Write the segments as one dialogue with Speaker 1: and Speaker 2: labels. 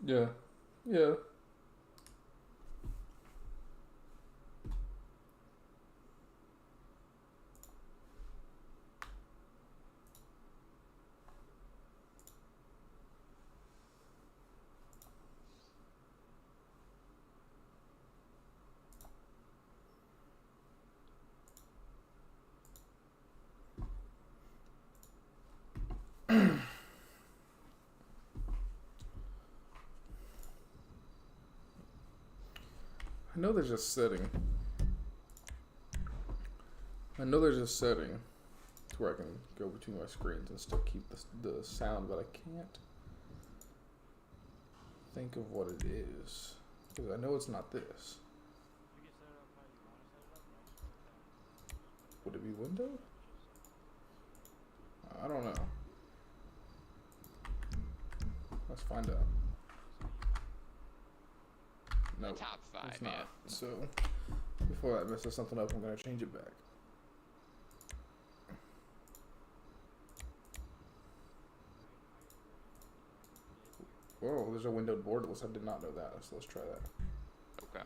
Speaker 1: Yeah. Yeah. I know there's a setting. I know there's a setting to where I can go between my screens and still keep the sound, but I can't think of what it is. Because I know it's not this. Would it be window? I don't know. Let's find out. No,
Speaker 2: top 5,
Speaker 1: it's not.
Speaker 2: yeah.
Speaker 1: So, before that messes something up, I'm going to change it back. Whoa, there's a windowed borderless. I did not know that, so let's try that.
Speaker 2: Okay.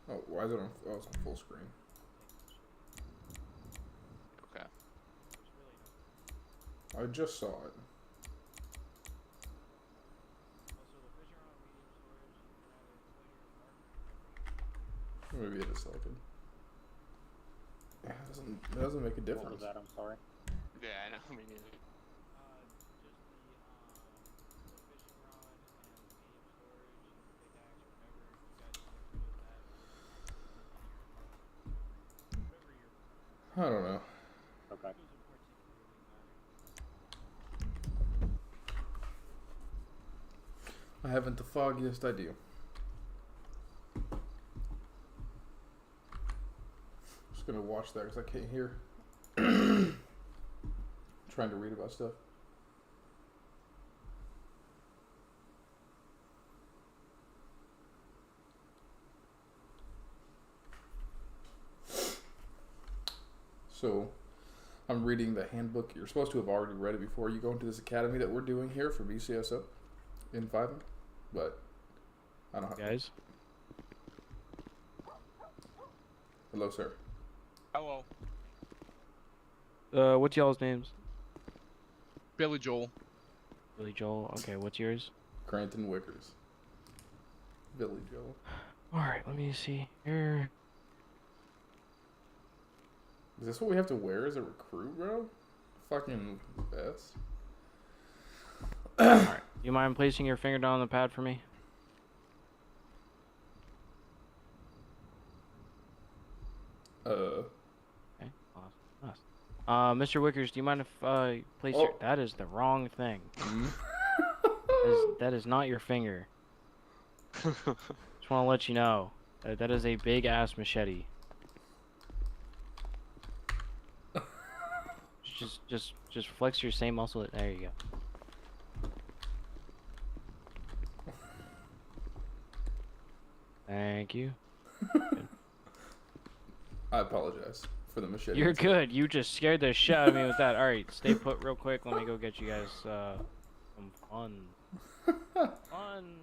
Speaker 1: Oh, why is it on? Oh, it's on full screen.
Speaker 2: Okay.
Speaker 1: I just saw it. Maybe it is selected. Yeah, it doesn't make a difference.
Speaker 3: What was that? I'm sorry.
Speaker 2: Yeah, I know. Me neither.
Speaker 1: I don't know.
Speaker 3: Okay.
Speaker 1: I haven't the foggiest idea. Just gonna watch that because I can't hear. Trying to read about stuff. So, I'm reading the handbook. You're supposed to have already read it before you go into this academy that we're doing here for BCSO in FIVEM, but I don't have.
Speaker 4: Guys.
Speaker 1: Hello, sir.
Speaker 2: Hello.
Speaker 4: What's y'all's names?
Speaker 2: Billy Joel.
Speaker 4: Billy Joel. Okay, what's yours?
Speaker 1: Cranton Wickers. Billy Joel.
Speaker 4: Alright, let me see here.
Speaker 1: Is this what we have to wear as a recruit, bro? Fucking best.
Speaker 4: Alright. You mind placing your finger down on the pad for me? Okay, awesome. Mr. Wickers, do you mind if place your... That is the wrong thing. that is not your finger. Just want to let you know. That is a big-ass machete. Just flex your same muscle. There you go. Thank you.
Speaker 1: I apologize for the machete.
Speaker 4: You're good. You just scared the shit out of me with that. Alright, stay put real quick. Let me go get you guys some fun. Fun!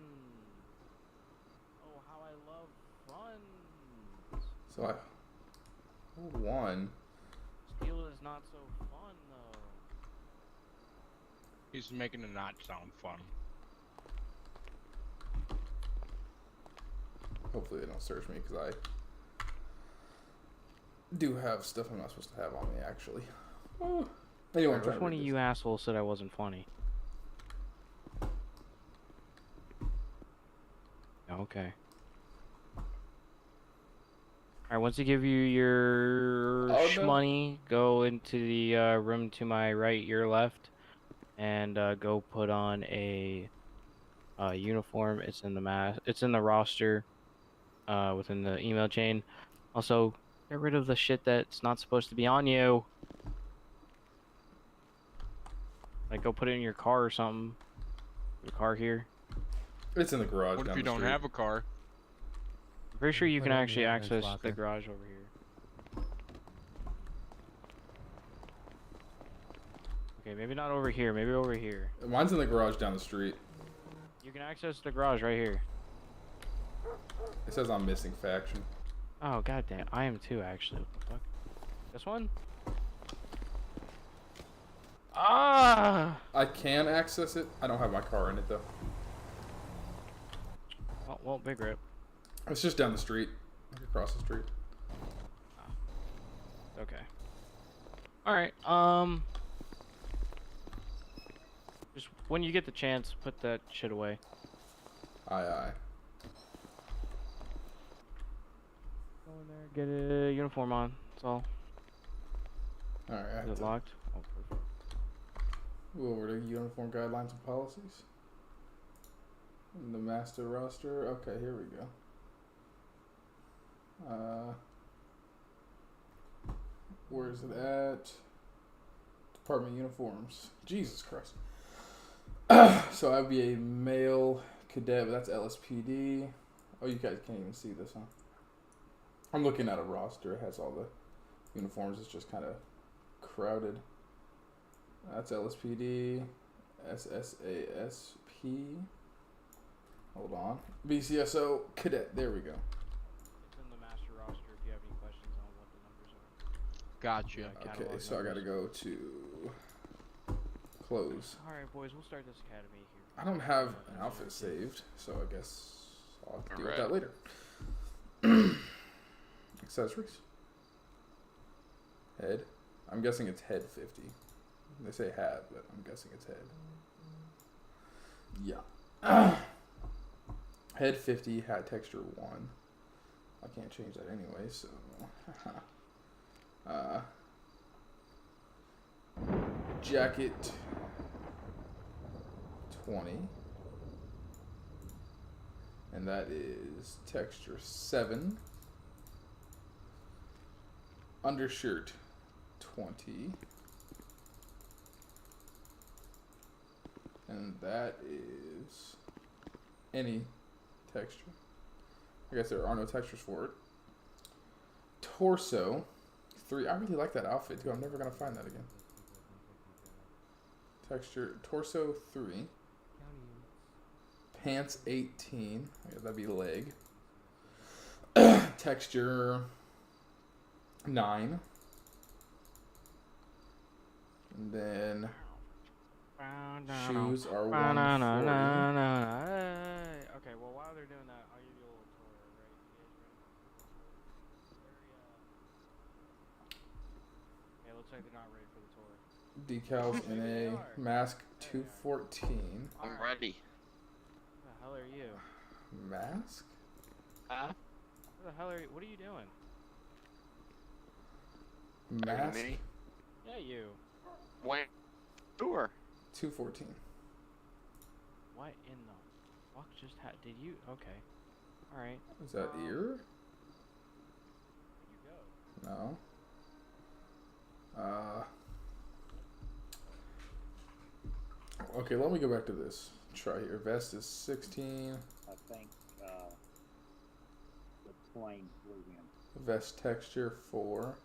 Speaker 4: Oh, how I love fun!
Speaker 1: So I hold one.
Speaker 4: Steel is not so fun, though.
Speaker 2: He's making it not sound fun.
Speaker 1: Hopefully they don't search me because I do have stuff I'm not supposed to have on me, actually. Oh. Anyway,
Speaker 4: Which one of you assholes said I wasn't funny? Okay. Alright, once I give you your shmoney, go into the room to my right, your left, and go put on a uniform. It's in the it's in the roster within the email chain. Also, get rid of the shit that's not supposed to be on you. Like, go put it in your car or something. Your car here.
Speaker 1: It's in the garage.
Speaker 2: What if you don't have a car?
Speaker 4: I'm pretty sure you can actually access the garage over here. Okay, maybe not over here. Maybe over here.
Speaker 1: Mine's in the garage down the street.
Speaker 4: You can access the garage right here.
Speaker 1: It says I'm missing faction.
Speaker 4: Oh, goddamn. I am too, actually. What the fuck? This one? Ah!
Speaker 1: I can access it. I don't have my car in it, though.
Speaker 4: Oh, well, big rip.
Speaker 1: It's just down the street. Like across the street.
Speaker 4: Okay. Alright, just when you get the chance, put that shit away.
Speaker 1: Aye, aye.
Speaker 4: Go in there, get a uniform on. That's all.
Speaker 1: Alright.
Speaker 4: Is it locked? Oh, perfect.
Speaker 1: Go over to uniform guidelines and policies. And the master roster. Okay, here we go. Where is it at? Department uniforms. Jesus Christ. So I'd be a male cadet, but that's LSPD. Oh, you guys can't even see this, huh? I'm looking at a roster. It has all the uniforms. It's just kind of crowded. That's LSPD. SSASP. Hold on. BCSO cadet. There we go.
Speaker 4: It's in the master roster if you have any questions on what the numbers are.
Speaker 2: Gotcha.
Speaker 1: Okay, so I gotta go to close.
Speaker 4: Alright, boys, we'll start this academy here.
Speaker 1: I don't have an outfit saved, so I guess I'll have to deal with
Speaker 2: Alright.
Speaker 1: that later. Accessories. Head. I'm guessing it's head 50. They say hat, but I'm guessing it's head. Yeah. Head 50, hat texture 1. I can't change that anyway, so. Jacket 20. And that is texture 7. Undershirt 20. And that is any texture. I guess there are no textures for it. Torso 3. I really like that outfit too. I'm never gonna find that again. Texture torso 3. Pants 18. I guess that'd be leg. Texture 9. And then shoes are 140.
Speaker 4: Okay, well, while they're doing that, I'll give you a little tour, right? Yeah, looks like they're not ready for the tour.
Speaker 1: Decals in a mask 214.
Speaker 3: I'm ready.
Speaker 4: Who the hell are you?
Speaker 1: Mask?
Speaker 3: Huh?
Speaker 4: Who the hell are you? What are you doing?
Speaker 1: Mask
Speaker 3: Me?
Speaker 4: Yeah, you.
Speaker 3: Wait. Sure.
Speaker 1: 214.
Speaker 4: What in the fuck just happened? Did you? Okay. Alright.
Speaker 1: Is that ear?
Speaker 4: Where'd you go?
Speaker 1: No. Okay, let me go back to this. Try here. Vest is 16.
Speaker 5: I think the plane flew in.
Speaker 1: Vest texture 4.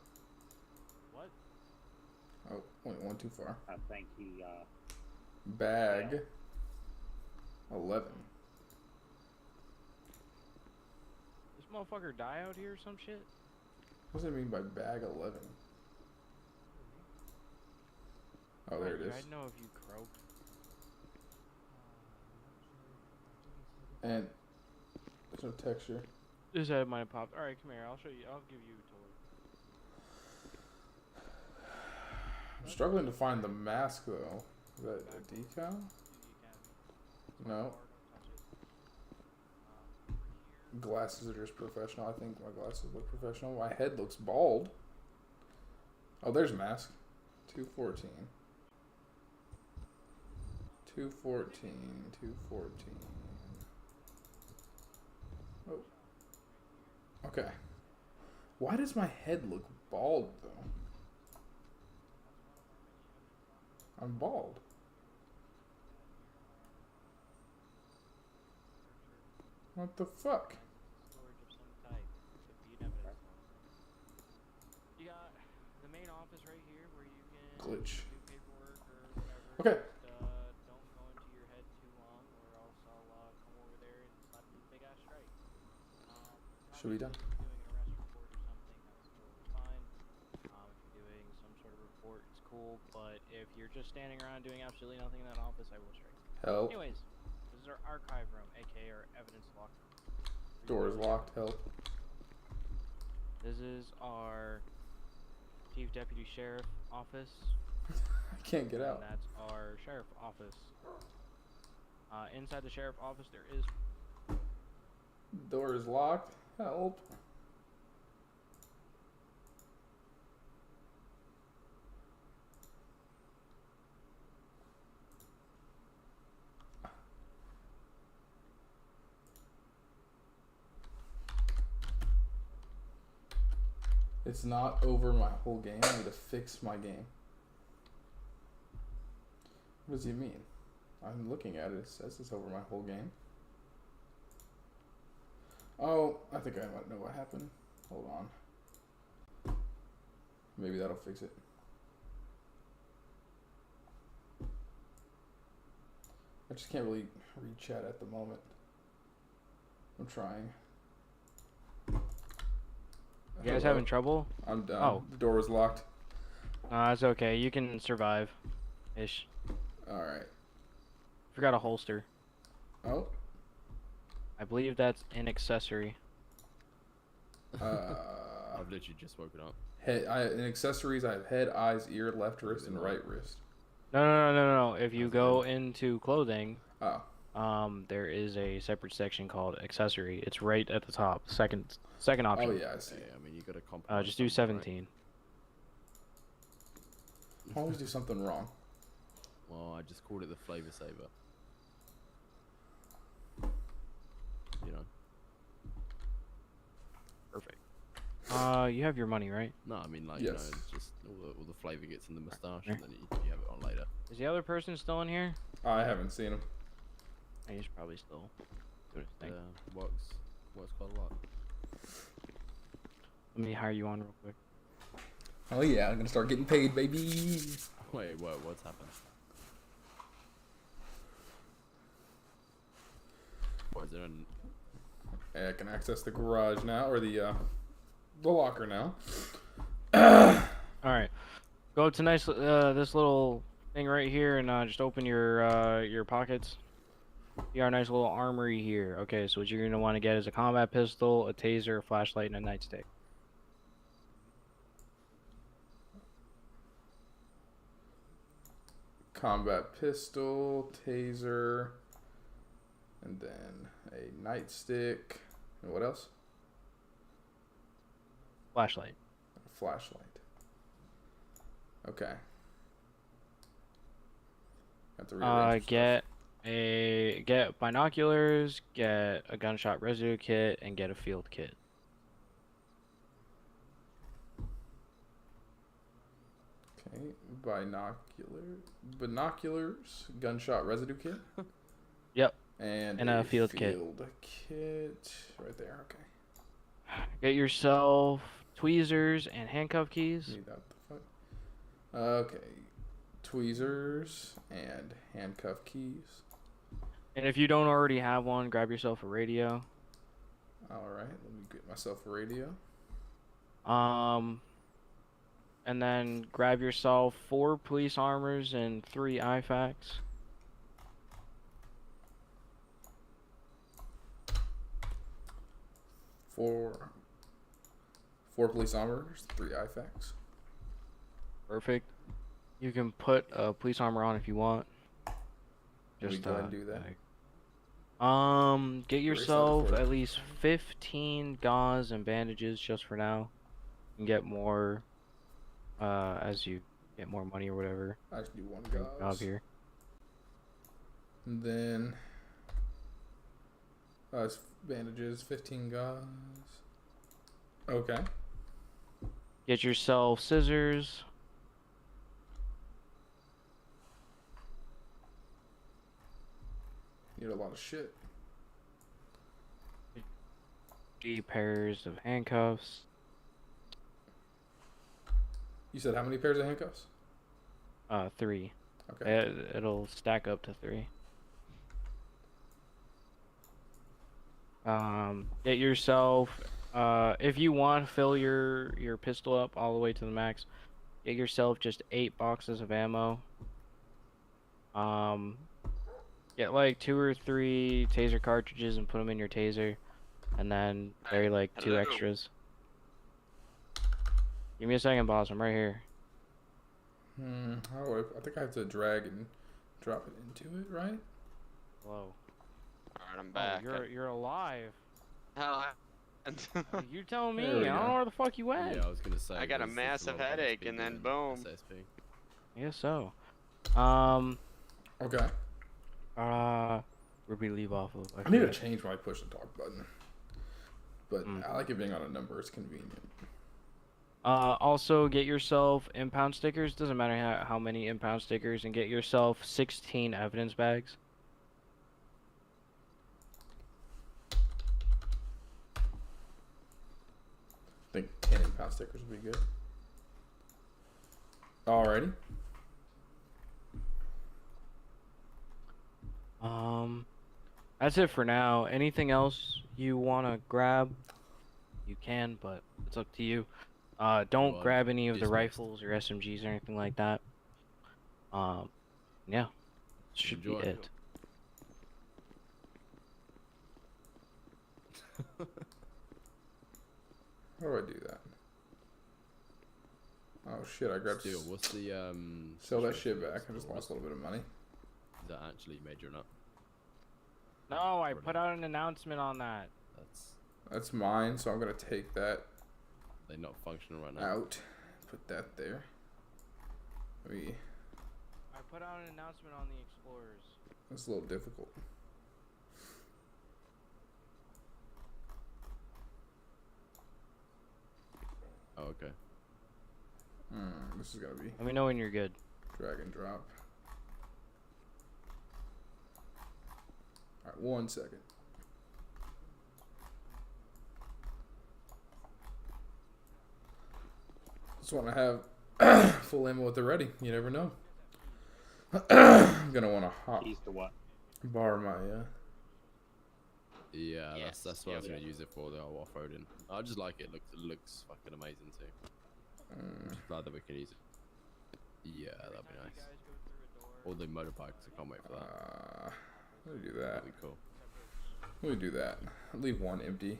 Speaker 4: What?
Speaker 1: Oh, went one too far.
Speaker 5: I think he
Speaker 1: Bag
Speaker 5: Yeah.
Speaker 1: 11.
Speaker 4: This motherfucker die out here or some shit?
Speaker 1: What does it mean by bag 11? Oh, there it is.
Speaker 4: I know if you croaked.
Speaker 1: And there's no texture.
Speaker 4: This head might have popped. Alright, come here. I'll show you. I'll give you a tour.
Speaker 1: I'm struggling to find the mask though. Is that a decal? No. Glasses are just professional. I think my glasses look professional. My head looks bald. Oh, there's a mask. 214. 214. 214. Oh. Okay. Why does my head look bald though? I'm bald. What the fuck?
Speaker 4: Storage of some type. Could be an evidence log. You got the main office right here where you can
Speaker 1: Glitch.
Speaker 4: do paperwork or
Speaker 1: Okay.
Speaker 4: Don't go into your head too long, or else I'll come over there and slap you a big ass strike.
Speaker 1: Should be done.
Speaker 4: If you're doing an arrest report or something, that's totally fine. If you're doing some sort of report, it's cool. But if you're just standing around doing absolutely nothing in that office, I will strike you.
Speaker 1: Help.
Speaker 4: Anyways, this is our archive room, aka our evidence locker room.
Speaker 1: Door is locked. Help.
Speaker 4: This is our chief deputy sheriff office.
Speaker 1: I can't get out.
Speaker 4: And that's our sheriff office. Inside the sheriff office, there is.
Speaker 1: Door is locked. Help. It's not over my whole game. I need to fix my game. What does he mean? I'm looking at it. It says it's over my whole game. Oh, I think I might know what happened. Hold on. Maybe that'll fix it. I just can't really read chat at the moment. I'm trying.
Speaker 4: You guys having trouble?
Speaker 1: I'm done.
Speaker 4: Oh.
Speaker 1: The door was locked.
Speaker 4: It's okay. You can survive. Ish.
Speaker 1: Alright.
Speaker 4: Forgot a holster.
Speaker 1: Oh.
Speaker 4: I believe that's an accessory.
Speaker 5: I've literally just woken up.
Speaker 1: In accessories, I have head, eyes, ear, left wrist, and right wrist.
Speaker 4: No. If you go into clothing,
Speaker 1: Oh.
Speaker 4: there is a separate section called accessory. It's right at the top. Second option.
Speaker 1: Oh, yeah, I see.
Speaker 5: Yeah, I mean, you gotta compromise.
Speaker 4: Just do
Speaker 5: something,
Speaker 4: 17.
Speaker 1: I always do something wrong.
Speaker 5: Right? Well, I just called it the flavor saver. You know.
Speaker 4: Perfect. You have your money, right?
Speaker 5: No, I mean, like,
Speaker 1: Yes.
Speaker 5: you know, it's just all the flavor gets in the moustache, and then you have it on later.
Speaker 4: Is the other person still in here?
Speaker 1: I haven't seen him.
Speaker 4: He's probably still doing his thing.
Speaker 5: Works quite a lot.
Speaker 4: Let me hire you on real quick.
Speaker 1: Oh, yeah, I'm going to start getting paid, baby.
Speaker 5: Wait, what's happened? What is there an...
Speaker 1: I can access the garage now, or the locker now.
Speaker 4: All right, go up to this little thing right here, and just open your pockets. You got a nice little armory here. Okay, so what you're gonna want to get is a combat pistol, a taser, a flashlight, and a nightstick.
Speaker 1: Combat pistol, taser, and then a nightstick. And what else?
Speaker 4: Flashlight.
Speaker 1: A flashlight. Okay. Have to rearrange some stuff.
Speaker 4: Get binoculars, get a gunshot residue kit, and get a field kit.
Speaker 1: Okay, binoculars, gunshot residue kit.
Speaker 4: Yep.
Speaker 1: And
Speaker 4: a field kit.
Speaker 1: Right there, okay.
Speaker 4: Get yourself tweezers and handcuff keys.
Speaker 1: Need that the fuck. Okay. Tweezers and handcuff keys.
Speaker 4: And if you don't already have one, grab yourself a radio.
Speaker 1: Alright, let me get myself a radio.
Speaker 4: And then grab yourself 4 police armors and 3 IFACs.
Speaker 1: Four police armors, 3 IFACs.
Speaker 4: Perfect. You can put a police armor on if you want.
Speaker 1: Can we go ahead and do that?
Speaker 4: Get yourself at least 15 gauze and bandages just for now. You can get more as you get more money or whatever.
Speaker 1: I just do 1
Speaker 4: Job
Speaker 1: gauze.
Speaker 4: here.
Speaker 1: And then it's bandages, 15 gauze. Okay.
Speaker 4: Get yourself scissors.
Speaker 1: Need a lot of shit.
Speaker 4: 3 pairs of handcuffs.
Speaker 1: You said how many pairs of handcuffs?
Speaker 4: 3.
Speaker 1: Okay.
Speaker 4: It'll stack up to 3. Get yourself, if you want, fill your pistol up all the way to the max. Get yourself just 8 boxes of ammo. Get like 2 or 3 taser cartridges and put them in your taser, and then carry like 2
Speaker 3: Hello.
Speaker 4: extras. Give me a second, boss. I'm right here.
Speaker 1: How do I think I have to drag and drop it into it, right?
Speaker 4: Hello.
Speaker 3: Alright, I'm
Speaker 4: Oh,
Speaker 3: back.
Speaker 4: you're alive.
Speaker 3: Hell,
Speaker 4: You tell me.
Speaker 1: There we
Speaker 4: I don't
Speaker 1: go.
Speaker 4: know where the fuck you went.
Speaker 5: Yeah, I was gonna say.
Speaker 3: I got a
Speaker 5: there's
Speaker 3: massive
Speaker 5: lot of
Speaker 3: headache,
Speaker 5: XP
Speaker 3: and then
Speaker 5: in
Speaker 3: boom.
Speaker 5: SSP.
Speaker 4: I guess so.
Speaker 1: Okay.
Speaker 4: Where'd we leave off of?
Speaker 1: I need to change my push and talk button. But
Speaker 4: Mm.
Speaker 1: I like it being on a number. It's convenient.
Speaker 4: Also get yourself impound stickers. Doesn't matter how many impound stickers, and get yourself 16 evidence bags.
Speaker 1: I think 10 impound stickers would be good. Alrighty.
Speaker 4: That's it for now. Anything else you wanna grab, you can, but it's up to you. Don't
Speaker 5: Well,
Speaker 4: grab any of the
Speaker 5: dismissed.
Speaker 4: rifles or SMGs or anything like that. Yeah, should
Speaker 5: Enjoy.
Speaker 4: be it.
Speaker 1: How do I do that? Oh shit! I grabbed.
Speaker 5: Still, what's the
Speaker 1: Sell that
Speaker 5: situation
Speaker 1: shit back.
Speaker 5: with
Speaker 1: I just
Speaker 5: the
Speaker 1: lost a little bit of money.
Speaker 5: Is that actually major or not?
Speaker 4: No, I put out an announcement on that.
Speaker 1: That's mine, so I'm gonna take that
Speaker 5: They're not functional right now.
Speaker 1: out. Put that there. Let me.
Speaker 4: I put out an announcement on the Explorers.
Speaker 1: That's a little difficult.
Speaker 5: Oh, okay.
Speaker 1: This is gonna be
Speaker 4: Let me know when you're good.
Speaker 1: drag and drop. Alright, 1 second. Just want to have full ammo at the ready. You never know. I'm gonna want to hop.
Speaker 6: Keys to what?
Speaker 1: Borrow my
Speaker 5: Yeah,
Speaker 3: Yes,
Speaker 5: that's what I was
Speaker 3: yeah.
Speaker 5: gonna use it for. The off-roading. I just like it. It looks fucking amazing too. Just glad that we can use it. Yeah, that'd be nice. All the motorbikes. I can't wait for that.
Speaker 1: Let me do that.
Speaker 5: That'd be cool.
Speaker 1: Let me do that. I'll leave one empty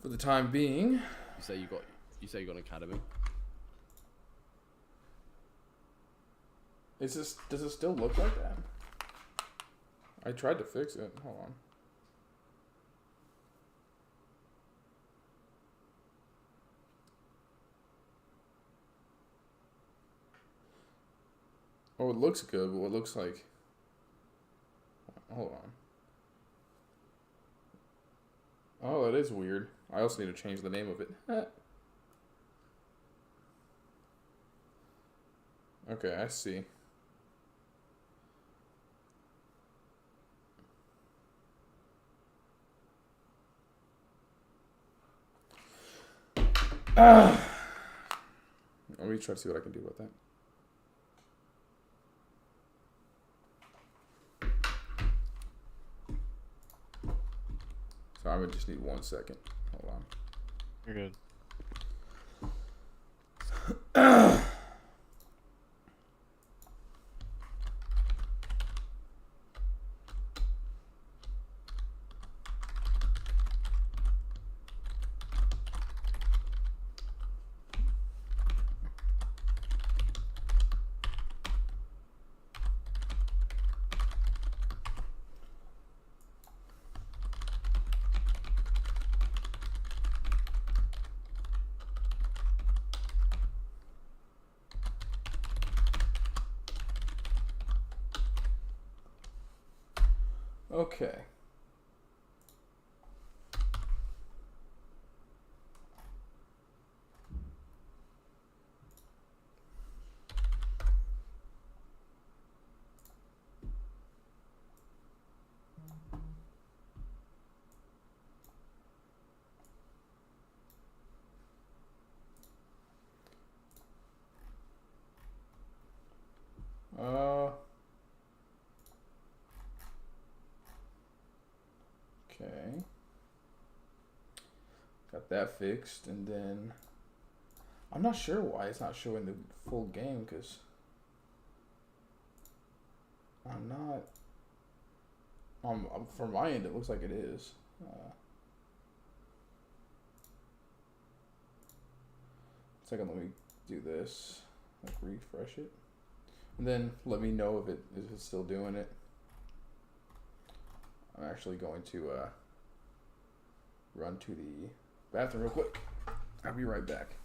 Speaker 1: for the time being.
Speaker 5: You say you got an academy.
Speaker 1: Is this? Does it still look like that? I tried to fix it. Hold on. Oh, it looks good, but what looks like... Hold on. Oh, that is weird. I also need to change the name of it. Okay, I see. Let me try to see what I can do about that. So I'm gonna just need 1 second. Hold on.
Speaker 4: You're good.
Speaker 1: Okay. that fixed, and then I'm not sure why it's not showing the full game, because I'm not. From my end, it looks like it is. Second, let me do this, like refresh it, and then let me know if it's still doing it. I'm actually going to run to the bathroom real quick. I'll be right back.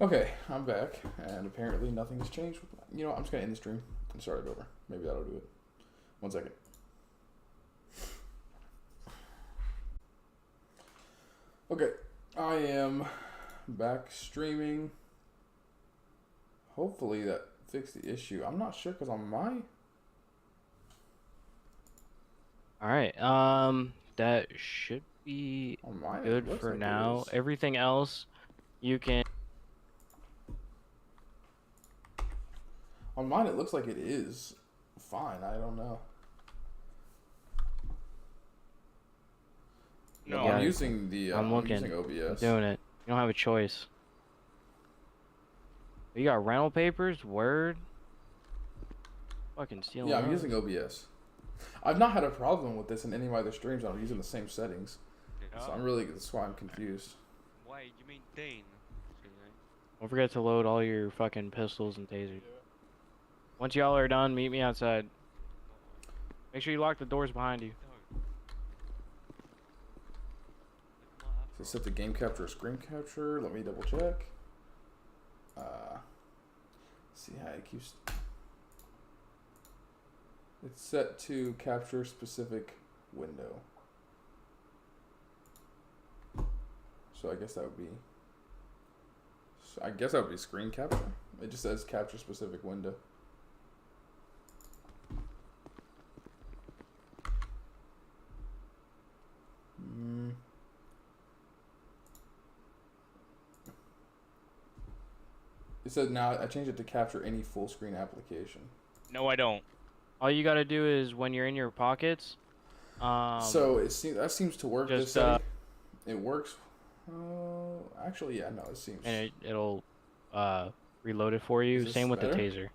Speaker 1: Okay, I'm back, and apparently nothing has changed. You know what, I'm just gonna end the stream and start it over. Maybe that'll do it. 1 second. Okay, I am back streaming. Hopefully that fixed the issue. I'm not sure, because on my...
Speaker 4: Alright, that should be
Speaker 1: on mine,
Speaker 4: good
Speaker 1: looks
Speaker 4: for
Speaker 1: like
Speaker 4: now.
Speaker 1: it is.
Speaker 4: Everything else, you can...
Speaker 1: On mine, it looks like it is fine. I don't know.
Speaker 2: No,
Speaker 1: Well, I'm using the.
Speaker 4: I'm looking.
Speaker 1: using OBS.
Speaker 4: I'm doing it. You don't have a choice. You got rental papers? Word? Fucking stealing.
Speaker 1: Yeah, I'm
Speaker 4: those.
Speaker 1: using OBS. I've not had a problem with this in any of my other streams. I'm using the same settings. So I'm really. That's why I'm confused.
Speaker 6: Why you maintain?
Speaker 4: Don't forget to load all your fucking pistols and tasers. Once y'all are done, meet me outside. Make sure you lock the doors behind you.
Speaker 1: So set the game capture or screen capture. Let me double check. See how it keeps. It's set to capture specific window. So I guess that would be. I guess that would be screen capture. It just says capture specific window. It says now I changed it to capture any full screen application.
Speaker 2: No, I don't.
Speaker 4: All you gotta do is when you're in your pockets.
Speaker 1: So that seems to work.
Speaker 4: Just,
Speaker 1: it works. Actually, yeah, no, it seems.
Speaker 4: And it'll reload it for you. Same with
Speaker 1: better?
Speaker 4: the taser.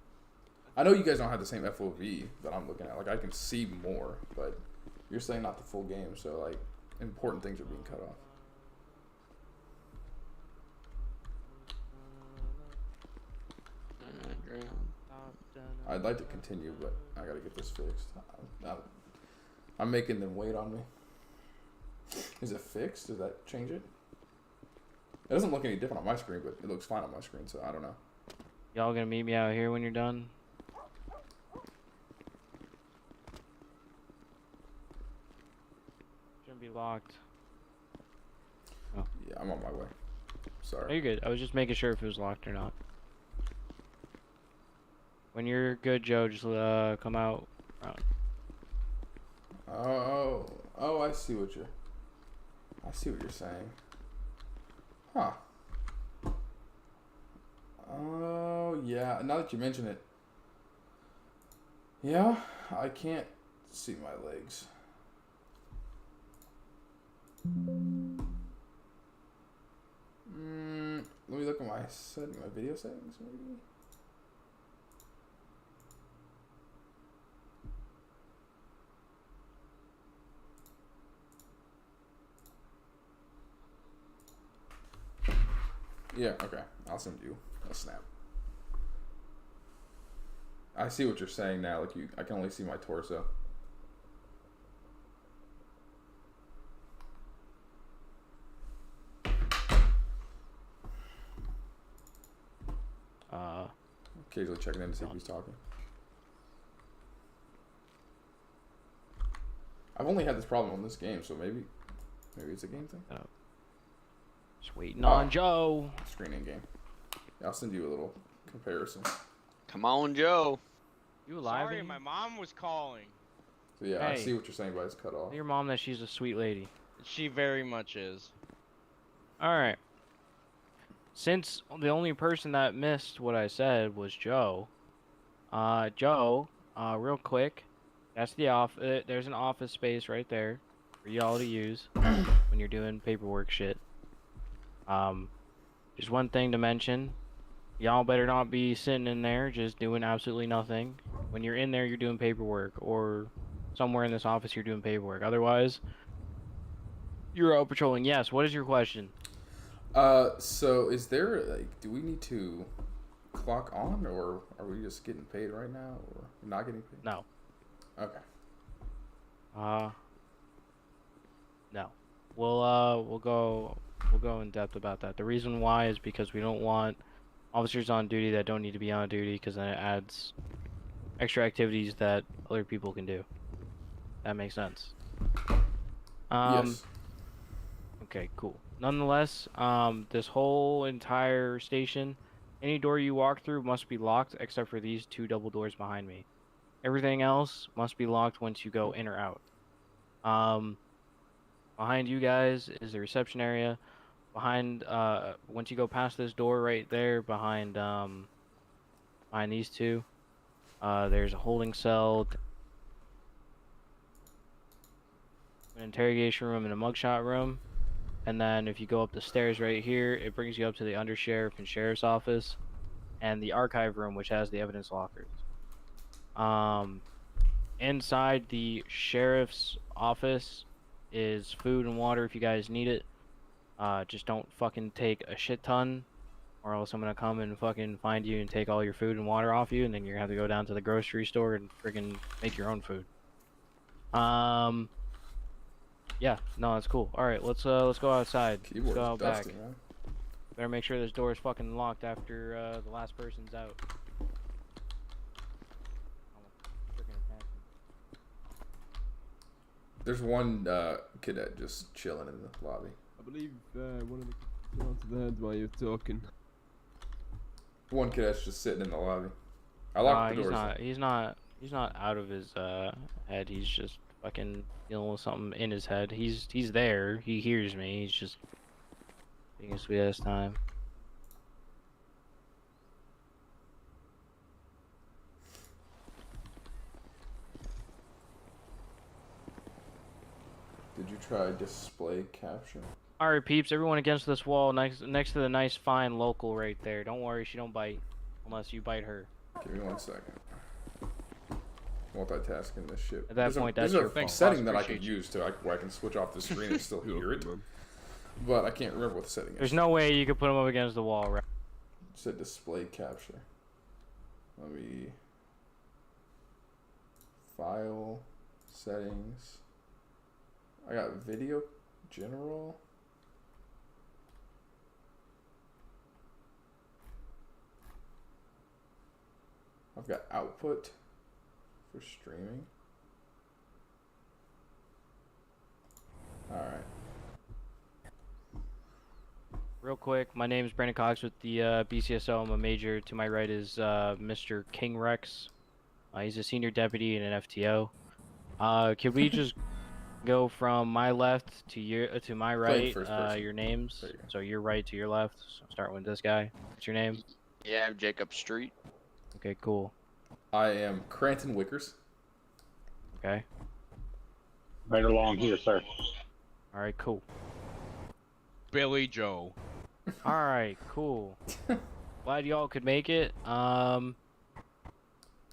Speaker 1: I know you guys don't have the same FOV that I'm looking at. Like I can see more, but you're saying not the full game, so like important things are being cut off. I'd like to continue, but I gotta get this fixed. I'm making them wait on me. Is it fixed? Does that change it? It doesn't look any different on my screen, but it looks fine on my screen, so I don't know.
Speaker 4: Y'all gonna meet me out here when you're done? Shouldn't be locked. Oh.
Speaker 1: Yeah, I'm on my way.
Speaker 4: No,
Speaker 1: Sorry.
Speaker 4: you're good. I was just making sure if it was locked or not. When you're good, Joe, just come out.
Speaker 1: Oh, I see what you're saying. Huh. Oh, yeah. Now that you mention it. Yeah, I can't see my legs. Let me look at my video settings, maybe. Yeah, okay. I'll send you a snap. I see what you're saying now. Like I can only see my torso. Occasionally checking in to see if he's talking. I've only had this problem on this game, so maybe it's a game thing.
Speaker 4: Just waiting on Joe.
Speaker 1: Screening game. Yeah, I'll send you a little comparison.
Speaker 3: Come on, Joe.
Speaker 4: You alive?
Speaker 2: Sorry, my mom was calling.
Speaker 1: So yeah, I
Speaker 4: Hey.
Speaker 1: see what you're saying, but it's cut off.
Speaker 4: Your mom that she's a sweet lady.
Speaker 2: She very much is.
Speaker 4: Alright. Since the only person that missed what I said was Joe, Joe, real quick, that's the there's an office space right there for y'all to use when you're doing paperwork shit. Just one thing to mention, y'all better not be sitting in there just doing absolutely nothing. When you're in there, you're doing paperwork, or somewhere in this office you're doing paperwork. Otherwise, you're out patrolling. Yes, what is your question?
Speaker 1: So is there, like, do we need to clock on, or are we just getting paid right now, or not getting paid?
Speaker 4: No.
Speaker 1: Okay.
Speaker 4: No. We'll go in depth about that. The reason why is because we don't want officers on duty that don't need to be on duty, because then it adds extra activities that other people can do. That makes sense.
Speaker 1: Yes.
Speaker 4: Okay, cool. Nonetheless, this whole entire station, any door you walk through must be locked except for these two double doors behind me. Everything else must be locked once you go in or out. Behind you guys is the reception area. Behind, once you go past this door right there, behind these two, there's a holding cell, an interrogation room, and a mugshot room. And then if you go up the stairs right here, it brings you up to the undersheriff and sheriff's office, and the archive room, which has the evidence lockers. Inside the sheriff's office is food and water if you guys need it. Just don't fucking take a shit ton, or else I'm gonna come and fucking find you and take all your food and water off you, and then you're gonna have to go down to the grocery store and friggin' make your own food. Yeah, no, that's cool. All right, let's go outside.
Speaker 1: Keyboard
Speaker 4: let's go
Speaker 1: is
Speaker 4: out
Speaker 1: dusty,
Speaker 4: back.
Speaker 1: man.
Speaker 4: Better make sure this door is fucking locked after the last person's out.
Speaker 1: There's one cadet just chilling in the lobby.
Speaker 5: I believe one of the came onto the head while you were talking.
Speaker 1: One cadet's just sitting in the lobby. I locked the doors.
Speaker 4: He's not out of his head. He's just fucking dealing with something in his head. He's there. He hears me. He's just taking a sweet ass time.
Speaker 1: Did you try display capture?
Speaker 4: Alright, peeps, everyone against this wall next to the nice fine local right there. Don't worry, she don't bite. Unless you bite her.
Speaker 1: Give me 1 second. Multitasking this shit.
Speaker 4: At that point, that's your fault.
Speaker 1: There's a setting that I could use where I can switch off the screen and still hear it. But I can't remember what the setting is.
Speaker 4: There's no way you could put him up against the wall, right?
Speaker 1: It said display capture. Let me... File, settings. I got video, general. I've got output for streaming. All right.
Speaker 4: Real quick, my name is Brandon Cox with the BCSO. I'm a major. To my right is Mr. King Rex. He's a senior deputy in an FTO. Could we just go from my left to my right?
Speaker 1: First person.
Speaker 4: Your names.
Speaker 1: There you go.
Speaker 4: So your right to your left. So start with this guy. What's your name?
Speaker 3: Yeah, I'm Jacob Street.
Speaker 4: Okay, cool.
Speaker 1: I am Cranton Wickers.
Speaker 4: Okay.
Speaker 7: Right along here, sir.
Speaker 4: All right, cool.
Speaker 2: Billy Joe.
Speaker 4: All right, cool. Glad y'all could make it. I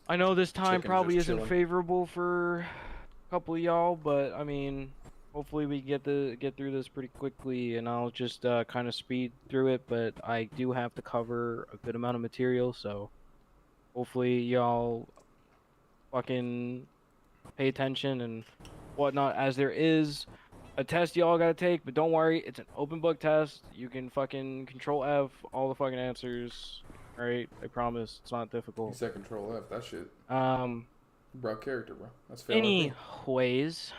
Speaker 4: know this time
Speaker 1: Chicken
Speaker 4: probably
Speaker 1: just
Speaker 4: isn't
Speaker 1: chilling.
Speaker 4: favorable for a couple of y'all, but I mean, hopefully we get through this pretty quickly, and I'll just kind of speed through it. But I do have to cover a good amount of material, so hopefully y'all fucking pay attention and whatnot, as there is a test y'all gotta take, but don't worry, it's an open book test. You can fucking control F all the fucking answers. Alright, I promise, it's not
Speaker 1: You
Speaker 4: difficult.
Speaker 1: said control F. That shit. Bro, character, bro. That's fair.
Speaker 4: Anyways,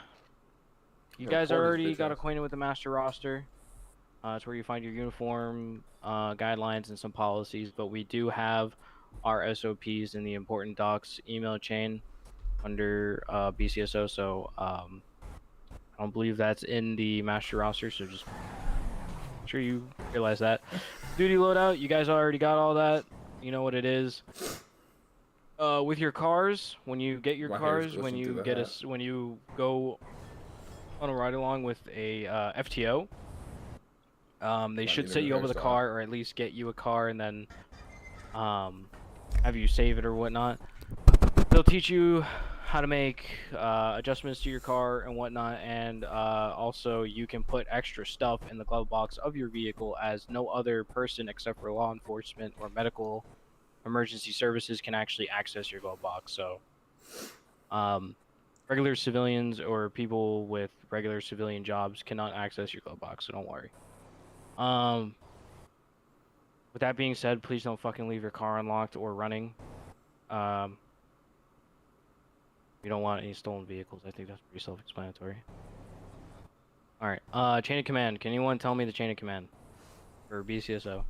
Speaker 4: you
Speaker 1: Yeah,
Speaker 4: guys
Speaker 1: Porter's
Speaker 4: already
Speaker 1: bitch
Speaker 4: got
Speaker 1: ass.
Speaker 4: acquainted with the master roster. It's where you find your uniform, guidelines, and some policies, but we do have our SOPs in the important docs email chain under BCSO, so I don't believe that's in the master roster, so just make sure you realize that. Duty loadout, you guys already got all that. You know what it is. With your cars, when you get your
Speaker 1: My hair is
Speaker 4: cars, when
Speaker 1: glisten through
Speaker 4: you
Speaker 1: the
Speaker 4: get
Speaker 1: hat.
Speaker 4: when you go on a ride along with a FTO, they
Speaker 1: Might
Speaker 4: should
Speaker 1: need a
Speaker 4: set
Speaker 1: new
Speaker 4: you over the
Speaker 1: hairstyle.
Speaker 4: car, or at least get you a car, and then have you save it or whatnot. They'll teach you how to make adjustments to your car and whatnot, and also you can put extra stuff in the glove box of your vehicle, as no other person except for law enforcement or medical emergency services can actually access your glove box. So regular civilians or people with regular civilian jobs cannot access your glove box, so don't worry. With that being said, please don't fucking leave your car unlocked or running. We don't want any stolen vehicles. I think that's pretty self-explanatory. Alright, chain of command. Can anyone tell me the chain of command for BCSO?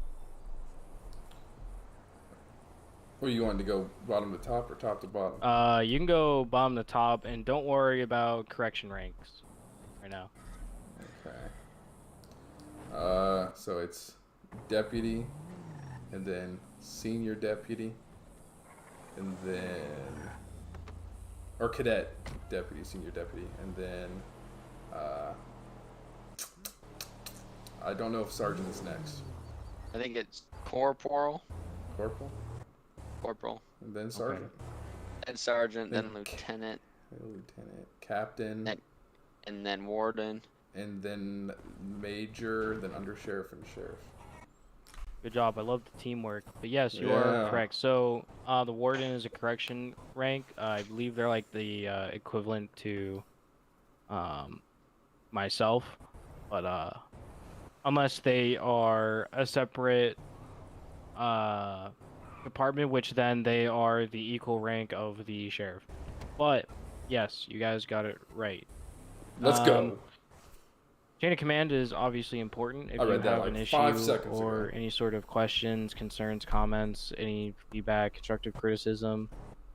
Speaker 1: Well, you wanted to go bottom to top or top to bottom?
Speaker 4: You can go bottom to top, and don't worry about correction ranks right now.
Speaker 1: Okay. So it's deputy, and then senior deputy, and then or cadet deputy, senior deputy, and then I don't know if sergeant is next.
Speaker 3: I think it's corporal,
Speaker 1: Corporal, and then sergeant,
Speaker 3: then sergeant, then
Speaker 1: Then
Speaker 3: lieutenant,
Speaker 1: lieutenant, captain,
Speaker 3: and then warden.
Speaker 1: and then major, then under sheriff and sheriff.
Speaker 4: Good job. I love the teamwork. But yes, you are
Speaker 1: Yeah.
Speaker 4: correct. So the warden is a correction rank. I believe they're like the equivalent to myself, but unless they are a separate department, which then they are the equal rank of the sheriff. But yes, you guys got it right.
Speaker 1: Let's go.
Speaker 4: Chain of command is obviously important. If
Speaker 1: I
Speaker 4: you
Speaker 1: read that
Speaker 4: have
Speaker 1: like
Speaker 4: an
Speaker 1: 5
Speaker 4: issue
Speaker 1: seconds
Speaker 4: or
Speaker 1: ago.
Speaker 4: any sort of questions, concerns, comments, any feedback, constructive criticism,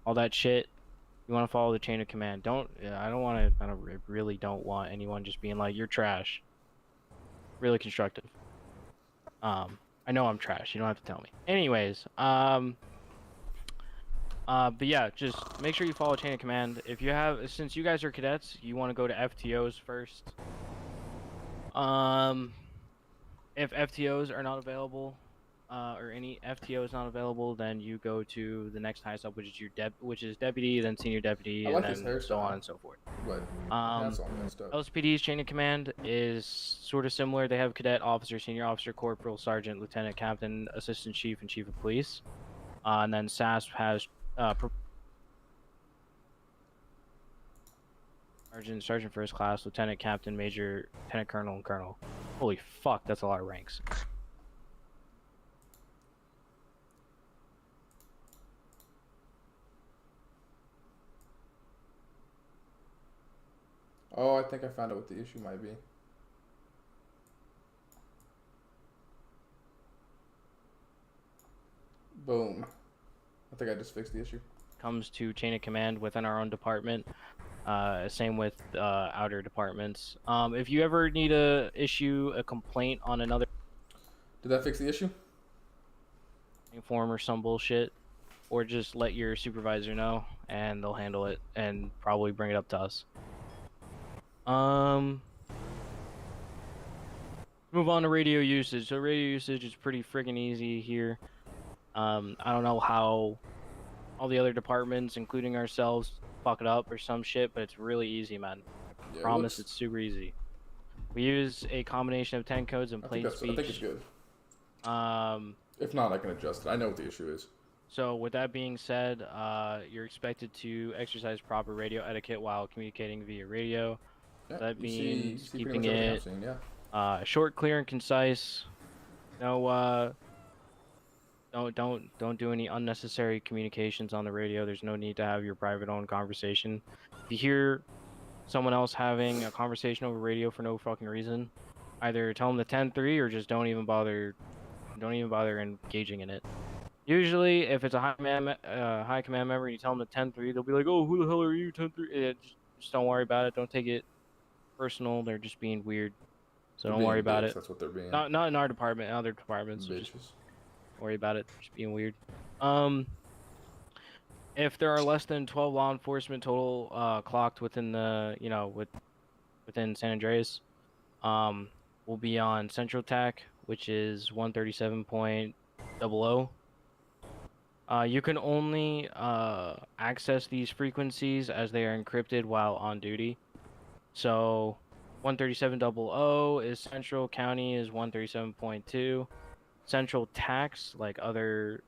Speaker 4: all that shit, you want to follow the chain of command. I really don't want anyone just being like, you're trash. Really constructive. I know I'm trash. You don't have to tell me. Anyways, but yeah, just make sure you follow chain of command. If you have, since you guys are cadets, you want to go to FTOs first. If FTOs are not available, or any FTO is not available, then you go to the next highest up, which is your deputy, then senior deputy,
Speaker 1: I
Speaker 4: and
Speaker 1: like his
Speaker 4: then so
Speaker 1: hairstyle.
Speaker 4: on and so forth.
Speaker 1: But that's all messed up.
Speaker 4: LSPD's chain of command is sort of similar. They have cadet, officer, senior officer, corporal, sergeant, lieutenant, captain, assistant chief, and chief of police. And then SASP has sergeant first class, lieutenant, captain, major, lieutenant colonel, and colonel. Holy fuck, that's a lot of ranks.
Speaker 1: Oh, I think I found out what the issue might be. Boom. I think I just fixed the issue.
Speaker 4: Comes to chain of command within our own department. Same with outer departments. If you ever need to issue a complaint on another
Speaker 1: Did that fix the issue?
Speaker 4: form or some bullshit, or just let your supervisor know and they'll handle it and probably bring it up to us. Move on to radio usage. So radio usage is pretty freaking easy here. I don't know how all the other departments, including ourselves, fuck it up or some shit, but it's really easy, man.
Speaker 1: Yeah,
Speaker 4: Promise it's super easy. We use a combination of 10 codes and plain speech.
Speaker 1: I think it's good. If not, I can adjust it. I know what the issue is.
Speaker 4: So with that being said, you're expected to exercise proper radio etiquette while communicating via radio.
Speaker 1: Yeah,
Speaker 4: That
Speaker 1: you
Speaker 4: means
Speaker 1: see pretty
Speaker 4: keeping
Speaker 1: much everything
Speaker 4: it
Speaker 1: I've seen, yeah.
Speaker 4: short, clear, and concise. No, don't do any unnecessary communications on the radio. There's no need to have your private own conversation. If you hear someone else having a conversation over radio for no fucking reason, either tell them the 10-3 or just don't even bother engaging in it. Usually, if it's a high command member, you tell them the 10-3, they'll be like, "Oh, who the hell are you, 10-3?" Just don't worry about it. Don't take it personal. They're just being weird, so
Speaker 1: They're
Speaker 4: don't
Speaker 1: being
Speaker 4: worry about
Speaker 1: dicks,
Speaker 4: it.
Speaker 1: That's what they're being.
Speaker 4: Not in our department, in other departments. So just
Speaker 1: Bitches.
Speaker 4: worry about it. Just being weird. If there are less than 12 law enforcement total clocked within the within San Andreas, we'll be on Central TAC, which is 137.00. You can only access these frequencies as they are encrypted while on duty. So 137.00 is Central, County is 137.2. Central tax, like other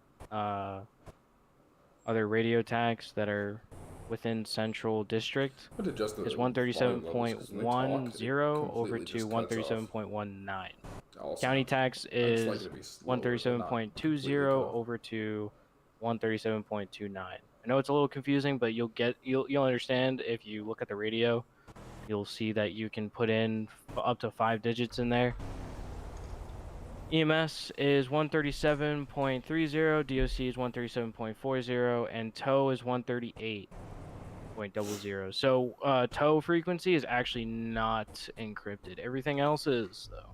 Speaker 4: radio tax that are within Central District, is 137.10 over to 137.19. County tax is 137.20 over to 137.29. I know it's a little confusing, but you'll understand if you look at the radio. You'll see that you can put in up to 5 digits in there. EMS is 137.30, DOC is 137.40, and tow is 138.00. So tow frequency is actually not encrypted. Everything else is, though.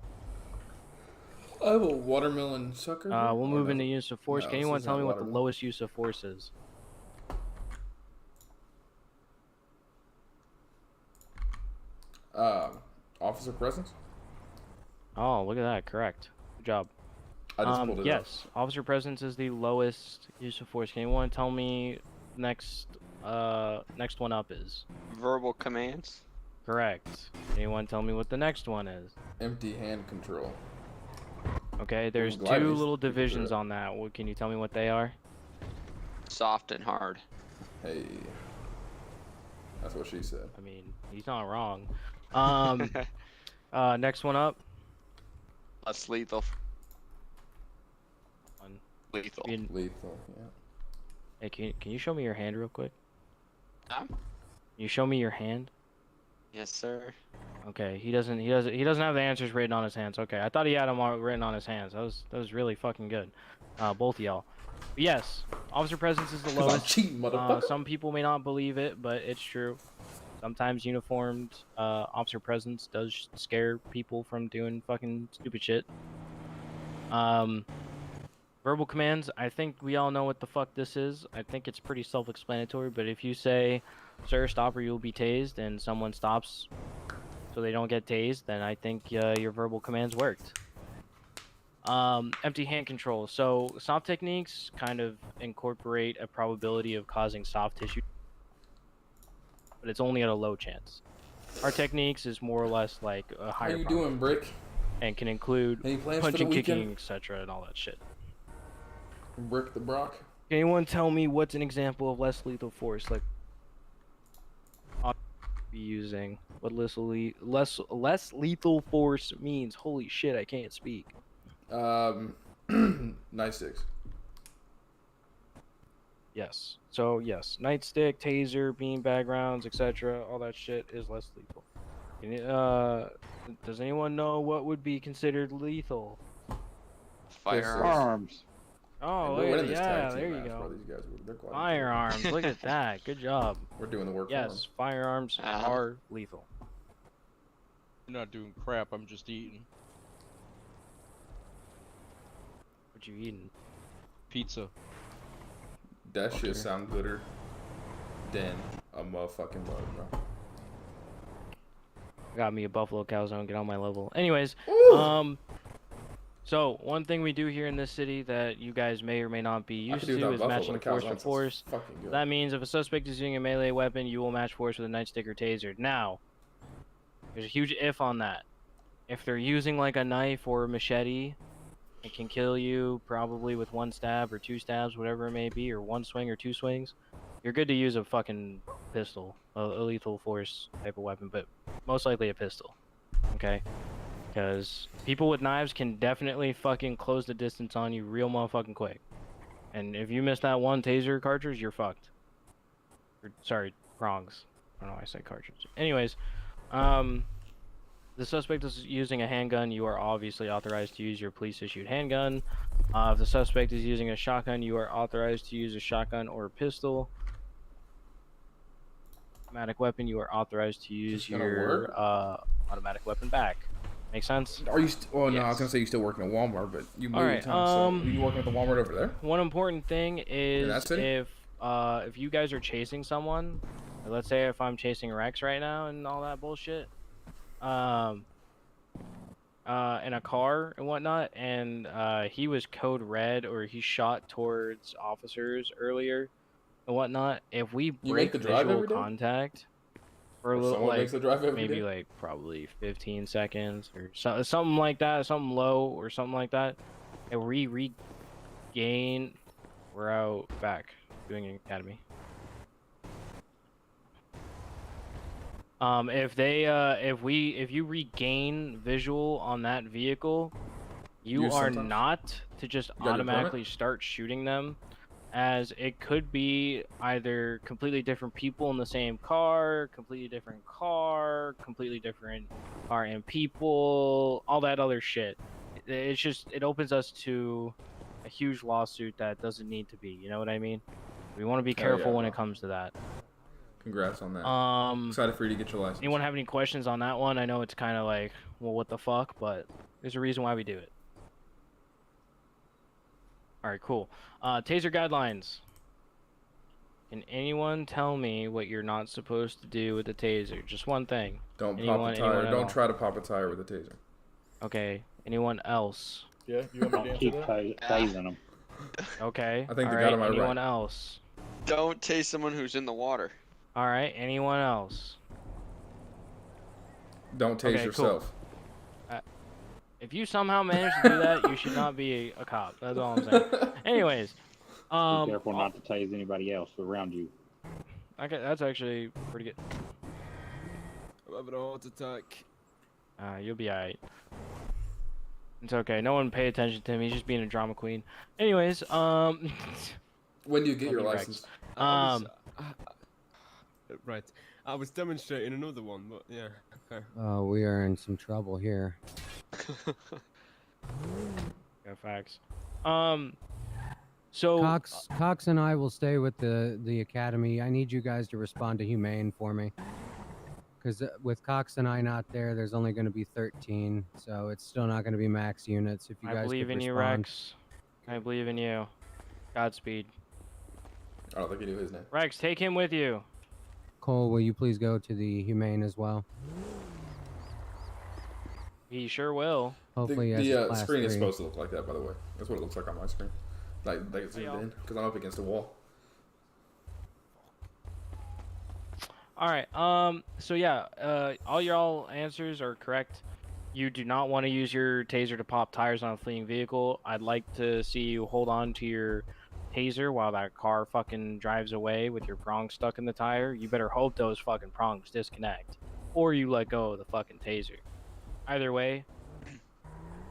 Speaker 1: I have a watermelon sucker.
Speaker 4: We'll move into use of force.
Speaker 1: No,
Speaker 4: Can anyone tell me what the lowest use of force is?
Speaker 1: Officer presence.
Speaker 4: Oh, look at that. Correct. Good job.
Speaker 1: I just pulled it
Speaker 4: yes, officer presence is the lowest use of force. Can anyone tell me next one up is?
Speaker 3: Verbal commands.
Speaker 4: Correct. Can anyone tell me what the next one is?
Speaker 1: Empty hand control.
Speaker 4: Okay, there's two little divisions on that. Can you tell me what they are?
Speaker 3: Soft and hard.
Speaker 1: Hey, that's what she said.
Speaker 4: I mean, he's not wrong. Next one up.
Speaker 3: Less lethal. Lethal.
Speaker 1: Lethal. Yeah.
Speaker 4: Hey, can you show me your hand real quick?
Speaker 3: Huh?
Speaker 4: Can you show me your hand?
Speaker 3: Yes, sir.
Speaker 4: Okay, he doesn't have the answers written on his hands. Okay, I thought he had them all written on his hands. That was really fucking good. Both of y'all. But yes, officer presence is the lowest.
Speaker 1: Cheating, motherfucker.
Speaker 4: Some people may not believe it, but it's true. Sometimes uniformed officer presence does scare people from doing fucking stupid shit. Verbal commands, I think we all know what the fuck this is. I think it's pretty self-explanatory, but if you say, "Sir, stop or you'll be tased," and someone stops so they don't get tased, then I think your verbal commands worked. Empty hand control. So soft techniques kind of incorporate a probability of causing soft tissue, but it's only at a low chance. Hard techniques is more or less like a higher.
Speaker 1: How you doing, Brick?
Speaker 4: And can include
Speaker 1: Any plans
Speaker 4: punching,
Speaker 1: for the
Speaker 4: kicking,
Speaker 1: weekend?
Speaker 4: etc., and all that shit.
Speaker 1: Brick the Brock.
Speaker 4: Can anyone tell me what's an example of less lethal force? Like, be using what less lethal force means. Holy shit, I can't speak.
Speaker 1: Nightsticks.
Speaker 4: Yes. So yes, nightstick, taser, beanbag rounds, etc. All that shit is less lethal. Does anyone know what would be considered lethal?
Speaker 3: Firearms.
Speaker 7: Arms.
Speaker 4: Oh,
Speaker 1: We're winning this
Speaker 4: yeah,
Speaker 1: tag team
Speaker 4: there you
Speaker 1: match,
Speaker 4: go.
Speaker 1: bro. These guys, they're quite
Speaker 4: Firearms, look at that. Good job.
Speaker 1: We're doing the work
Speaker 4: Yes, firearms
Speaker 3: Uh-huh.
Speaker 4: are lethal.
Speaker 2: I'm not doing crap. I'm just eating
Speaker 4: What you eating?
Speaker 2: pizza.
Speaker 1: for them. That shit
Speaker 4: Okay.
Speaker 1: sound gooder than a motherfucking bug, bro.
Speaker 4: Got me a buffalo calzone, get on my level. Anyways,
Speaker 1: Ooh!
Speaker 4: so one thing we do here in this city that you guys may or may not be
Speaker 1: I
Speaker 4: used
Speaker 1: could do
Speaker 4: to
Speaker 1: without
Speaker 4: is
Speaker 1: buffalo,
Speaker 4: matching
Speaker 1: but a
Speaker 4: force
Speaker 1: calzone
Speaker 4: for
Speaker 1: sounds
Speaker 4: force.
Speaker 1: fucking good.
Speaker 4: That means if a suspect is using a melee weapon, you will match force with a nightstick or taser. Now, there's a huge if on that. If they're using like a knife or a machete, it can kill you probably with one stab or two stabs, whatever it may be, or one swing or two swings. You're good to use a fucking pistol, a lethal force type of weapon, but most likely a pistol. Okay? Because people with knives can definitely fucking close the distance on you real motherfucking quick. And if you miss that one taser cartridge, you're fucked. Sorry, prongs. I don't know why I said cartridge. Anyways, the suspect is using a handgun. You are obviously authorized to use your police-issued handgun. If the suspect is using a shotgun, you are authorized to use a shotgun or a pistol. Automatic weapon, you are authorized to use
Speaker 1: Just gonna
Speaker 4: your
Speaker 1: work?
Speaker 4: automatic weapon back. Make sense?
Speaker 1: Are you? No, I was
Speaker 4: Yes.
Speaker 1: gonna say you still working at Walmart, but you moved.
Speaker 4: Alright,
Speaker 1: So are you working at the Walmart over there?
Speaker 4: One important thing
Speaker 1: that
Speaker 4: is
Speaker 1: city?
Speaker 4: if you guys are chasing someone, let's say if I'm chasing Rex right now and all that bullshit, in a car and whatnot, and he was code red or he shot towards officers earlier and whatnot. If we
Speaker 1: You
Speaker 4: break
Speaker 1: make the drive
Speaker 4: visual
Speaker 1: every day?
Speaker 4: contact for a
Speaker 1: Or
Speaker 4: little,
Speaker 1: someone
Speaker 4: like
Speaker 1: makes the drive every
Speaker 4: maybe
Speaker 1: day?
Speaker 4: like probably 15 seconds or something like that, something low or something like that, and we regain, we're out back doing an academy. If you regain visual on that vehicle, you
Speaker 1: Use
Speaker 4: are
Speaker 1: sometimes?
Speaker 4: not to just
Speaker 1: You got your permit?
Speaker 4: automatically start shooting them, as it could be either completely different people in the same car, completely different car and people, all that other shit. It's just, it opens us to a huge lawsuit that doesn't need to be, you know what I mean? We want to be
Speaker 1: Hell
Speaker 4: careful
Speaker 1: yeah,
Speaker 4: when
Speaker 1: bro.
Speaker 4: it comes to that.
Speaker 1: Congrats on that. Excited for you to get your license.
Speaker 4: Anyone have any questions on that one? I know it's kind of like, well, what the fuck, but there's a reason why we do it. All right, cool. Taser guidelines. Can anyone tell me what you're not supposed to do with the taser? Just one thing.
Speaker 1: Don't
Speaker 4: anyone,
Speaker 1: pop a tire.
Speaker 4: anyone at all?
Speaker 1: Don't try to pop a tire with a taser.
Speaker 4: Okay. Anyone else?
Speaker 1: Yeah, you want me to
Speaker 7: Don't
Speaker 1: answer
Speaker 7: keep
Speaker 1: that?
Speaker 7: tasing them.
Speaker 4: Okay.
Speaker 1: I think
Speaker 4: all
Speaker 1: the guy
Speaker 4: right.
Speaker 1: to my right.
Speaker 4: Anyone else?
Speaker 3: Don't tase someone who's in the water.
Speaker 4: All right. Anyone else?
Speaker 1: Don't tase
Speaker 4: Okay, cool.
Speaker 1: yourself.
Speaker 4: If you somehow manage to do that, you should not be a cop. That's all I'm saying. Anyways,
Speaker 7: Be careful not to tase anybody else around you.
Speaker 4: okay, that's actually pretty good.
Speaker 5: I'm having a heart attack.
Speaker 4: You'll be alright. It's okay. No one pay attention to him. He's just being a drama queen. Anyways,
Speaker 1: When do you get your
Speaker 4: Fucking
Speaker 1: license?
Speaker 5: Right. I was demonstrating another one, but yeah. Okay.
Speaker 8: Oh, we are in some trouble here.
Speaker 4: yeah, facts. So
Speaker 8: Cox and I will stay with the academy. I need you guys to respond to Humane for me. Because with Cox and I not there, there's only going to be 13, so it's still not going to be max units. If you guys
Speaker 4: I believe
Speaker 8: could
Speaker 4: in you,
Speaker 8: respond.
Speaker 4: Rex. I believe in you. Godspeed.
Speaker 1: I don't think he knew his name.
Speaker 4: Rex, take him with you.
Speaker 8: Cole, will you please go to the Humane as well?
Speaker 4: He sure will.
Speaker 8: Hopefully, as
Speaker 1: The
Speaker 8: a class
Speaker 1: screen is
Speaker 8: 3.
Speaker 1: supposed to look like that, by the way. That's what it looks like on my screen. Like it's zoomed
Speaker 4: y'all.
Speaker 1: in, because I'm up against the wall.
Speaker 4: All right. So yeah, all y'all answers are correct. You do not want to use your taser to pop tires on a fleeing vehicle. I'd like to see you hold on to your taser while that car fucking drives away with your prongs stuck in the tire. You better hope those fucking prongs disconnect, or you let go of the fucking taser. Either way,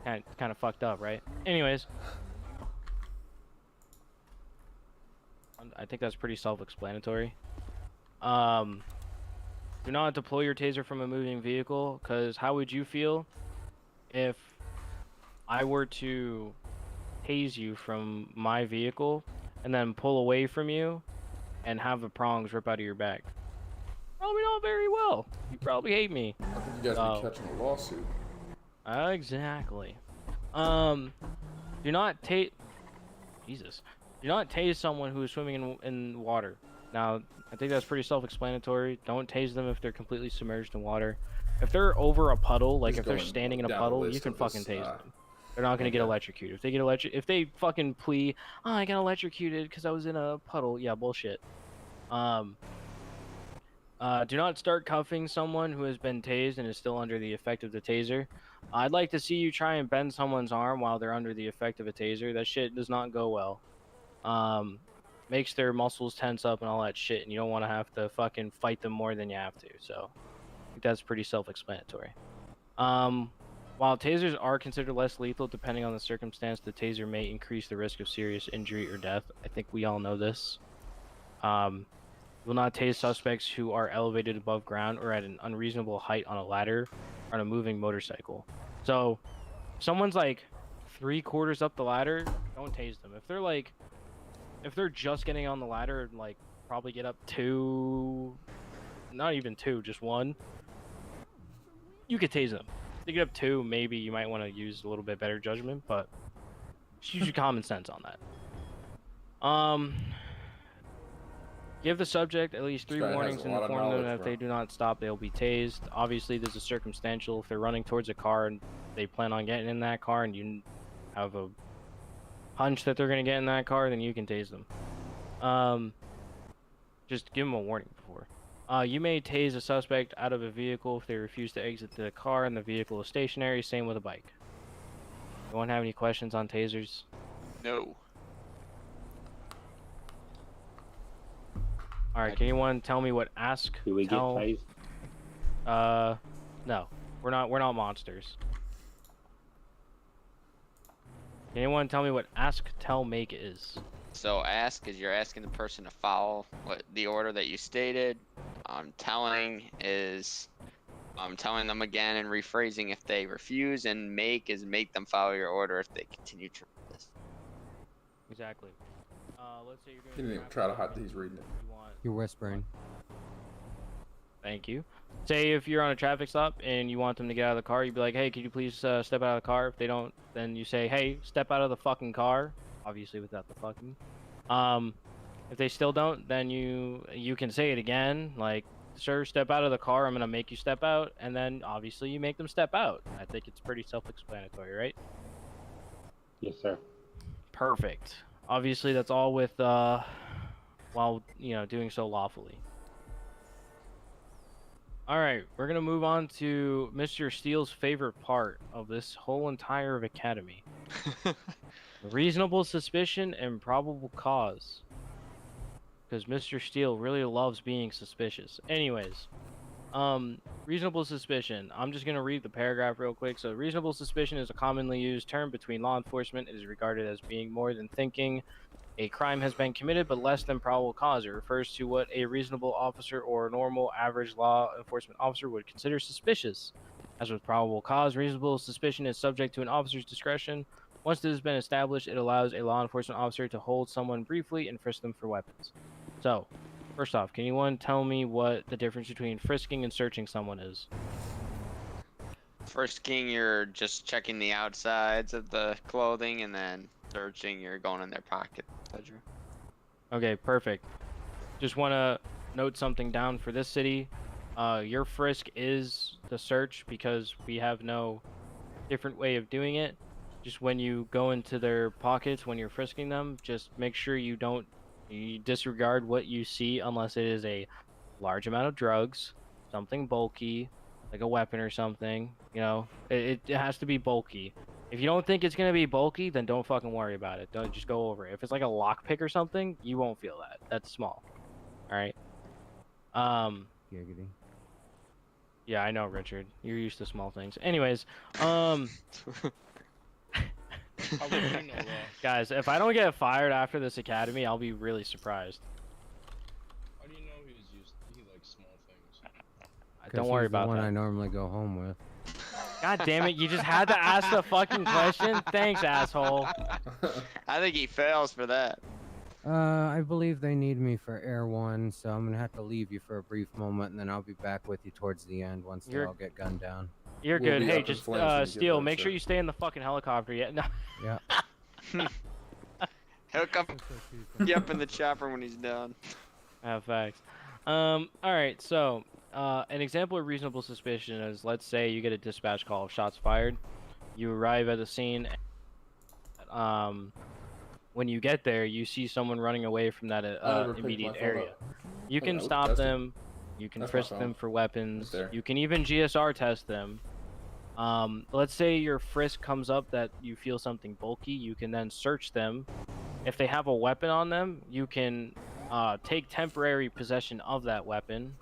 Speaker 4: kind of fucked up, right? Anyways, I think that's pretty self-explanatory. The Do not deploy your taser from a moving vehicle, because how would you feel if I were to tase you from my vehicle and then pull away from you and have the prongs rip out of your back? Probably not very well. You probably hate me.
Speaker 1: I think you guys be catching a lawsuit.
Speaker 4: Exactly. Do not tase. Jesus. Do not tase someone who is swimming in water. Now, I think that's pretty self-explanatory. Don't tase them if they're completely submerged in water. If they're over a puddle, like if they're standing in a puddle, you can fucking tase them. They're not gonna get electrocuted. If they get if they fucking plea, oh, I got electrocuted because I was in a puddle. Yeah, bullshit. Do not start cuffing someone who has been tased and is still under the effect of the taser. I'd like to see you try and bend someone's arm while they're under the effect of a taser. That shit does not go well. Makes their muscles tense up and all that shit, and you don't want to have to fucking fight them more than you have to. So, I think that's pretty self-explanatory. While tasers are considered less lethal depending on the circumstance, the taser may increase the risk of serious injury or death. I think we all know this. Will not tase suspects who are elevated above ground or at an unreasonable height on a ladder or on a moving motorcycle. So, if someone's like 3/4 up the ladder, don't tase them. If they're just getting on the ladder and like probably get up 2, not even 2, just 1, you could tase them. If they get up 2, maybe you might want to use a little bit better judgment, but just use your common sense on that. Give the subject at least 3 warnings and inform them that if they do not stop, they'll be tased. Obviously, there's a circumstantial. If they're running towards a car and they plan on getting in that car and you have a hunch that they're going to get in that car, then you can tase them. Just give them a warning before. You may tase a suspect out of a vehicle if they refuse to exit the car and the vehicle is stationary. Same with a bike. Anyone have any questions on tasers?
Speaker 3: No.
Speaker 4: Alright, can anyone tell me what ask,
Speaker 7: Do we
Speaker 4: tell...
Speaker 7: get tased?
Speaker 4: No. We're not monsters. Can anyone tell me what ask, tell, make is?
Speaker 3: So ask is you're asking the person to follow what the order that you stated. Telling is telling them again and rephrasing if they refuse, and make is make them follow your order if they continue to resist.
Speaker 4: Exactly. Let's say you're doing.
Speaker 1: He didn't even try to hide that he's reading it.
Speaker 8: You're whispering.
Speaker 4: Thank you. Say if you're on a traffic stop and you want them to get out of the car, you'd be like, hey, could you please step out of the car? If they don't, then you say, hey, step out of the fucking car. Obviously without the fucking. If they still don't, then you can say it again, like, sir, step out of the car, I'm gonna make you step out, and then obviously you make them step out. I think it's pretty self-explanatory, right?
Speaker 7: Yes, sir.
Speaker 4: Perfect. Obviously that's all with while doing so lawfully. Alright, we're gonna move on to Mr. Steele's favorite part of this whole entire Academy. Reasonable suspicion and probable cause. Because Mr. Steele really loves being suspicious. Anyways, reasonable suspicion. I'm just gonna read the paragraph real quick. So, reasonable suspicion is a commonly used term between law enforcement. It is regarded as being more than thinking a crime has been committed, but less than probable cause. It refers to what a reasonable officer or normal average law enforcement officer would consider suspicious. As with probable cause, reasonable suspicion is subject to an officer's discretion. Once this has been established, it allows a law enforcement officer to hold someone briefly and frisk them for weapons. So, first off, can anyone tell me what the difference between frisking and searching someone is?
Speaker 3: Frisking, you're just checking the outsides of the clothing, and then searching, you're going in their pocket, etc.
Speaker 4: Okay, perfect. Just want to note something down for this city. Your frisk is the search because we have no different way of doing it. Just when you go into their pockets, when you're frisking them, just make sure you disregard what you see unless it is a large amount of drugs, something bulky, like a weapon or something. It has to be bulky. If you don't think it's going to be bulky, then don't fucking worry about it. Don't just go over it. If it's like a lockpick or something, you won't feel that. That's small. Alright?
Speaker 8: Giggity.
Speaker 4: Yeah, I know, Richard. You're used to small things. Anyways, guys, if I don't get fired after this academy, I'll be really surprised.
Speaker 5: How do you know he's
Speaker 2: he likes small things.
Speaker 4: Don't worry
Speaker 8: he's the
Speaker 4: about
Speaker 8: one
Speaker 4: that.
Speaker 8: I normally go home with.
Speaker 4: God damn it! You just had to ask the fucking question. Thanks, asshole.
Speaker 3: I think he fails for that.
Speaker 8: I believe they need me for Air 1, so I'm gonna have to leave you for a brief moment, and then I'll be back with you towards the end once they all get gunned down.
Speaker 4: You're
Speaker 1: We'll
Speaker 4: good.
Speaker 1: be
Speaker 4: Hey,
Speaker 1: up in
Speaker 4: just
Speaker 1: flames when you get
Speaker 4: Steel,
Speaker 1: back,
Speaker 4: make
Speaker 1: sir.
Speaker 4: sure you stay in the fucking helicopter. Yeah. No.
Speaker 8: Yeah.
Speaker 3: He'll come you up in the chopper when he's done.
Speaker 4: Facts. All right. So, an example of reasonable suspicion is, let's say you get a dispatch call of shots fired. You arrive at the scene. When you get there, you see someone running away from that immediate area. You can stop them. You can frisk them for weapons. You can even GSR test them. Let's say your frisk comes up that you feel something bulky. You can then search them. If they have a weapon on them, you can take temporary possession of that weapon.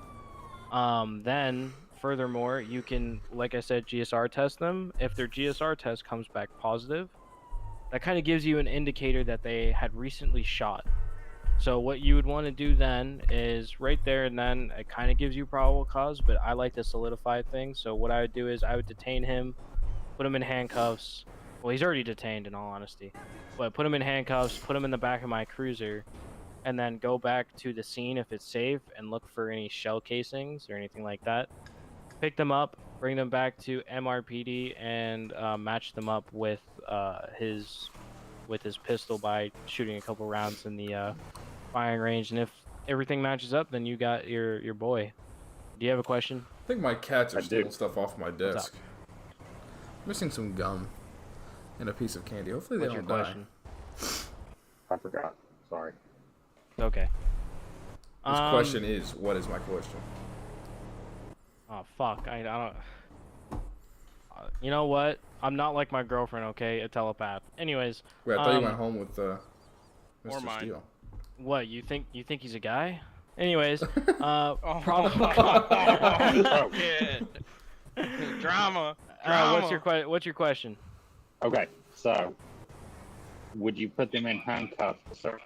Speaker 4: Then, furthermore, you can, like I said, GSR test them. If their GSR test comes back positive, that kind of gives you an indicator that they had recently shot. So what you would want to do then is right there and then it kind of gives you probable cause, but I like to solidify things. So what I would do is I would detain him, put him in handcuffs. Well, he's already detained in all honesty, but put him in handcuffs, put him in the back of my cruiser, and then go back to the scene if it's safe and look for any shell casings or anything like that. Pick them up, bring them back to MRPD, and match them up with his pistol by shooting a couple rounds in the firing range. And if everything matches up, then you got your boy. Do you have a question?
Speaker 1: I think my cats are stealing stuff off my desk. Missing some gum and a piece of candy. Hopefully they don't die.
Speaker 7: I forgot. Sorry.
Speaker 4: Okay.
Speaker 1: This question is, what is my question?
Speaker 4: Oh fuck! I don't. You know what? I'm not like my girlfriend, okay? A telepath. Anyways.
Speaker 1: Wait, I thought you went home with Mr.
Speaker 2: mine.
Speaker 1: Steele.
Speaker 4: What, you think he's a guy? Anyways,
Speaker 2: Drama.
Speaker 4: What's your question?
Speaker 7: Okay, so would you put them in handcuffs to search?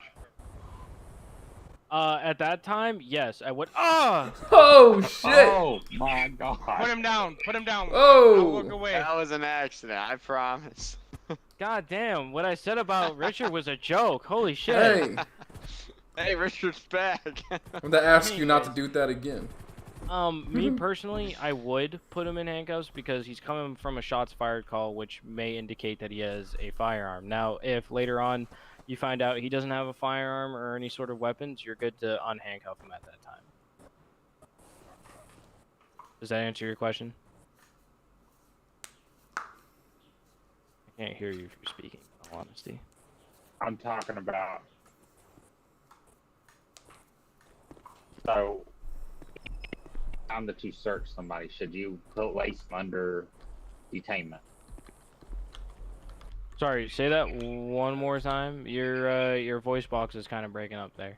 Speaker 4: At that time, yes, I would. Ah!
Speaker 1: Oh shit!
Speaker 7: Oh my god!
Speaker 2: Put him down. Put him down.
Speaker 1: Oh!
Speaker 2: I'll look away.
Speaker 3: That was an accident, I promise.
Speaker 4: God damn! What I said about Richard was a joke. Holy shit!
Speaker 1: Hey,
Speaker 3: Hey, Richard's back.
Speaker 1: I'm gonna ask you not to do that again.
Speaker 4: Me personally, I would put him in handcuffs because he's coming from a shots fired call, which may indicate that he has a firearm. Now, if later on you find out he doesn't have a firearm or any sort of weapons, you're good to unhandcuff him at that time. Does that answer your question? I can't hear you if you're speaking, in all honesty.
Speaker 7: I'm talking about. So, time that you search somebody, should you place them under detainment?
Speaker 4: Sorry, say that one more time. Your voice box is kind of breaking up there.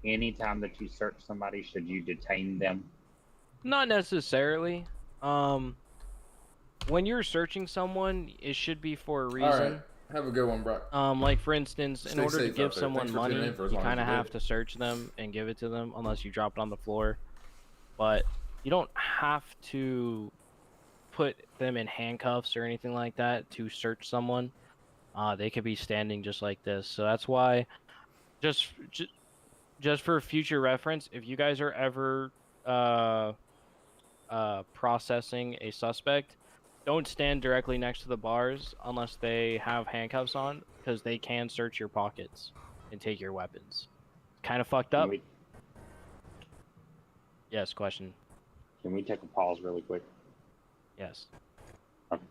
Speaker 7: Anytime that you search somebody, should you detain them?
Speaker 4: Not necessarily. When you're searching someone, it should be for a reason.
Speaker 1: Alright, have a good one, Brock.
Speaker 4: Like for instance, in
Speaker 1: Stay
Speaker 4: order to
Speaker 1: safe
Speaker 4: give
Speaker 1: out there.
Speaker 4: someone
Speaker 1: Thanks for
Speaker 4: money,
Speaker 1: tuning in for as
Speaker 4: you
Speaker 1: long as
Speaker 4: kind of
Speaker 1: you
Speaker 4: have
Speaker 1: did.
Speaker 4: to search them and give it to them, unless you drop it on the floor. But you don't have to put them in handcuffs or anything like that to search someone. They could be standing just like this. So that's why, just for future reference, if you guys are ever processing a suspect, don't stand directly next to the bars unless they have handcuffs on, because they can search your pockets and take your weapons. Kind of fucked up. Yes, question.
Speaker 7: Can we take a pause really quick?
Speaker 4: Yes.
Speaker 7: Okay.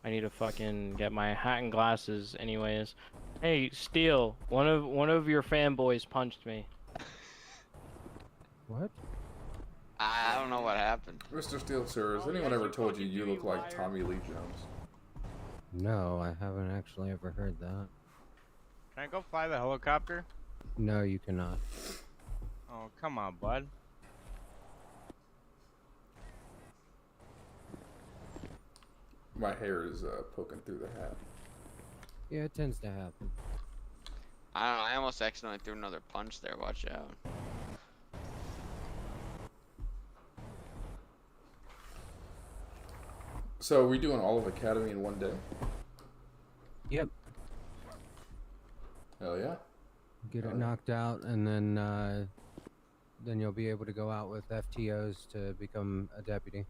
Speaker 4: I need to fucking get my hat and glasses anyways. Hey, Steel, one of your fanboys punched me.
Speaker 8: What?
Speaker 3: I don't know what happened.
Speaker 1: Mr. Steele, sir, has anyone ever told you you look like Tommy Lee Jones?
Speaker 8: No, I haven't actually ever heard that.
Speaker 2: Can I go fly the helicopter?
Speaker 8: No, you cannot.
Speaker 2: Oh, come on, bud.
Speaker 1: My hair is poking through the hat.
Speaker 8: Yeah, it tends to happen.
Speaker 3: I don't know, I almost accidentally threw another punch there. Watch out.
Speaker 1: So are we doing all of Academy in one day?
Speaker 8: Yep.
Speaker 1: Hell yeah.
Speaker 8: Get it knocked out, and then you'll be able to go out with FTOs to become a deputy.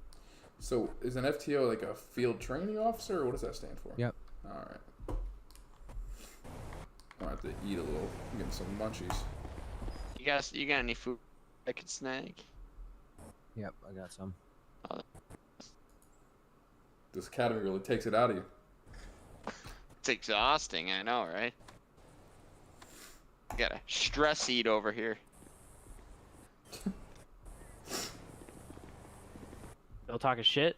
Speaker 1: So is an FTO like a field training officer, or what does that stand for?
Speaker 8: Yep.
Speaker 1: All right. I'll have to eat a little. I'm getting some munchies.
Speaker 3: You got any food I could snag?
Speaker 8: Yep, I got some.
Speaker 1: This academy really takes it out of you.
Speaker 3: It's exhausting, I know, right? Got a stress eat over here.
Speaker 4: Still talking shit?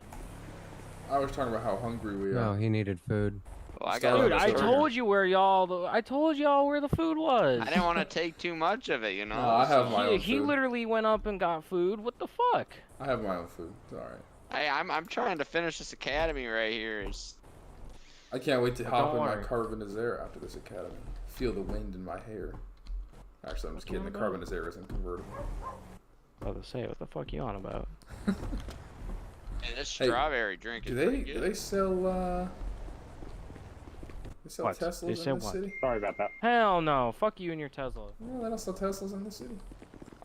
Speaker 1: I was talking about how hungry we
Speaker 8: No,
Speaker 1: are.
Speaker 8: he needed food.
Speaker 3: Well, I
Speaker 1: Start
Speaker 3: got
Speaker 4: Dude,
Speaker 1: on
Speaker 4: I
Speaker 1: this
Speaker 4: told you where I told y'all where the food was.
Speaker 3: I didn't want to take too much of it, you know.
Speaker 1: No, I have my own
Speaker 4: He
Speaker 1: food.
Speaker 4: literally went up and got food. What the fuck?
Speaker 1: I have my own food. It's all right.
Speaker 3: Hey, I'm trying to finish this academy right here.
Speaker 1: I can't wait to
Speaker 4: But
Speaker 1: hop
Speaker 4: don't
Speaker 1: in my
Speaker 4: worry.
Speaker 1: Carbonizaire after this academy. Feel the wind in my hair. Actually, I'm just kidding. The Carbonizaire isn't convertible.
Speaker 4: I was about to say, what the fuck you on about?
Speaker 3: And this
Speaker 1: Hey,
Speaker 3: strawberry drink is pretty good.
Speaker 1: Do they sell
Speaker 4: What?
Speaker 1: Teslas
Speaker 4: They
Speaker 1: in
Speaker 4: sell
Speaker 1: this
Speaker 4: what?
Speaker 1: city?
Speaker 7: Sorry about that.
Speaker 4: Hell no. Fuck you and your Tesla.
Speaker 1: No, they don't sell Teslas in this city.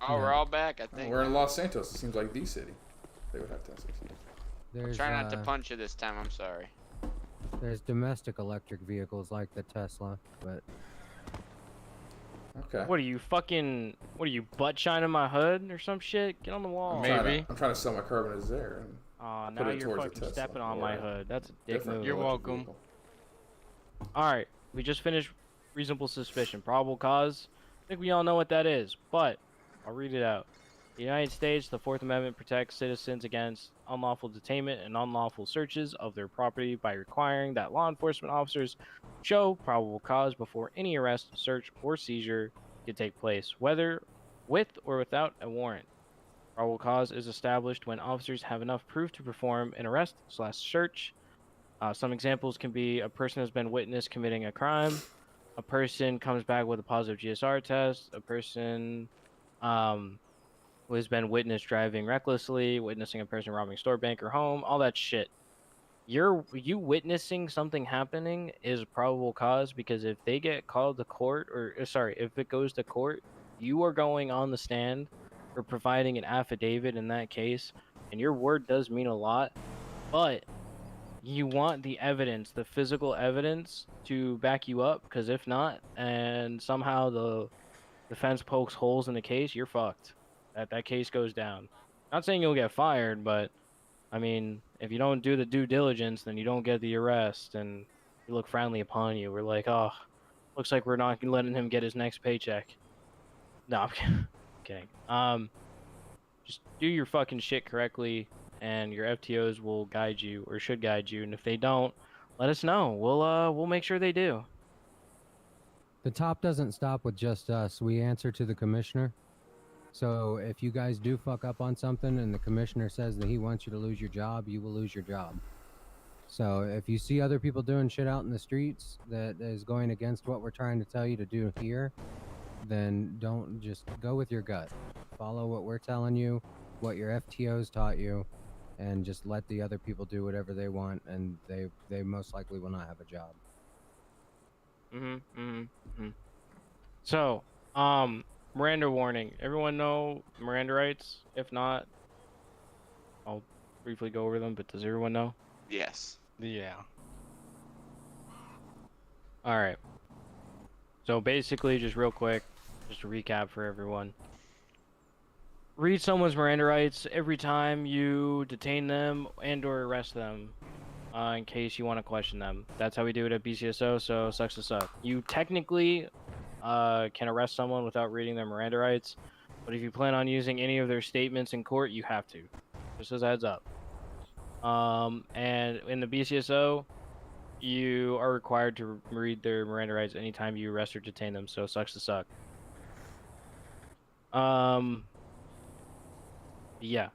Speaker 3: Oh, we're all back, I think.
Speaker 1: We're in Los Santos. It seems like the city. They would have Teslas.
Speaker 8: There's
Speaker 3: Try not to punch you this time. I'm sorry.
Speaker 8: there's domestic electric vehicles like the Tesla, but
Speaker 1: Okay.
Speaker 4: What are you fucking? What are you butt shining my hood or some shit? Get on the wall.
Speaker 1: I'm trying to sell my Carbonizaire. And
Speaker 4: Aw,
Speaker 1: put
Speaker 4: now
Speaker 1: it
Speaker 4: you're
Speaker 1: towards a
Speaker 4: fucking
Speaker 1: Tesla
Speaker 4: stepping on
Speaker 1: or
Speaker 4: my
Speaker 1: a
Speaker 4: hood. That's a dick
Speaker 1: different
Speaker 4: move.
Speaker 2: You're
Speaker 1: electric
Speaker 2: welcome.
Speaker 1: vehicle.
Speaker 4: Alright, we just finished reasonable suspicion. Probable cause. I think we all know what that is, but I'll read it out. The United States, the Fourth Amendment protects citizens against unlawful detainment and unlawful searches of their property by requiring that law enforcement officers show probable cause before any arrest, search, or seizure can take place, whether with or without a warrant. Probable cause is established when officers have enough proof to perform an arrest/search. Some examples can be a person has been witnessed committing a crime, a person comes back with a positive GSR test, a person who has been witnessed driving recklessly, witnessing a person robbing a store, bank, or home, all that shit. You witnessing something happening is probable cause, because if they get called to court, or if it goes to court, you are going on the stand for providing an affidavit in that case, and your word does mean a lot, but you want the evidence, the physical evidence to back you up, because if not, and somehow the defense pokes holes in the case, you're fucked. That case goes down. Not saying you'll get fired, but I mean, if you don't do the due diligence, then you don't get the arrest, and we look friendly upon you. We're like, oh, looks like we're not letting him get his next paycheck. No, I'm kidding. Just do your fucking shit correctly, and your FTOs will guide you, or should guide you. And if they don't, let us know. We'll make sure they do.
Speaker 8: the top doesn't stop with just us. We answer to the commissioner. So if you guys do fuck up on something and the commissioner says that he wants you to lose your job, you will lose your job. So if you see other people doing shit out in the streets that is going against what we're trying to tell you to do here, then don't, just go with your gut. Follow what we're telling you, what your FTOs taught you, and just let the other people do whatever they want, and they most likely will not have a job.
Speaker 4: So, Miranda warning. Everyone know Miranda rights? If not, I'll briefly go over them, but does everyone know?
Speaker 3: Yes.
Speaker 2: Yeah.
Speaker 4: Alright. So basically, just real quick, just a recap for everyone. Read someone's Miranda rights every time you detain them and or arrest them, in case you want to question them. That's how we do it at BCSO, so sucks to suck. You technically can arrest someone without reading their Miranda rights, but if you plan on using any of their statements in court, you have to. Just as a heads up. And in the BCSO, you are required to read their Miranda rights anytime you arrest or detain them, so sucks to suck. Yeah.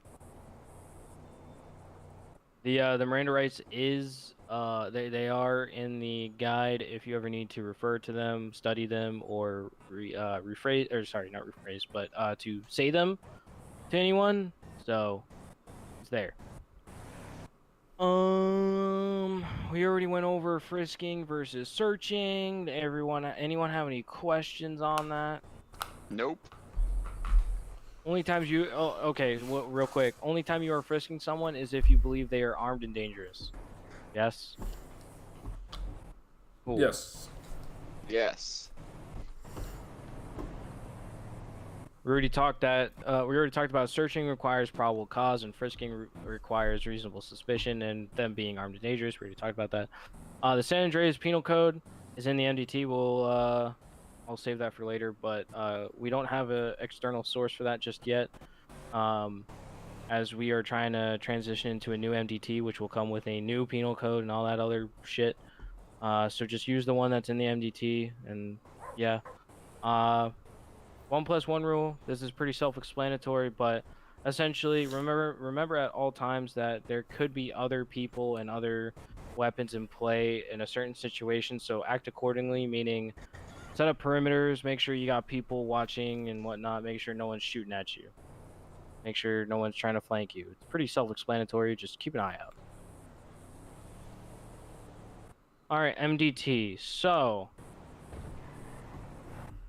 Speaker 4: The Miranda rights is They are in the guide if you ever need to refer to them, study them, or rephrase, or sorry, not rephrase, but to say them to anyone. So it's there. We already went over frisking versus searching. Anyone have any questions on that?
Speaker 3: Nope.
Speaker 4: Only times you, okay, real quick. Only time you are frisking someone is if you believe they are armed and dangerous. Yes? Cool.
Speaker 1: Yes.
Speaker 3: Yes.
Speaker 4: We already talked about searching requires probable cause and frisking requires reasonable suspicion and them being armed and dangerous. We already talked about that. The San Andreas Penal Code is in the MDT. I'll save that for later, but we don't have an external source for that just yet. As we are trying to transition into a new MDT, which will come with a new penal code and all that other shit. So just use the one that's in the MDT, and yeah. 1+1 rule. This is pretty self-explanatory, but essentially, remember at all times that there could be other people and other weapons in play in a certain situation. So act accordingly, meaning set up perimeters, make sure you got people watching and whatnot, make sure no one's shooting at you. Make sure no one's trying to flank you. It's pretty self-explanatory, just keep an eye out. Alright, MDT. So,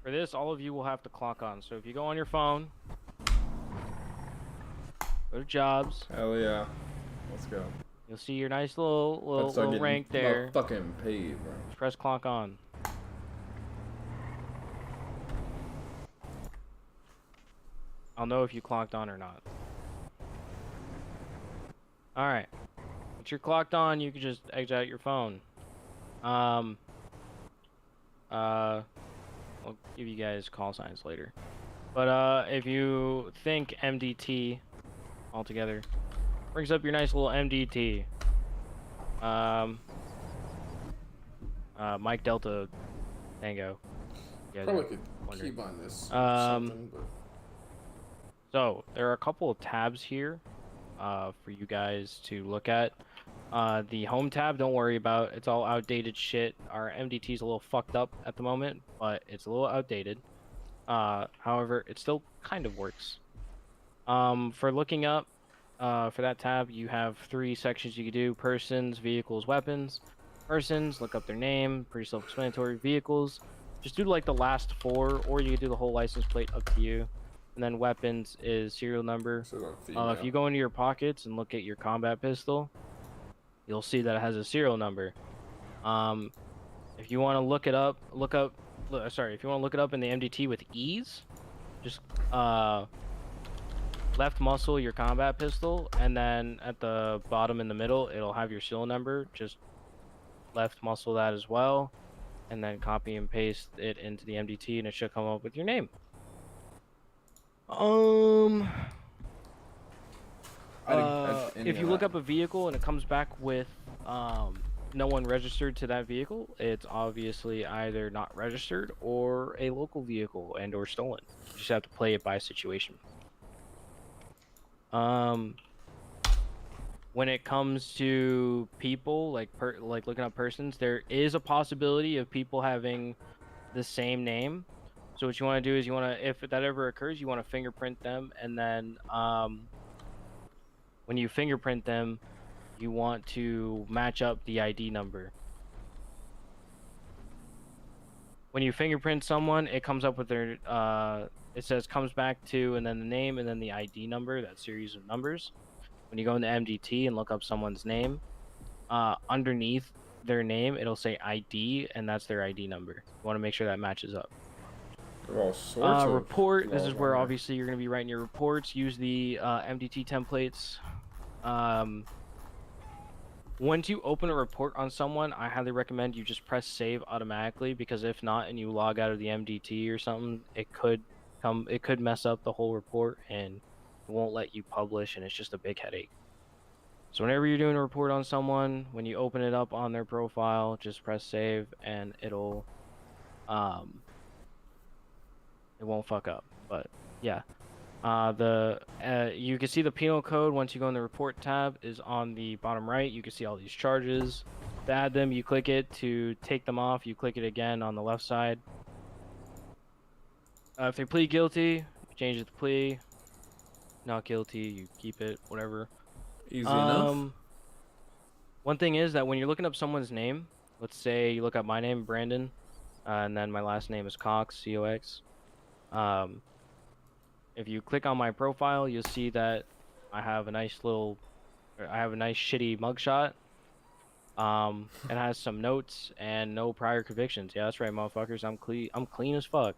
Speaker 4: for this, all of you will have to clock on. So if you go on your phone, go to jobs.
Speaker 1: Hell yeah. Let's go.
Speaker 4: You'll see your nice little rank
Speaker 1: getting
Speaker 4: there.
Speaker 1: Fucking paid, bro.
Speaker 4: Just press clock on. I'll know if you clocked on or not. Alright. Once you're clocked on, you can just exit out your phone. I'll give you guys call signs later. But if you think MDT altogether, brings up your nice little MDT. Mike Delta Tango.
Speaker 1: Probably could keep on this.
Speaker 4: So there are a couple of tabs here for you guys to look at. The home tab, don't worry about. It's all outdated shit. Our MDT is a little fucked up at the moment, but it's a little outdated. However, it still kind of works. For looking up, for that tab, you have 3 sections you can do: persons, vehicles, weapons. Persons, look up their name, pretty self-explanatory. Vehicles, just do like the last 4, or you can do the whole license plate, up to you. And then weapons is serial number. If you go into your pockets and look at your combat pistol, you'll see that it has a serial number. If you want to look it up, if you want to look it up in the MDT with ease, just left muscle your combat pistol, and then at the bottom in the middle, it'll have your serial number. Just left muscle that as well, and then copy and paste it into the MDT, and it should come up with your name. If you look up a vehicle and it comes back with no one registered to that vehicle, it's obviously either not registered or a local vehicle and or stolen. You just have to play it by situation. When it comes to people, like looking up persons, there is a possibility of people having the same name. So what you want to do is if that ever occurs, you want to fingerprint them, and then when you fingerprint them, you want to match up the ID number. When you fingerprint someone, it comes up with their it says comes back to, and then the name, and then the ID number, that series of numbers. When you go into MDT and look up someone's name, underneath their name, it'll say ID, and that's their ID number. You want to make sure that matches up.
Speaker 1: All sorts of
Speaker 4: report. This is where obviously you're going to be writing your reports. Use the MDT templates. Once you open a report on someone, I highly recommend you just press save automatically, because if not, and you log out of the MDT or something, it could mess up the whole report and it won't let you publish, and it's just a big headache. So whenever you're doing a report on someone, when you open it up on their profile, just press save, and it'll it won't fuck up. But yeah, you can see the penal code once you go in the report tab is on the bottom right. You can see all these charges. To add them, you click it. To take them off, you click it again on the left side. If they plead guilty, you change it to plea. Not guilty, you keep it, whatever.
Speaker 1: Easy enough.
Speaker 4: One thing is that when you're looking up someone's name, let's say you look up my name, Brandon, and then my last name is Cox, C-O-X. If you click on my profile, you'll see that I have a nice shitty mugshot. It has some notes and no prior convictions. Yeah, that's right, motherfuckers. I'm clean as fuck.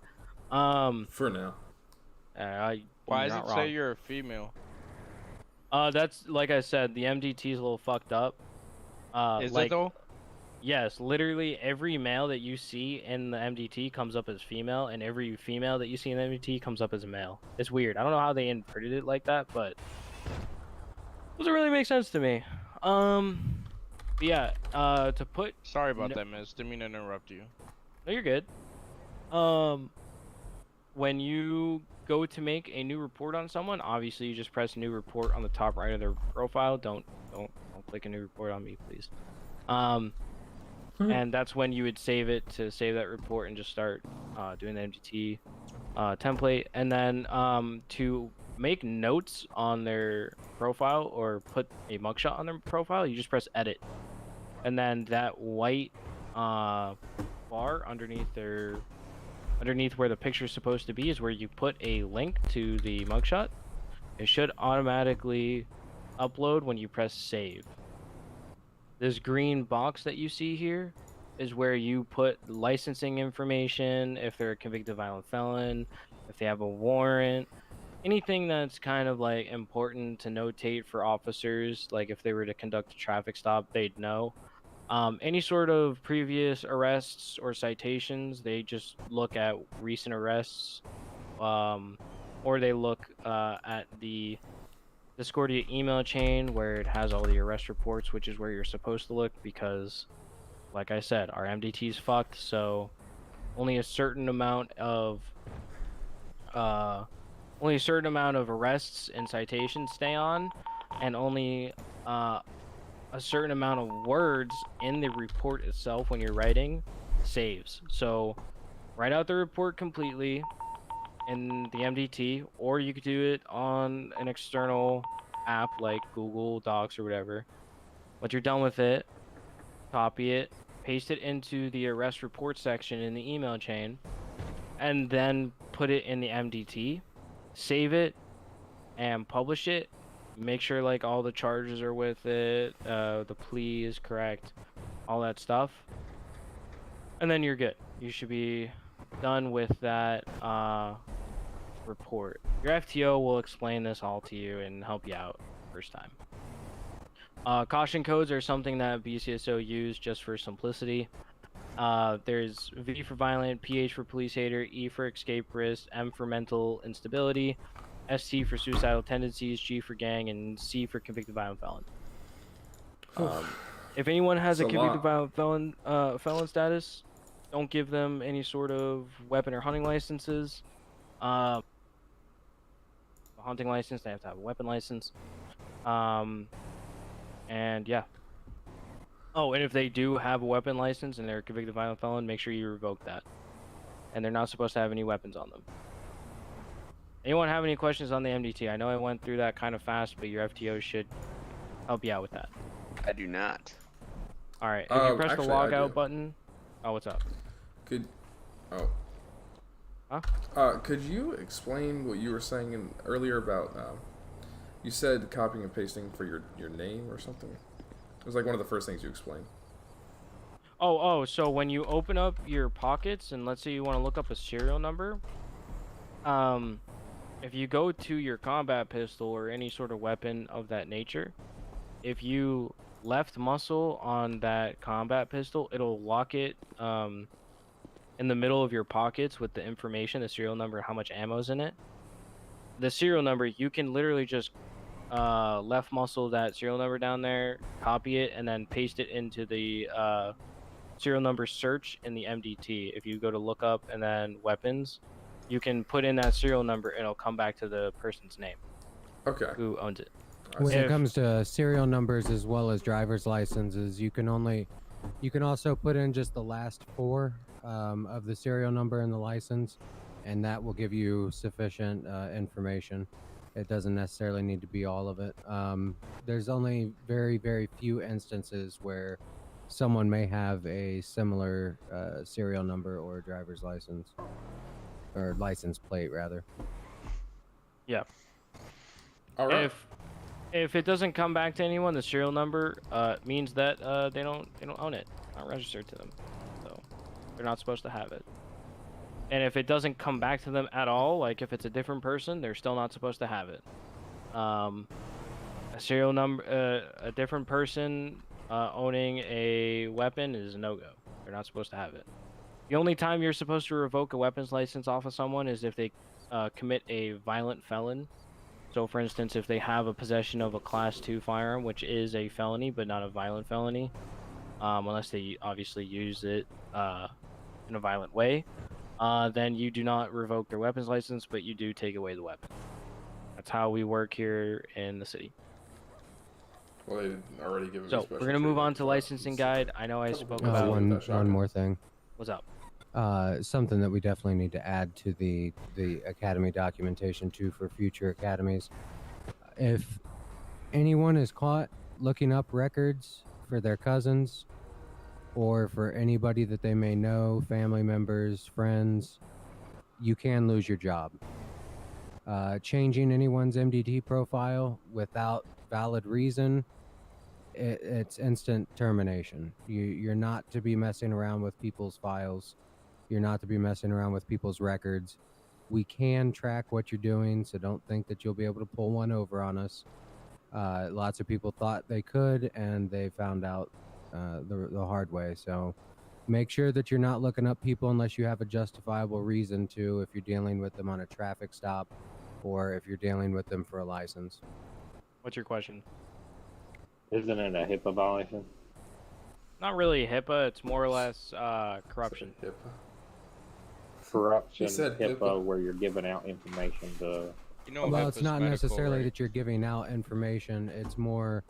Speaker 1: For now.
Speaker 2: Why does it say you're a female?
Speaker 4: That's like I said, the MDT is a little fucked up.
Speaker 2: Is it though?
Speaker 4: Yes, literally every male that you see in the MDT comes up as female, and every female that you see in the MDT comes up as a male. It's weird. I don't know how they inverted it like that, but it doesn't really make sense to me. But yeah, to put...
Speaker 2: Sorry about that, miss. Didn't mean to interrupt you.
Speaker 4: No, you're good. When you go to make a new report on someone, obviously you just press new report on the top right of their profile. Don't click a new report on me, please. And that's when you would save it to save that report and just start doing the MDT template. And then to make notes on their profile or put a mugshot on their profile, you just press edit. And then that white bar underneath where the picture is supposed to be is where you put a link to the mugshot. It should automatically upload when you press save. This green box that you see here is where you put licensing information, if they're a convicted violent felon, if they have a warrant, anything that's kind of like important to notate for officers, like if they were to conduct a traffic stop, they'd know. Any sort of previous arrests or citations, they just look at recent arrests, or they look at the Discordia email chain where it has all the arrest reports, which is where you're supposed to look because, like I said, our MDT's fucked, so only a certain amount of arrests and citations stay on, and only a certain amount of words in the report itself when you're writing saves. So write out the report completely in the MDT, or you could do it on an external app like Google Docs or whatever. Once you're done with it, copy it, paste it into the arrest report section in the email chain, and then put it in the MDT, save it, and publish it. Make sure like all the charges are with it, the plea is correct, all that stuff, and then you're good. You should be done with that report. Your FTO will explain this all to you and help you out first time. Caution codes are something that BCSO use just for simplicity. There's V for violent, PH for police hater, E for escape risk, M for mental instability, ST for suicidal tendencies, G for gang, and C for convicted violent felon. If anyone has a convicted violent felon status, don't give them any sort of weapon or hunting licenses. A hunting license, they have to have a weapon license. And yeah. Oh, and if they do have a weapon license and they're a convicted violent felon, make sure you revoke that. And they're not supposed to have any weapons on them. Anyone have any questions on the MDT? I know I went through that kind of fast, but your FTO should help you out with that.
Speaker 3: I do not.
Speaker 4: Alright, if you press the logout button... Oh, what's up?
Speaker 1: Could you explain what you were saying earlier about, you said copying and pasting for your name or something? It was like one of the first things you explained.
Speaker 4: So when you open up your pockets and let's say you want to look up a serial number, if you go to your combat pistol or any sort of weapon of that nature, if you left muscle on that combat pistol, it'll lock it in the middle of your pockets with the information, the serial number, how much ammo's in it. The serial number, you can literally just left muscle that serial number down there, copy it, and then paste it into the serial number search in the MDT. If you go to look up and then weapons, you can put in that serial number and it'll come back to the person's name.
Speaker 1: Okay.
Speaker 4: Who owns it.
Speaker 8: When it comes to serial numbers as well as driver's licenses, you can only You can also put in just the last four of the serial number and the license, and that will give you sufficient information. It doesn't necessarily need to be all of it. There's only very, very few instances where someone may have a similar serial number or driver's license, or license plate, rather.
Speaker 4: Yeah.
Speaker 1: All right.
Speaker 4: If it doesn't come back to anyone, the serial number means that they don't own it, not registered to them, so they're not supposed to have it. And if it doesn't come back to them at all, like if it's a different person, they're still not supposed to have it. A serial number, a different person owning a weapon is a no-go. They're not supposed to have it. The only time you're supposed to revoke a weapons license off of someone is if they commit a violent felon. So, for instance, if they have a possession of a Class 2 firearm, which is a felony, but not a violent felony, unless they obviously use it in a violent way, then you do not revoke their weapons license, but you do take away the weapon. That's how we work here in the city.
Speaker 1: Well, they already given me
Speaker 4: So,
Speaker 1: special
Speaker 4: we're going to move on
Speaker 1: treatment,
Speaker 4: to
Speaker 1: but
Speaker 4: licensing
Speaker 1: it's-
Speaker 4: guide. I know I spoke
Speaker 1: Oh,
Speaker 4: about...
Speaker 8: One more thing.
Speaker 4: What's up?
Speaker 8: Something that we definitely need to add to the academy documentation too for future academies. If anyone is caught looking up records for their cousins or for anybody that they may know, family members, friends, you can lose your job. Changing anyone's MDT profile without valid reason, it's instant termination. You're not to be messing around with people's files. You're not to be messing around with people's records. We can track what you're doing, so don't think that you'll be able to pull one over on us. Lots of people thought they could, and they found out the hard way. So make sure that you're not looking up people unless you have a justifiable reason to, if you're dealing with them on a traffic stop or if you're dealing with them for a license.
Speaker 4: What's your question?
Speaker 7: Isn't it a HIPAA violation?
Speaker 4: Not really HIPAA, it's more or less corruption.
Speaker 1: HIPAA.
Speaker 7: Corruption,
Speaker 1: He said
Speaker 7: HIPAA,
Speaker 1: HIPAA.
Speaker 7: where you're giving out information to...
Speaker 2: You know,
Speaker 8: Well, it's
Speaker 2: HIPAA's
Speaker 8: not
Speaker 2: medical,
Speaker 8: necessarily
Speaker 2: right?
Speaker 8: that you're giving out information. It's more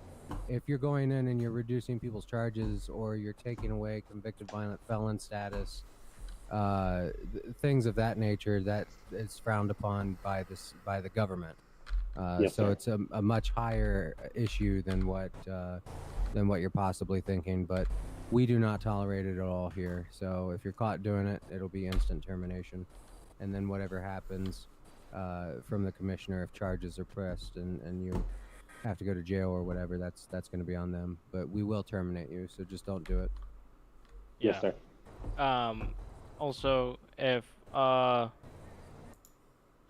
Speaker 8: if you're going in and you're reducing people's charges or you're taking away convicted violent felon status, things of that nature, that is frowned upon by the government.
Speaker 7: Yes,
Speaker 8: so
Speaker 7: sir.
Speaker 8: it's a much higher issue than what you're possibly thinking. But we do not tolerate it at all here. So if you're caught doing it, it'll be instant termination, and then whatever happens from the commissioner, if charges are pressed and you have to go to jail or whatever, that's going to be on them. But we will terminate you, so just don't do it.
Speaker 7: Yes, sir.
Speaker 4: Also, if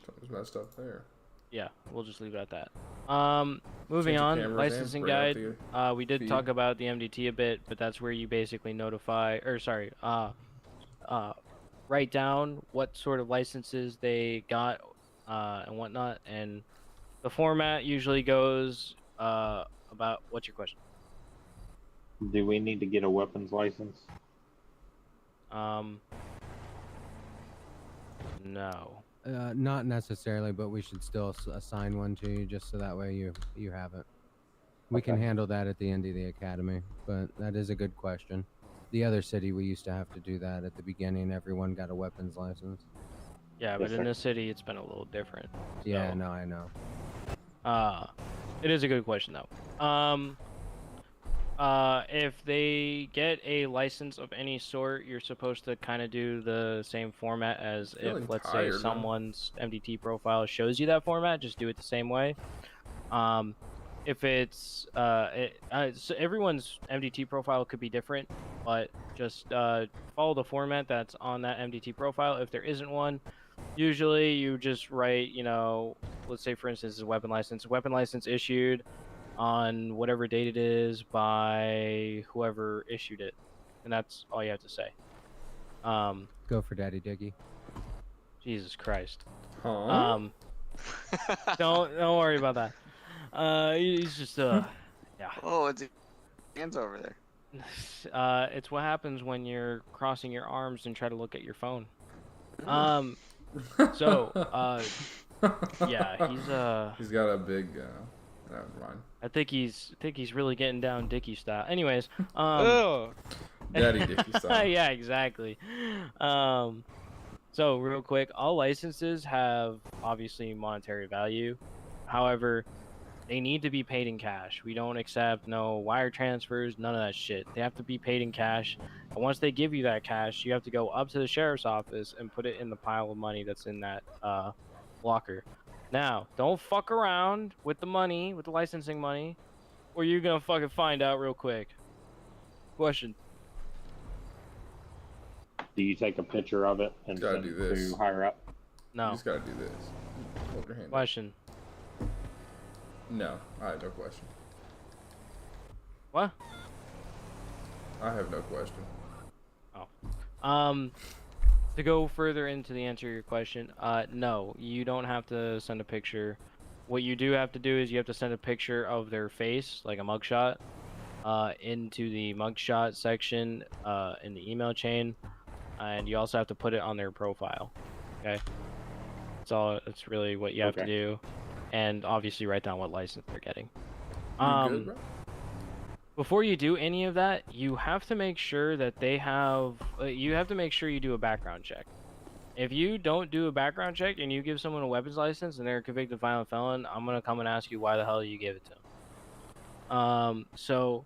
Speaker 1: Something's messed up there.
Speaker 4: yeah, we'll just leave it at that. Moving
Speaker 1: Change the
Speaker 4: on,
Speaker 1: cameras in,
Speaker 4: licensing
Speaker 1: bring out
Speaker 4: guide.
Speaker 1: the
Speaker 4: We did
Speaker 1: feed.
Speaker 4: talk about the MDT a bit, but that's where you basically write down what sort of licenses they got and whatnot, and the format usually goes about. What's your question?
Speaker 7: Do we need to get a weapons license?
Speaker 4: No.
Speaker 8: Not necessarily, but we should still assign one to you just so that way you have it. We can
Speaker 7: Okay.
Speaker 8: handle that at the end of the academy, but that is a good question. The other city, we used to have to do that at the beginning. Everyone got a weapons license.
Speaker 4: Yeah,
Speaker 7: Yes,
Speaker 4: but in
Speaker 7: sir.
Speaker 4: this city, it's been a little different.
Speaker 8: Yeah,
Speaker 4: so-
Speaker 8: no, I know.
Speaker 4: It is a good question though. If they get a license of any sort, you're supposed to kind of do the same format as
Speaker 1: Feeling
Speaker 4: if, let's
Speaker 1: tired,
Speaker 4: say,
Speaker 1: man.
Speaker 4: someone's MDT profile shows you that format. Just do it the same way. If it's so everyone's MDT profile could be different, but just follow the format that's on that MDT profile. If there isn't one, usually you just write, let's say for instance, a weapon license issued on whatever date it is by whoever issued it, and that's all you have to say.
Speaker 8: Go for Daddy Diggy.
Speaker 4: Jesus Christ.
Speaker 1: Huh?
Speaker 4: Don't worry about that. He's just yeah.
Speaker 3: Oh, it's hands over there.
Speaker 4: It's what happens when you're crossing your arms and try to look at your phone. So yeah,
Speaker 1: He's got a big Never mind.
Speaker 4: I think he's really getting down Dickie style. Anyways,
Speaker 2: Ugh.
Speaker 1: Daddy Dickie style.
Speaker 4: yeah, exactly. So real quick, all licenses have obviously monetary value. However, they need to be paid in cash. We don't accept no wire transfers, none of that shit. They have to be paid in cash. And once they give you that cash, you have to go up to the sheriff's office and put it in the pile of money that's in that locker. Now, don't fuck around with the money, with the licensing money, or you're gonna fucking find out real quick. Question.
Speaker 7: Do you take a picture of it and
Speaker 1: Gotta
Speaker 7: send
Speaker 1: do
Speaker 7: it
Speaker 1: this.
Speaker 7: to higher up?
Speaker 1: You
Speaker 4: No.
Speaker 1: just gotta do this. Hold your hand up.
Speaker 4: Question.
Speaker 1: No, I have no question.
Speaker 4: What?
Speaker 1: I have no question.
Speaker 4: To go further into the answer to your question, no, you don't have to send a picture. What you do have to do is you have to send a picture of their face, like a mugshot, into the mugshot section in the email chain, and you also have to put it on their profile. Okay, that's really what you have to do, and obviously write down what license they're getting.
Speaker 1: You good, bro?
Speaker 4: Before you do any of that, you have to make sure that they have. You have to make sure you do a background check. If you don't do a background check and you give someone a weapons license and they're a convicted violent felon, I'm gonna come and ask you why the hell you gave it to them. So,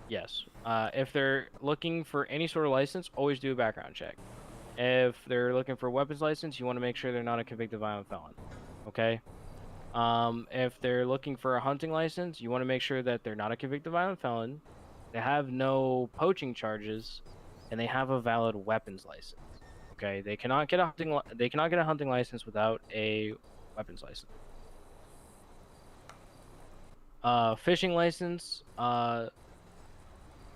Speaker 4: yes, if they're looking for any sort of license, always do a background check. If they're looking for a weapons license, you want to make sure they're not a convicted violent felon. Okay. If they're looking for a hunting license, you want to make sure that they're not a convicted violent felon, they have no poaching charges, and they have a valid weapons license. Okay, they cannot get a hunting license without a weapons license. Fishing license,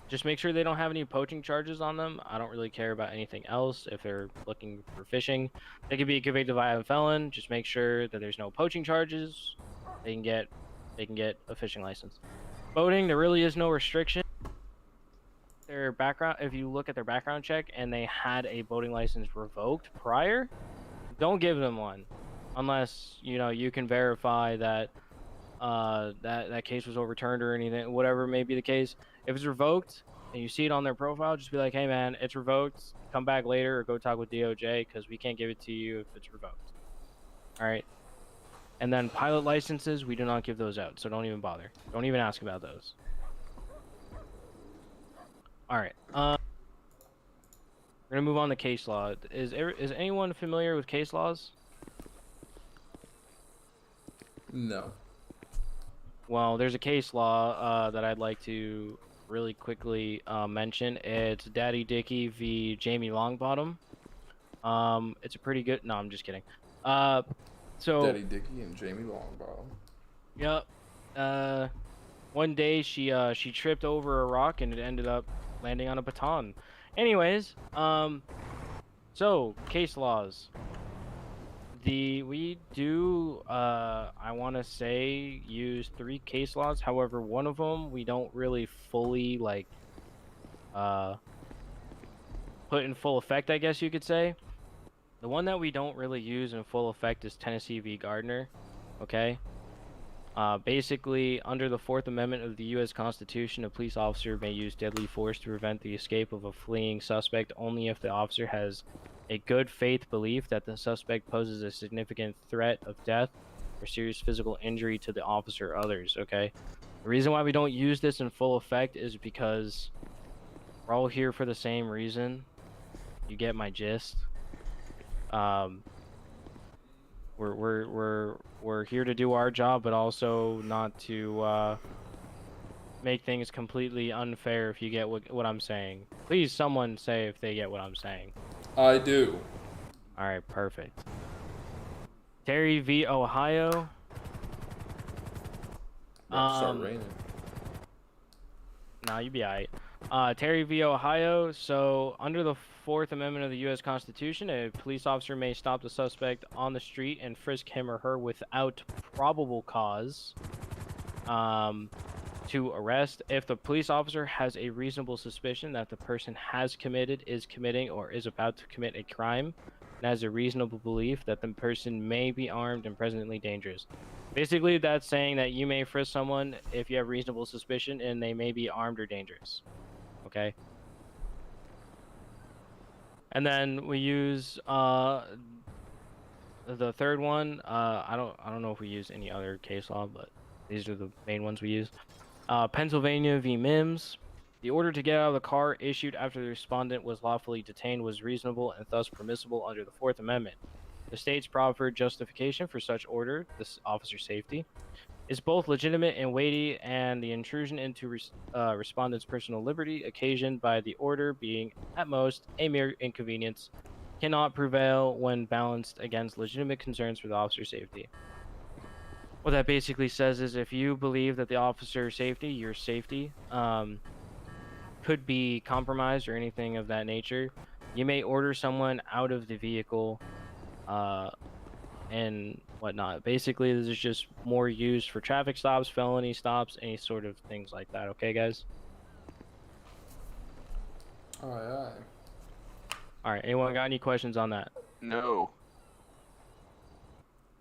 Speaker 4: just make sure they don't have any poaching charges on them. I don't really care about anything else. If they're looking for fishing, they could be a convicted violent felon. Just make sure that there's no poaching charges. They can get a fishing license. Boating, there really is no restriction. Their background, if you look at their background check and they had a boating license revoked prior, don't give them one, unless you can verify that that case was overturned or anything, whatever may be the case. If it's revoked and you see it on their profile, just be like, hey man, it's revoked. Come back later or go talk with DOJ because we can't give it to you if it's revoked. All right. And then pilot licenses, we do not give those out, so don't even bother. Don't even ask about those. All right. We're gonna move on to case law. Is anyone familiar with case laws?
Speaker 1: No.
Speaker 4: Well, there's a case law that I'd like to really quickly mention. It's Daddy Dickie v. Jamie Longbottom. It's a pretty good. No, I'm just kidding. So
Speaker 1: Daddy Dickie and Jamie Longbottom.
Speaker 4: Yep. One day she tripped over a rock and it ended up landing on a baton. Anyways, so case laws. We do I want to say use 3 case laws. However, one of them we don't really fully put in full effect, I guess you could say. The one that we don't really use in full effect is Tennessee v. Gardner. Okay. Basically, under the 4th Amendment of the U.S. Constitution, a police officer may use deadly force to prevent the escape of a fleeing suspect only if the officer has a good faith belief that the suspect poses a significant threat of death or serious physical injury to the officer or others. Okay. The reason why we don't use this in full effect is because we're all here for the same reason. You get my gist. We're here to do our job, but also not to make things completely unfair. If you get what I'm saying, please someone say if they get what I'm saying.
Speaker 1: I do.
Speaker 4: All right, perfect. Terry v. Ohio.
Speaker 1: Start raining.
Speaker 4: Nah, you be alright. Terry v. Ohio. So, under the 4th Amendment of the U.S. Constitution, a police officer may stop the suspect on the street and frisk him or her without probable cause to arrest if the police officer has a reasonable suspicion that the person has committed, is committing, or is about to commit a crime, and has a reasonable belief that the person may be armed and presently dangerous. Basically, that's saying that you may frisk someone if you have reasonable suspicion and they may be armed or dangerous. Okay. And then we use the third one. I don't know if we use any other case law, but these are the main ones we use. Pennsylvania v. Mims. The order to get out of the car issued after the respondent was lawfully detained was reasonable and thus permissible under the Fourth Amendment. The state's proffered justification for such order, this officer's safety, is both legitimate and weighty, and the intrusion into respondent's personal liberty occasioned by the order being, at most, a mere inconvenience, cannot prevail when balanced against legitimate concerns for the officer's safety. What that basically says is if you believe that the officer's safety, your safety, could be compromised or anything of that nature, you may order someone out of the vehicle and whatnot. Basically, this is just more used for traffic stops, felony stops, any sort of things like that. Okay, guys?
Speaker 1: Aye.
Speaker 4: All right, anyone got any questions on that?
Speaker 3: No.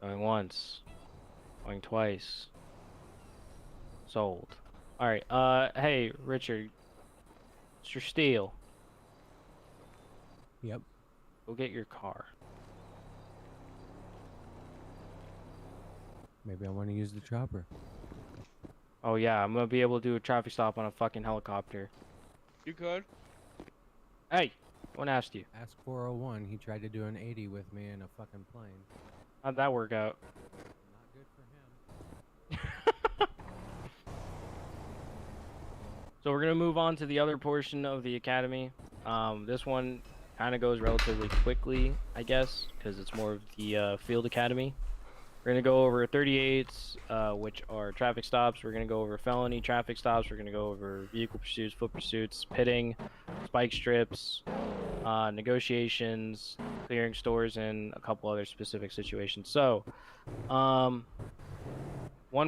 Speaker 4: Going once. Going twice. Sold. All right, hey, Richard. Mr. Steele.
Speaker 8: Yep.
Speaker 4: Go get your car.
Speaker 8: Maybe I want to use the chopper.
Speaker 4: Oh yeah, I'm gonna be able to do a traffic stop on a fucking helicopter.
Speaker 2: You could.
Speaker 4: Hey, one asked you.
Speaker 8: Ask 401. He tried to do an 80 with me in a fucking plane.
Speaker 4: How'd that work out?
Speaker 8: Not good for him.
Speaker 4: So we're gonna move on to the other portion of the academy. This one kind of goes relatively quickly, I guess, because it's more of the field academy. We're gonna go over 38s, which are traffic stops. We're gonna go over felony traffic stops. We're gonna go over vehicle pursuits, foot pursuits, pitting, spike strips, negotiations, clearing stores, and a couple other specific situations. So, one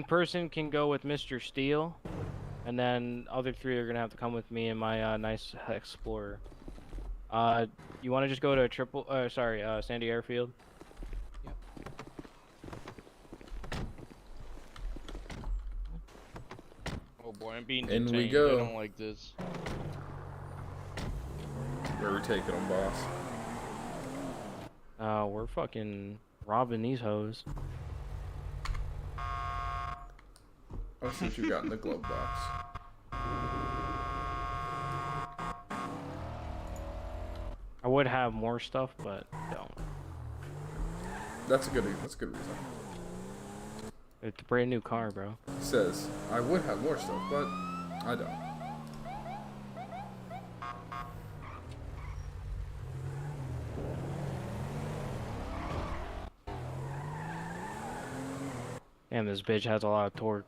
Speaker 4: person can go with Mr. Steele, and then other three are gonna have to come with me and my nice Explorer. You want to just go to Sandy Airfield?
Speaker 8: Yep.
Speaker 2: Oh boy, I'm being
Speaker 1: In
Speaker 2: detained.
Speaker 1: we go.
Speaker 2: I don't like this.
Speaker 1: Where are we taking them, boss?
Speaker 4: We're fucking robbing these hoes.
Speaker 1: Let's see what you got in the glove box.
Speaker 4: I would have more stuff, but don't.
Speaker 1: That's a good reason.
Speaker 4: It's a brand new car, bro.
Speaker 1: It says, I would have more stuff, but I don't.
Speaker 4: Damn, this bitch has a lot of torque.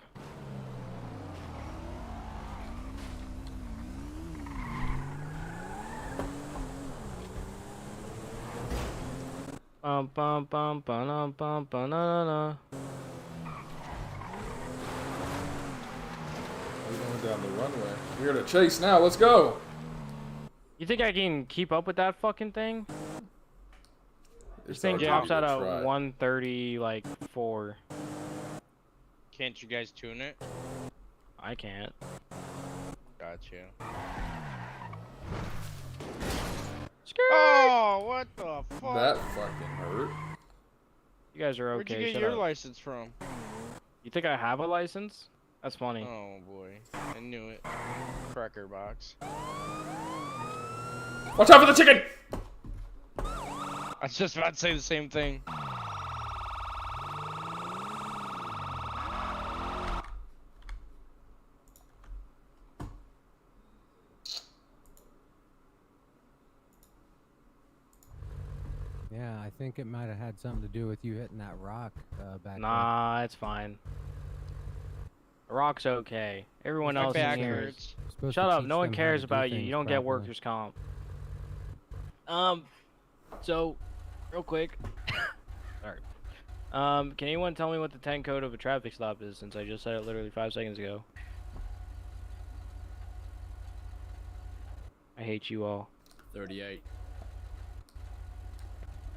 Speaker 4: Bum bum bum bum bum bum na na.
Speaker 1: We're going down the runway. We're gonna chase now. Let's go.
Speaker 4: You think I can keep up with that fucking thing? This
Speaker 1: It's
Speaker 4: thing
Speaker 1: our
Speaker 4: tops
Speaker 1: duty
Speaker 4: out
Speaker 1: to
Speaker 4: at
Speaker 1: try.
Speaker 4: 130, like 4.
Speaker 2: Can't you guys tune it?
Speaker 4: I can't.
Speaker 2: Gotcha.
Speaker 4: Skirt!
Speaker 2: Oh, what the fuck?
Speaker 1: That fucking hurt.
Speaker 4: You guys are
Speaker 2: Where'd
Speaker 4: okay.
Speaker 2: you get
Speaker 4: Shut
Speaker 2: your
Speaker 4: up.
Speaker 2: license from?
Speaker 4: You think I have a license? That's funny.
Speaker 2: Oh boy, I knew it. Cracker box.
Speaker 1: Watch out for the chicken!
Speaker 2: I was just about to say the same thing.
Speaker 8: Yeah, I think it might have had something to do with you hitting that rock back
Speaker 4: Nah, it's fine. The rock's okay. Everyone
Speaker 2: My
Speaker 4: else in
Speaker 2: back
Speaker 4: here
Speaker 2: hurts.
Speaker 4: is...
Speaker 8: there. Supposed
Speaker 4: Shut
Speaker 8: to
Speaker 4: up.
Speaker 8: teach
Speaker 4: No one
Speaker 8: them how
Speaker 4: cares
Speaker 8: to do
Speaker 4: about you.
Speaker 8: things
Speaker 4: You don't get
Speaker 8: properly.
Speaker 4: workers' comp. So, real quick. Sorry. Can anyone tell me what the 10 code of a traffic stop is, since I just said it literally 5 seconds ago? I hate you all.
Speaker 5: 38.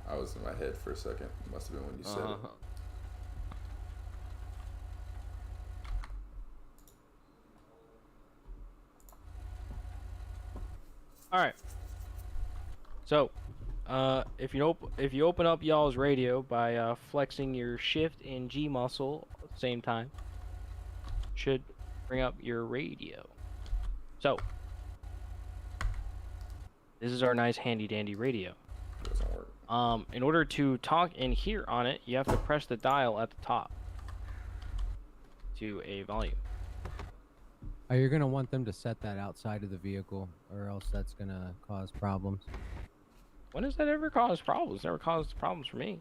Speaker 1: I was in my head for a second. Must have been when you said it.
Speaker 4: All right. So, if you open up y'all's radio by flexing your shift and G muscle at the same time, should bring up your radio. So, this is our nice handy dandy radio.
Speaker 1: Doesn't work.
Speaker 4: In order to talk and hear on it, you have to press the dial at the top to a volume.
Speaker 8: Are you gonna want them to set that outside of the vehicle, or else that's gonna cause problems?
Speaker 4: When does that ever cause problems? Never caused problems for me.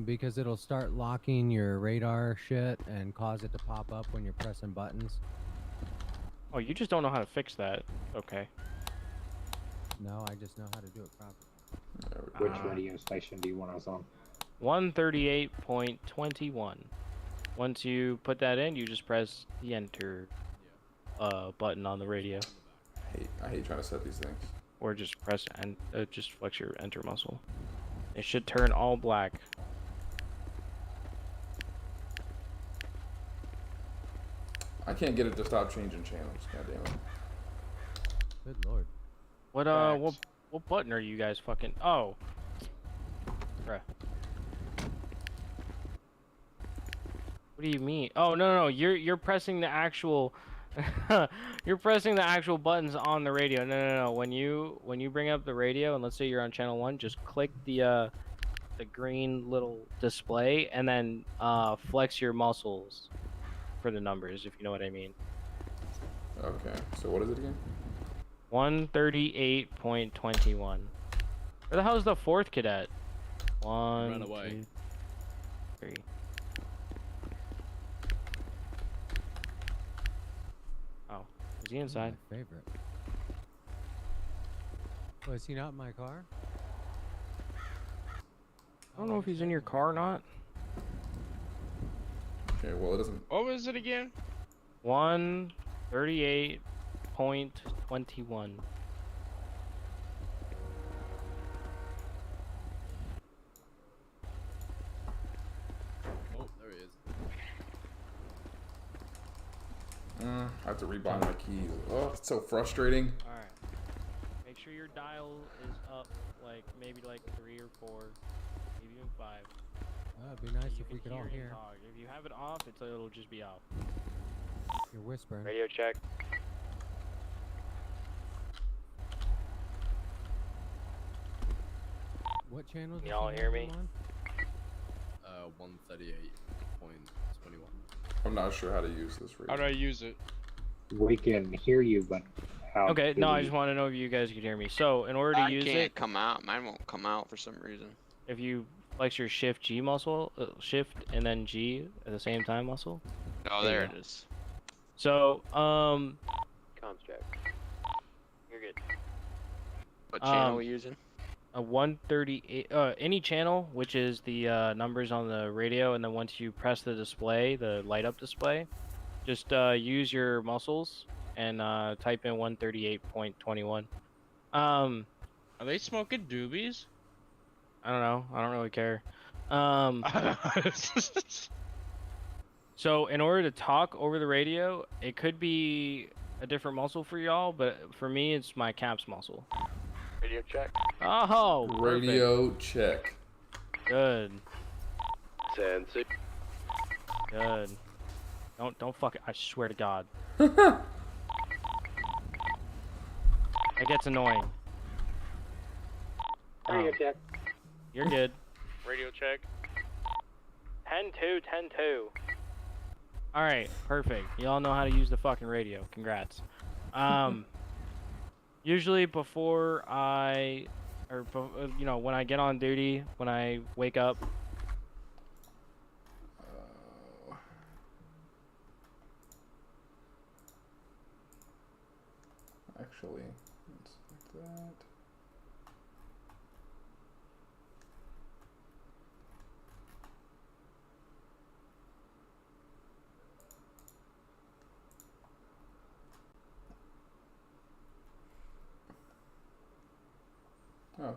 Speaker 8: Because it'll start locking your radar shit and cause it to pop up when you're pressing buttons.
Speaker 4: Oh, you just don't know how to fix that. Okay.
Speaker 8: No, I just know how to do it properly.
Speaker 7: Which radio station do you want us on?
Speaker 4: 138.21. Once you put that in, you just press the enter button on the radio,
Speaker 1: I hate trying to set these things.
Speaker 4: or just press and just flex your enter muscle. It should turn all black.
Speaker 1: I can't get it to stop changing channels. God damn it.
Speaker 8: Good lord.
Speaker 4: What what button are you guys fucking? Oh, bruh. What do you mean? Oh no, you're pressing the actual. You're pressing the actual buttons on the radio. No. When you bring up the radio and let's say you're on channel 1, just click the green little display and then flex your muscles for the numbers, if you know what I mean.
Speaker 1: Okay, so what is it again?
Speaker 4: 138.21. Where the hell is the 4th cadet? One,
Speaker 5: Ran away.
Speaker 4: 2, 3. Oh, is he inside?
Speaker 8: My favorite. Oh, is he not in my car?
Speaker 4: I don't know if he's in your car or not.
Speaker 1: Okay, well it doesn't.
Speaker 2: What was it again?
Speaker 4: 138.21.
Speaker 5: Oh, there he is.
Speaker 1: I have to rebind my keys. Oh, it's so frustrating.
Speaker 4: Alright. Make sure your dial is up, like, maybe like 3 or 4, maybe even 5.
Speaker 8: It'd be nice
Speaker 4: You
Speaker 8: if we
Speaker 4: can
Speaker 8: could all
Speaker 4: and
Speaker 8: hear.
Speaker 4: talk. If you have it off, it'll just be off.
Speaker 8: You're whispering.
Speaker 4: Radio check.
Speaker 8: What channel? did
Speaker 4: Y'all
Speaker 8: you
Speaker 4: hear
Speaker 8: have
Speaker 4: me?
Speaker 8: him on?
Speaker 5: 138.21.
Speaker 1: I'm not sure how to use this radio.
Speaker 2: How do I use it?
Speaker 7: We can hear you, but how?
Speaker 4: Okay,
Speaker 7: do
Speaker 4: no, I
Speaker 7: we-
Speaker 4: just want to know if you guys could hear me. So, in order to
Speaker 3: I
Speaker 4: use
Speaker 3: can't
Speaker 4: it,
Speaker 3: come out. Mine won't come out for some reason.
Speaker 4: if you flex your shift G muscle, shift and then G at the same time muscle.
Speaker 3: Oh,
Speaker 4: There
Speaker 3: there
Speaker 4: you
Speaker 3: it is.
Speaker 4: So, comms check. You're good.
Speaker 3: What channel are we using?
Speaker 4: A 138, any channel, which is the numbers on the radio, and then once you press the display, the light up display, just use your muscles and type in 138.21.
Speaker 2: Are they smoking doobies?
Speaker 4: I don't know. I don't really care. So in order to talk over the radio, it could be a different muscle for y'all, but for me, it's my caps muscle.
Speaker 3: Radio check.
Speaker 4: Oh,
Speaker 1: Radio check.
Speaker 4: good,
Speaker 9: 10-6.
Speaker 4: good. Don't fuck it. I swear to God. It gets annoying.
Speaker 7: Radio check.
Speaker 4: You're good. Radio check. 10-2, 10-2. Alright, perfect. Y'all know how to use the fucking radio. Congrats. Usually before when I get on duty, when I wake up,
Speaker 1: Actually, let's like that. Okay.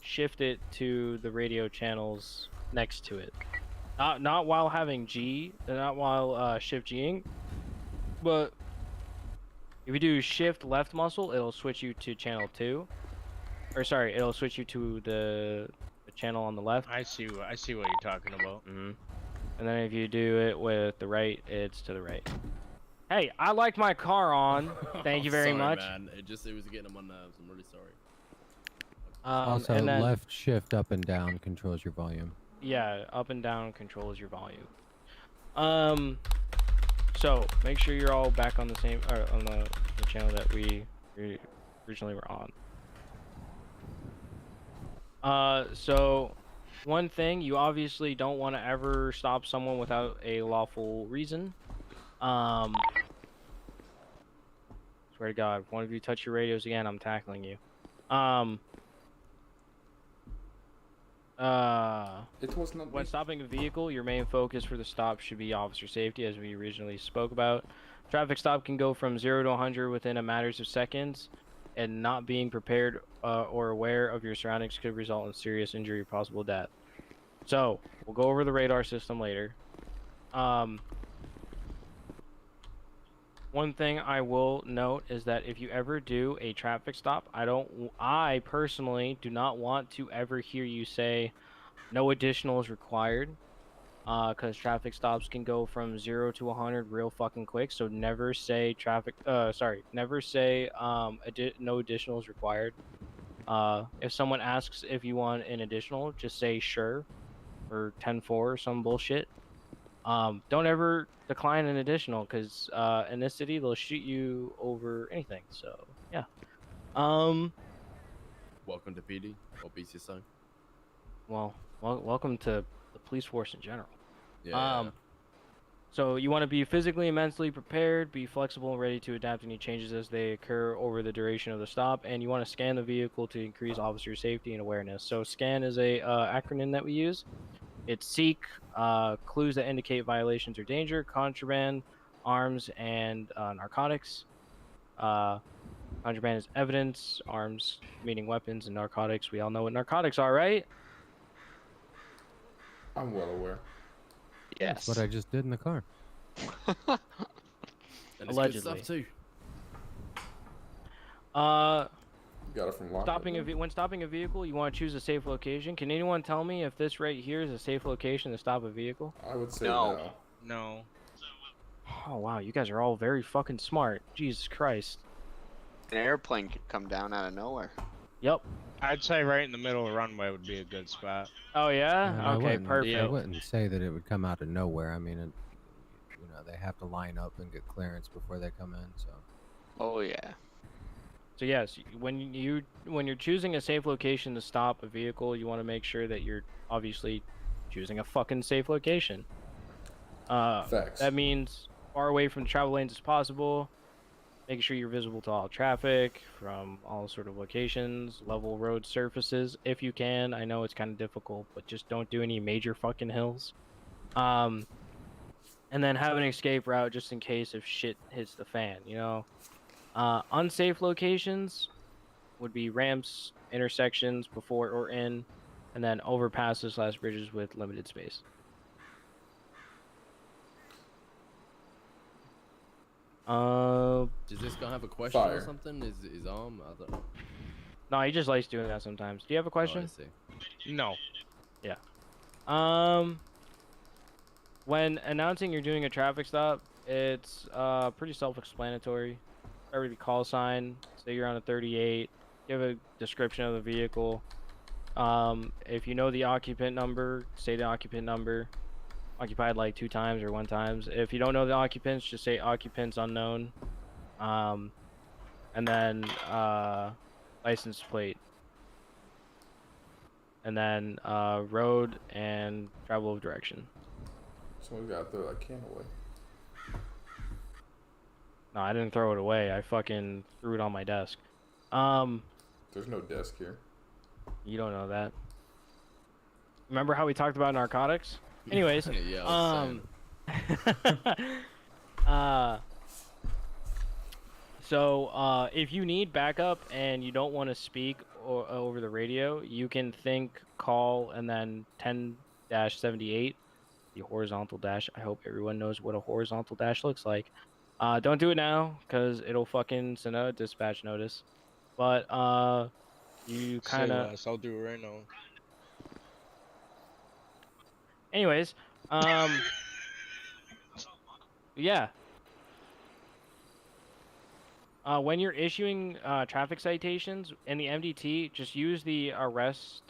Speaker 4: shift it to the radio channels next to it. Not while having G, not while shift G'ing, but If you do shift left muscle, it'll switch you to channel 2. Or sorry, it'll switch you to the channel on the left.
Speaker 2: I see what you're talking about.
Speaker 4: And then if you do it with the right, it's to the right. Hey, I like my car on. Thank you very
Speaker 5: sorry,
Speaker 4: much.
Speaker 5: Man. It was getting on my nerves. I'm really sorry.
Speaker 8: Also,
Speaker 4: and then,
Speaker 8: left shift up and down controls your volume.
Speaker 4: Yeah, up and down controls your volume. So make sure you're all back on the same, or on the channel that we originally were on. So one thing, you obviously don't want to ever stop someone without a lawful reason. Swear to God, if one of you touch your radios again, I'm tackling you.
Speaker 1: It was not
Speaker 4: When
Speaker 1: me.
Speaker 4: stopping a vehicle, your main focus for the stop should be officer safety, as we originally spoke about. Traffic stop can go from 0 to 100 within a matters of seconds, and not being prepared or aware of your surroundings could result in serious injury or possible death. So, we'll go over the radar system later. One thing I will note is that if you ever do a traffic stop, I personally do not want to ever hear you say no additional is required, because traffic stops can go from 0 to 100 real fucking quick. So never say never say no additional is required. If someone asks if you want an additional, just say sure, or 10-4 or some bullshit. Don't ever decline an additional, because in this city they'll shoot you over anything. So yeah.
Speaker 5: Welcome to PD or BCSI.
Speaker 4: Well, welcome to the police force in general.
Speaker 5: Yeah.
Speaker 4: So you want to be physically and mentally prepared, be flexible and ready to adapt to any changes as they occur over the duration of the stop, and you want to scan the vehicle to increase officer safety and awareness. So SCAN is a acronym that we use. It's seek clues that indicate violations or danger, contraband, arms, and narcotics. Contraband is evidence, arms meaning weapons, and narcotics. We all know what narcotics are, right?
Speaker 1: I'm well aware.
Speaker 3: Yes.
Speaker 8: That's what I just did in the car.
Speaker 5: And it's
Speaker 4: Allegedly.
Speaker 5: good stuff too.
Speaker 1: Got it from locker.
Speaker 4: When stopping a vehicle, you want to choose a safe location. Can anyone tell me if this right here is a safe location to stop a vehicle?
Speaker 1: I would say
Speaker 3: No.
Speaker 2: No.
Speaker 4: Oh wow, you guys are all very fucking smart. Jesus Christ.
Speaker 3: An airplane could come down out of nowhere.
Speaker 4: Yep.
Speaker 2: I'd say right in the middle of the runway would be a good spot.
Speaker 4: Oh yeah?
Speaker 8: And I
Speaker 4: Okay,
Speaker 8: wouldn't-
Speaker 4: perfect.
Speaker 8: I wouldn't say that it would come out of nowhere. I mean, they have to line up and get clearance before they come in. So.
Speaker 3: Oh yeah.
Speaker 4: So yes, when you're choosing a safe location to stop a vehicle, you want to make sure that you're obviously choosing a fucking safe location.
Speaker 1: Facts.
Speaker 4: That means far away from the travel lanes as possible, making sure you're visible to all traffic from all sort of locations, level road surfaces if you can. I know it's kind of difficult, but just don't do any major fucking hills. And then have an escape route just in case if shit hits the fan, you know. Unsafe locations would be ramps, intersections before or in, and then overpasses / bridges with limited space.
Speaker 5: Does this guy have a question
Speaker 1: Fire.
Speaker 5: or something? Is arm? I don't know.
Speaker 4: No, he just likes doing that sometimes. Do you have a question?
Speaker 5: Oh, I see.
Speaker 2: No.
Speaker 4: When announcing you're doing a traffic stop, it's pretty self-explanatory. Start with your call sign. Say you're on a 38. Give a description of the vehicle. If you know the occupant number, say the occupant number. Occupied like 2 times or 1 times. If you don't know the occupants, just say occupants unknown. And then license plate. And then road and travel of direction.
Speaker 1: Someone's got to throw that can away.
Speaker 4: No, I didn't throw it away. I fucking threw it on my desk.
Speaker 1: There's no desk here.
Speaker 4: You don't know that. Remember how we talked about narcotics? Anyways,
Speaker 5: Yeah, I was
Speaker 4: so if you need backup and you don't want to speak over the radio, you can call, and then 10-78, the horizontal dash. I hope everyone knows what a horizontal dash looks like. Don't do it now, because it'll fucking send a dispatch notice. But, you
Speaker 2: Say
Speaker 4: kind of...
Speaker 2: less, I'll do it right now.
Speaker 4: Anyways, yeah. When you're issuing traffic citations in the MDT, just use the arrest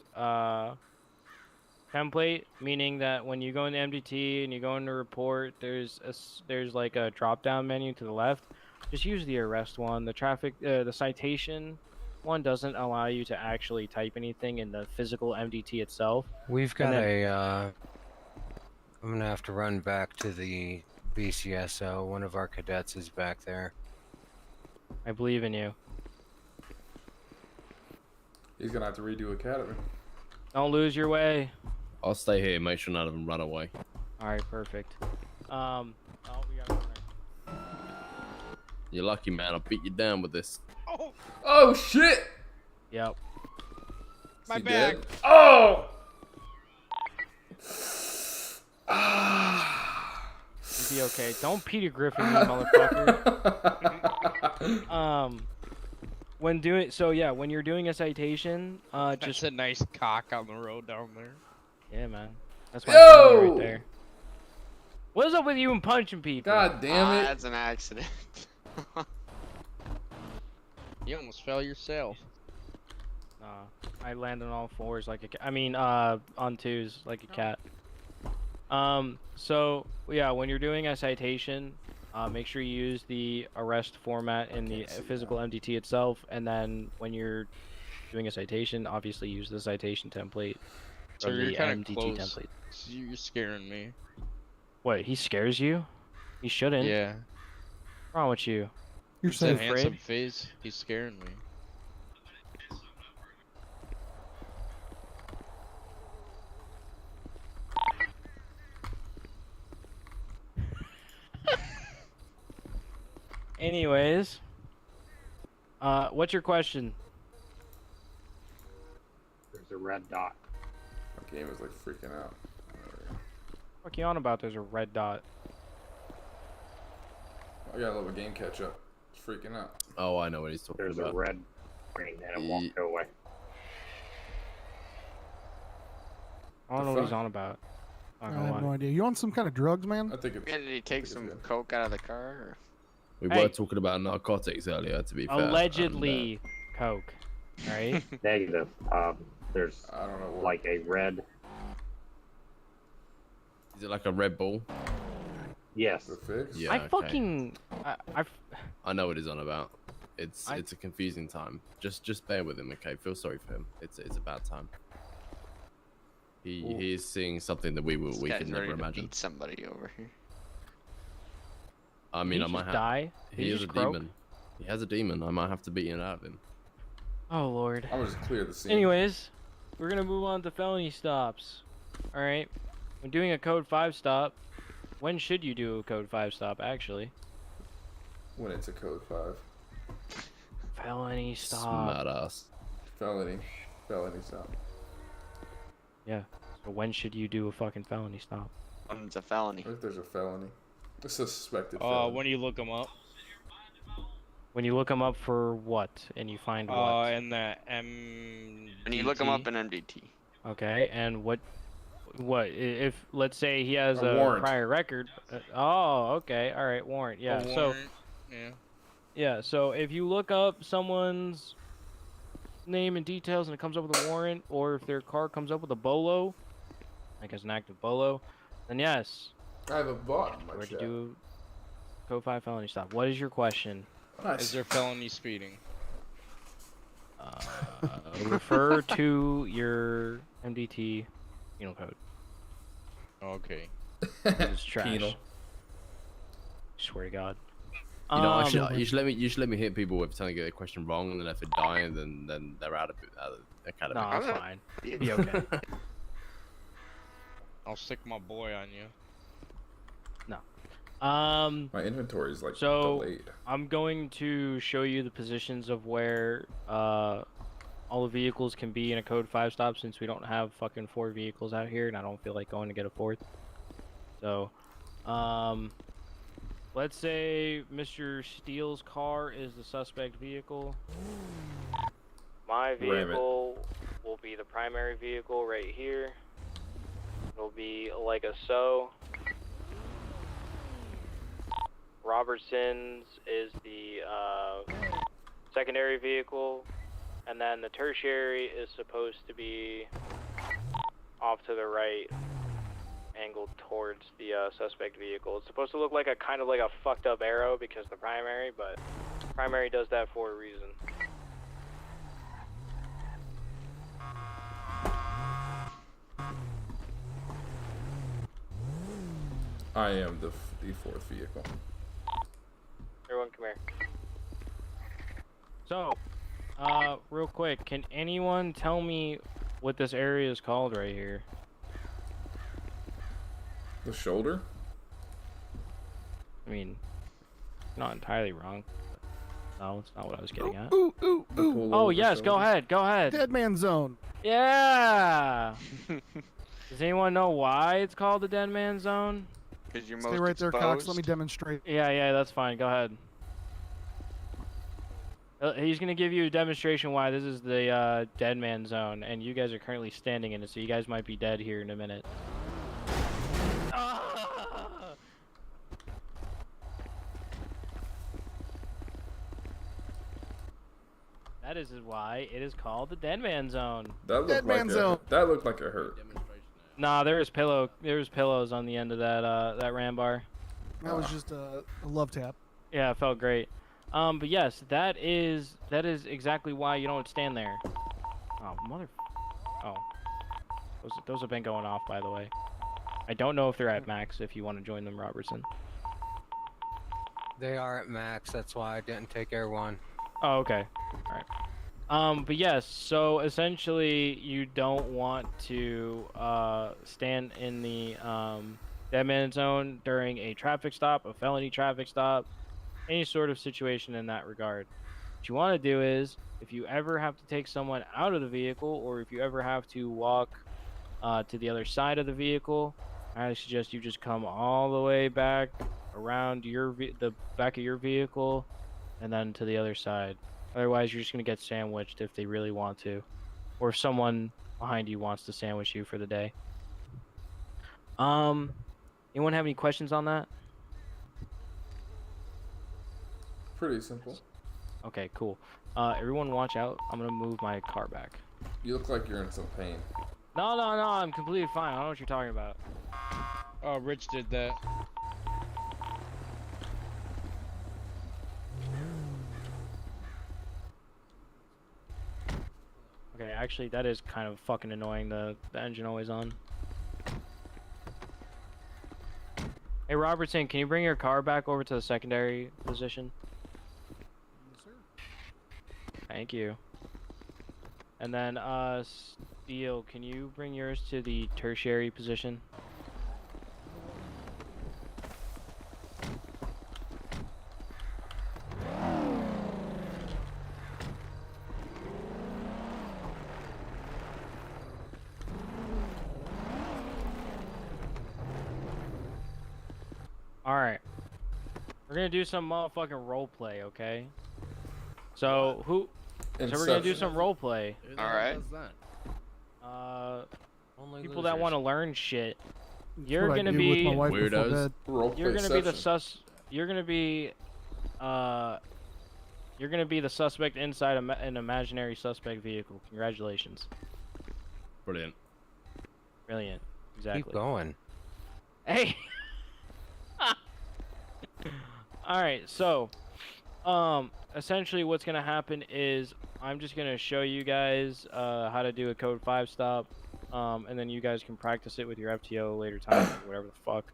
Speaker 4: template, meaning that when you go in the MDT and you go into report, there's like a drop-down menu to the left. Just use the arrest one. The citation one doesn't allow you to actually type anything in the physical MDT itself.
Speaker 8: We've got I'm gonna have to run back to the BCSO. One of our cadets is back there.
Speaker 4: I believe in you.
Speaker 1: He's gonna have to redo academy.
Speaker 4: Don't lose your way.
Speaker 5: I'll stay here. Make sure none of them run away.
Speaker 4: All right, perfect. Oh, we got one there.
Speaker 5: You're lucky, man. I'll beat you down with this.
Speaker 1: Oh shit!
Speaker 4: Yep.
Speaker 1: Is
Speaker 2: My
Speaker 1: he
Speaker 2: bag.
Speaker 1: dead? Oh!
Speaker 4: You'll be okay. Don't Peter Griffin me, motherfucker. When you're doing a citation,
Speaker 2: That's
Speaker 4: just
Speaker 2: a nice cock on the road down there.
Speaker 4: yeah, man. That's my family right there. What's up with you and punching people?
Speaker 1: God damn it!
Speaker 3: That's an accident.
Speaker 2: You almost fell yourself.
Speaker 4: I land on all fours like a cat. I mean, on twos like a cat. So yeah, when you're doing a citation, make sure you use the arrest format in the physical MDT itself, and then when you're doing a citation, obviously use the citation template.
Speaker 2: So you're kind of close.
Speaker 4: Template.
Speaker 2: You're scaring me.
Speaker 4: What? He scares you? He shouldn't.
Speaker 2: Yeah.
Speaker 4: What's wrong with you?
Speaker 10: You're
Speaker 2: That
Speaker 10: safe.
Speaker 2: handsome face. He's scaring me.
Speaker 4: Anyways, what's your question?
Speaker 7: There's a red dot.
Speaker 1: My game is like freaking out.
Speaker 4: What you on about? There's a red dot.
Speaker 1: I gotta let my game catch up. It's freaking out.
Speaker 5: Oh, I know what he's talking
Speaker 7: There's
Speaker 5: about.
Speaker 7: a red ring and it won't go away.
Speaker 4: I don't know what he's on about.
Speaker 10: I have no idea. You on some kind of drugs, man?
Speaker 1: I think it's.
Speaker 3: Did he take some coke out of the car? Or?
Speaker 5: We
Speaker 4: Hey.
Speaker 5: were talking about narcotics earlier, to be fair.
Speaker 4: Allegedly, coke, right?
Speaker 7: Negative. There's
Speaker 1: I don't know what.
Speaker 7: like a red.
Speaker 5: Is it like a Red Bull?
Speaker 7: Yes.
Speaker 1: The fix?
Speaker 5: Yeah.
Speaker 4: I
Speaker 5: okay.
Speaker 4: fucking
Speaker 5: I know what he's on about. It's a confusing time. Just bear with him, okay? Feel sorry for him. It's a bad time. He is seeing something that we
Speaker 3: This
Speaker 5: could
Speaker 3: guy's
Speaker 5: never
Speaker 3: ready to
Speaker 5: imagine.
Speaker 3: beat somebody over here.
Speaker 5: I mean,
Speaker 4: Did
Speaker 5: I
Speaker 4: he
Speaker 5: might
Speaker 4: just
Speaker 5: have.
Speaker 4: die? Did
Speaker 5: He is
Speaker 4: just
Speaker 5: a
Speaker 4: croak?
Speaker 5: demon. He has a demon. I might have to beat it out of him.
Speaker 4: Oh lord.
Speaker 1: I'm gonna just clear the scene.
Speaker 4: Anyways, we're gonna move on to felony stops. All right. When doing a code 5 stop, when should you do a code 5 stop? Actually,
Speaker 1: When it's a code 5.
Speaker 4: felony stop.
Speaker 5: Smart ass.
Speaker 1: Felony stop.
Speaker 4: Yeah. So when should you do a fucking felony stop?
Speaker 3: It's a felony.
Speaker 1: What if there's a felony? A suspected felony.
Speaker 2: When you look them up.
Speaker 4: When you look them up for what, and you find what?
Speaker 2: In the M.
Speaker 3: When you look him up in MDT.
Speaker 4: Okay, and what if let's say he has
Speaker 1: A
Speaker 4: a
Speaker 1: warrant.
Speaker 4: prior record? Oh, okay, all right, warrant. Yeah.
Speaker 2: A
Speaker 4: So
Speaker 2: warrant, yeah.
Speaker 4: yeah, so if you look up someone's name and details and it comes up with a warrant, or if their car comes up with a bolo, like as an active bolo, then yes,
Speaker 1: I have a bot in my
Speaker 4: where to
Speaker 1: chat.
Speaker 4: do code 5 felony stop. What is your question?
Speaker 1: Nice.
Speaker 2: Is there felony speeding?
Speaker 4: Refer to your MDT penal code.
Speaker 2: Okay.
Speaker 4: It's trash.
Speaker 1: Penal.
Speaker 4: Swear to God.
Speaker 5: You know, actually, you should let me hit people with trying to get a question wrong, and then if they die, and then they're out of the academy.
Speaker 4: No, it's fine. Be okay.
Speaker 2: I'll stick my boy on you.
Speaker 1: My inventory is like
Speaker 4: So
Speaker 1: delayed.
Speaker 4: I'm going to show you the positions of where all the vehicles can be in a code 5 stop, since we don't have fucking 4 vehicles out here and I don't feel like going to get a 4th. So what let's say Mr. Steele's car is the suspect vehicle. My vehicle will be the primary vehicle right here. It'll be like a so. Robertson's is the secondary vehicle, and then the tertiary is supposed to be off to the right, angled towards the suspect vehicle. It's supposed to look like a kind of like a fucked up arrow because the primary, but primary does that for a reason.
Speaker 1: I am the fourth vehicle.
Speaker 4: Everyone, come here. So, real quick, can anyone tell me what this area is called right here?
Speaker 1: The shoulder?
Speaker 4: I mean, not entirely wrong. No, it's not what I was getting at.
Speaker 10: Ooh.
Speaker 4: Oh, yes, go ahead, go ahead.
Speaker 10: Dead man zone.
Speaker 4: Yeah! Does anyone know why it's called the Dead Man Zone?
Speaker 3: Because you're
Speaker 10: Stay
Speaker 3: most
Speaker 10: right there,
Speaker 3: exposed.
Speaker 10: Cox. Let me demonstrate.
Speaker 4: Yeah, that's fine. Go ahead. He's gonna give you a demonstration why this is the Dead Man Zone, and you guys are currently standing in it, so you guys might be dead here in a minute. That is why it is called the Dead Man Zone.
Speaker 1: That looked like it hurt.
Speaker 4: Nah, there's pillows on the end of that ram bar.
Speaker 10: That was just a love tap.
Speaker 4: Yeah, it felt great. But yes, that is exactly why you don't stand there. Oh, mother. Oh, those have been going off, by the way. I don't know if they're at max. If you want to join them, Robertson.
Speaker 8: They are at max. That's why I didn't take Air 1.
Speaker 4: Oh, okay. All right. But yes, so essentially you don't want to stand in the Dead Man Zone during a traffic stop, a felony traffic stop, any sort of situation in that regard. What you want to do is, if you ever have to take someone out of the vehicle, or if you ever have to walk to the other side of the vehicle, I suggest you just come all the way back around the back of your vehicle, and then to the other side. Otherwise, you're just going to get sandwiched if they really want to. Or if someone behind you wants to sandwich you for the day. Anyone have any questions on that?
Speaker 1: Pretty simple.
Speaker 4: Okay, cool. Everyone watch out. I'm going to move my car back.
Speaker 1: You look like you're in some pain.
Speaker 4: No, I'm completely fine. I don't know what you're talking about.
Speaker 2: Oh, Rich did that.
Speaker 4: Okay, actually, that is kind of fucking annoying, the engine always on. Hey, Robertson, can you bring your car back over to the secondary position?
Speaker 10: Yes, sir.
Speaker 4: Thank you. And then, Steele, can you bring yours to the tertiary position? Alright. We're gonna do some motherfucking roleplay, okay? So, So we're gonna do some roleplay.
Speaker 3: Alright.
Speaker 8: Only
Speaker 4: People that
Speaker 8: losers.
Speaker 4: want to learn shit.
Speaker 10: That's
Speaker 4: You're
Speaker 10: what I
Speaker 4: gonna
Speaker 10: do
Speaker 4: be
Speaker 10: with my wife before
Speaker 5: weirdos.
Speaker 10: bed.
Speaker 4: You're gonna be the You're gonna be the suspect inside an imaginary suspect vehicle. Congratulations.
Speaker 5: Brilliant.
Speaker 4: Brilliant. Exactly.
Speaker 8: Keep going.
Speaker 4: Hey. All right. So, essentially, what's gonna happen is I'm just gonna show you guys how to do a code 5 stop, and then you guys can practice it with your FTO later time, or whatever the fuck.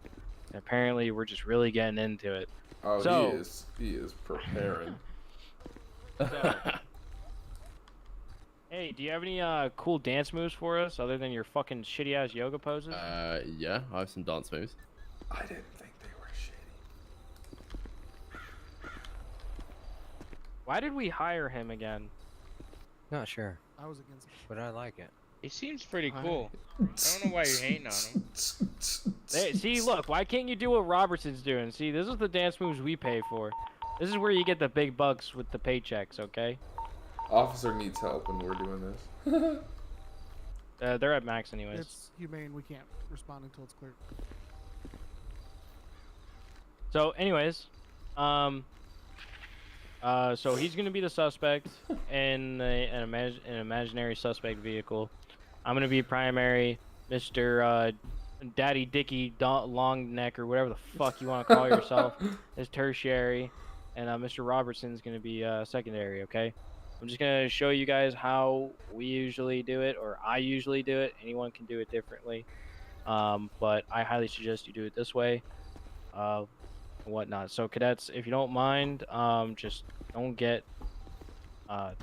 Speaker 4: And apparently, we're just really getting into it.
Speaker 1: Oh,
Speaker 4: So-
Speaker 1: he is preparing.
Speaker 4: So, hey, do you have any cool dance moves for us other than your fucking shitty ass yoga poses?
Speaker 5: Yeah, I have some dance moves.
Speaker 1: I didn't think they were shitty.
Speaker 4: Why did we hire him again?
Speaker 8: Not sure,
Speaker 10: I was against it.
Speaker 8: but I like it.
Speaker 2: He seems pretty cool. I don't know why you're hating on him.
Speaker 4: See, look, why can't you do what Robertson's doing? See, this is the dance moves we pay for. This is where you get the big bucks with the paychecks, okay?
Speaker 1: Officer needs help and we're doing this.
Speaker 4: They're at max anyways.
Speaker 10: It's humane. We can't respond until it's clear.
Speaker 4: So, anyways, so he's gonna be the suspect in an imaginary suspect vehicle. I'm gonna be primary, Mr. Daddy Dicky Long Neck or whatever the fuck you want to call yourself is tertiary, and Mr. Robertson's gonna be secondary. Okay. I'm just gonna show you guys how we usually do it, or I usually do it. Anyone can do it differently, but I highly suggest you do it this way. Whatnot. So cadets, if you don't mind, just don't get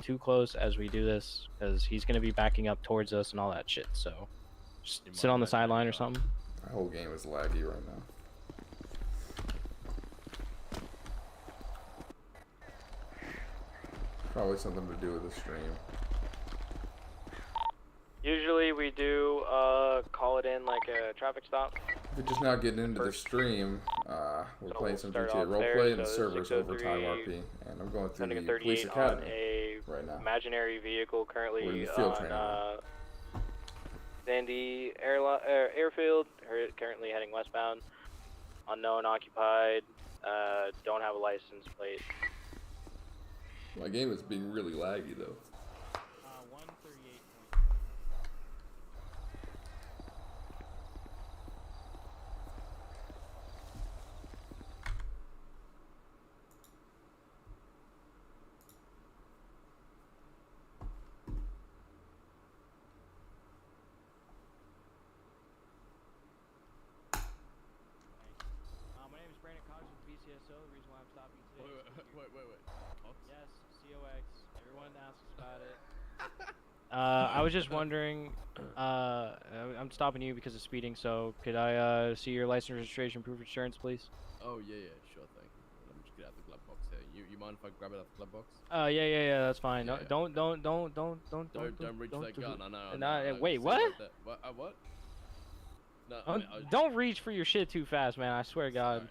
Speaker 4: too close as we do this, because he's gonna be backing up towards us and all that shit. So just sit on the sideline or something.
Speaker 1: My whole game is laggy right now. Probably something to do with the stream.
Speaker 4: Usually we do call it in like a traffic stop.
Speaker 1: If you're just now getting into the stream, we're playing some GTA Roleplay and the server's OvertimeRP, and I'm going through the police academy right now.
Speaker 4: Imaginary vehicle currently
Speaker 1: We're in the field training.
Speaker 4: Sandy Airfield, currently heading westbound. Unknown, occupied, don't have a license plate.
Speaker 1: My game is being really laggy though.
Speaker 4: 138. My name is Brandon Cox with BCSO. The reason why I'm stopping today.
Speaker 5: Wait.
Speaker 4: Yes, COX. Everyone asks about it. I was just wondering, I'm stopping you because of speeding, so could I see your license, registration, proof of insurance, please?
Speaker 5: Oh, yeah, sure thing. Let me just get out the glove box here. You mind if I grab it out the glove box?
Speaker 4: Yeah, that's fine.
Speaker 5: Yeah,
Speaker 4: Don't
Speaker 5: reach that gun. I know.
Speaker 4: No, wait, what?
Speaker 5: What? No,
Speaker 4: don't reach for your shit too fast, man. I swear to God.
Speaker 5: Alright.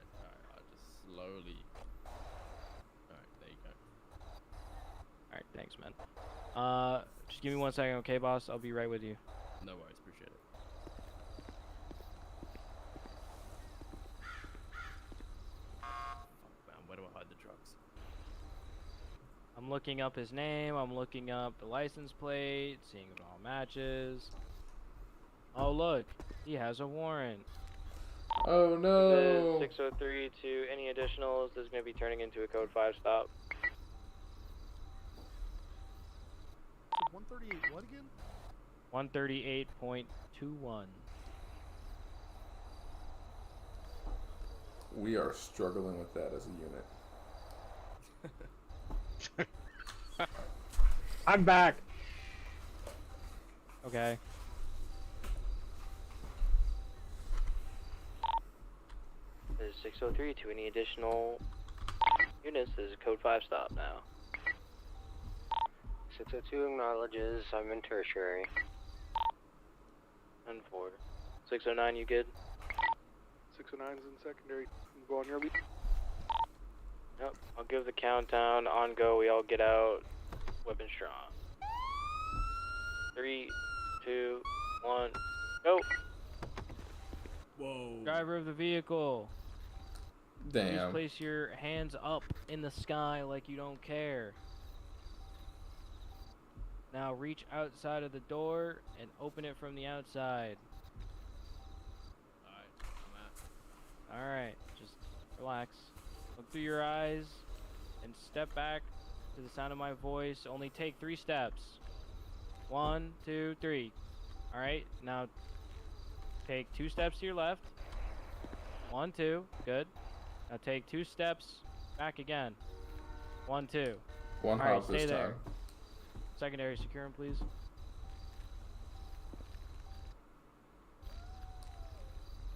Speaker 5: I'll just slowly. Alright, there you go.
Speaker 4: Alright, thanks, man. Just give me 1 second, okay, boss? I'll be right with you.
Speaker 5: No worries, appreciate it. Fuck, man, where do I hide the drugs?
Speaker 4: I'm looking up his name. I'm looking up the license plate, seeing if it all matches. Oh, look. He has a warrant.
Speaker 1: Oh no!
Speaker 4: 603 to any additionals. This is going to be turning into a code 5 stop.
Speaker 10: 138 what again?
Speaker 4: 138.21.
Speaker 1: We are struggling with that as a unit.
Speaker 7: I'm back.
Speaker 4: Okay. This is 603 to any additional units. This is a code 5 stop now. 602 acknowledges I'm in tertiary. 10-4. 609, you good?
Speaker 10: 609's in secondary. I'm going your lead.
Speaker 4: Yep, I'll give the countdown. On go, we all get out. Weapon strong. 3, 2, 1, go!
Speaker 5: Whoa.
Speaker 4: Driver of the vehicle. Please
Speaker 1: Damn.
Speaker 4: place your hands up in the sky like you don't care. Now reach outside of the door and open it from the outside. Alright, just relax. Look through your eyes and step back to the sound of my voice. Only take 3 steps. 1, 2, 3. Alright, now take 2 steps to your left. 1, 2. Good. Now take 2 steps back again. 1, 2.
Speaker 1: One
Speaker 4: Alright,
Speaker 1: hop
Speaker 4: stay
Speaker 1: this
Speaker 4: there.
Speaker 1: time.
Speaker 4: Secondary, secure him, please.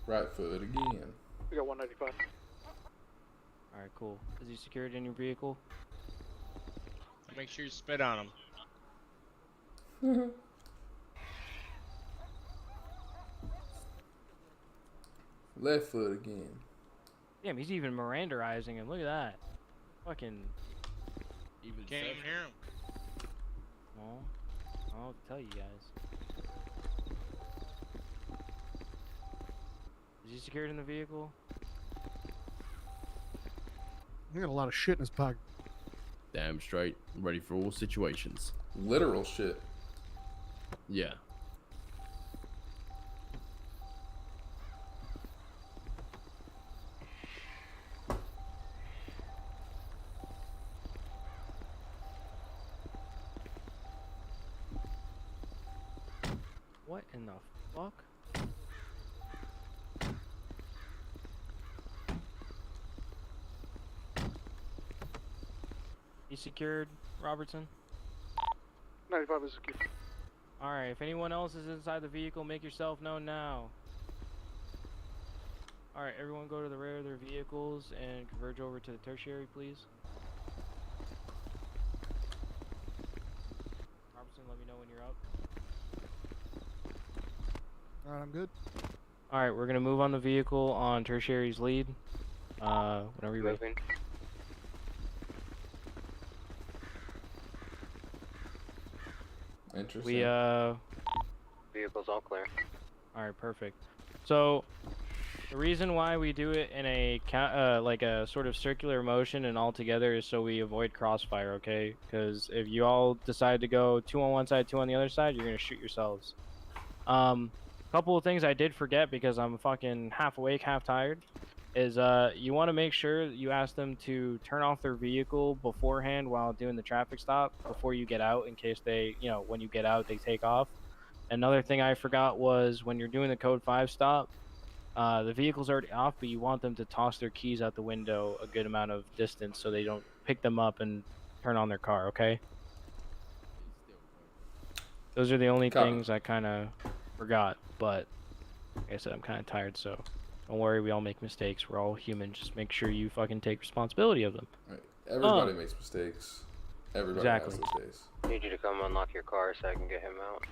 Speaker 1: Right foot again.
Speaker 10: We got 195.
Speaker 4: Alright, cool. Is he secured in your vehicle?
Speaker 2: Make sure you spit on him.
Speaker 1: Left foot again.
Speaker 4: Damn, he's even Mirandaizing him. Look at that. Fucking.
Speaker 5: Even
Speaker 2: Can't even hear him.
Speaker 4: Well, I'll tell you guys. Is he secured in the vehicle?
Speaker 10: He got a lot of shit in his pocket.
Speaker 5: Damn straight. I'm ready for all situations.
Speaker 1: Literal shit.
Speaker 5: Yeah.
Speaker 4: What in the fuck? You secured, Robertson?
Speaker 10: 95 is secure.
Speaker 4: Alright, if anyone else is inside the vehicle, make yourself known now. Alright, everyone go to the rear of their vehicles and converge over to the tertiary, please. Robertson, let me know when you're up.
Speaker 10: Alright, I'm good.
Speaker 4: Alright, we're gonna move on the vehicle on tertiary's lead. Whenever you're ready.
Speaker 1: Interesting.
Speaker 4: We,
Speaker 9: Vehicle's all clear.
Speaker 4: Alright, perfect. So, the reason why we do it in a, like a sort of circular motion and all together is so we avoid crossfire, okay? Because if you all decide to go 2 on one side, 2 on the other side, you're gonna shoot yourselves. Couple of things I did forget because I'm fucking half awake, half tired, is you want to make sure that you ask them to turn off their vehicle beforehand while doing the traffic stop before you get out, in case they, you know, when you get out, they take off. Another thing I forgot was when you're doing the code 5 stop, the vehicle's already off, but you want them to toss their keys out the window a good amount of distance so they don't pick them up and turn on their car, okay? Those are the only things I kind of forgot, but like I said, I'm kind of tired, so don't worry, we all make mistakes. We're all human. Just make sure you fucking take responsibility of them.
Speaker 1: Right. Everybody makes mistakes. Everybody has those days.
Speaker 9: Need you to come unlock your car so I can get him out.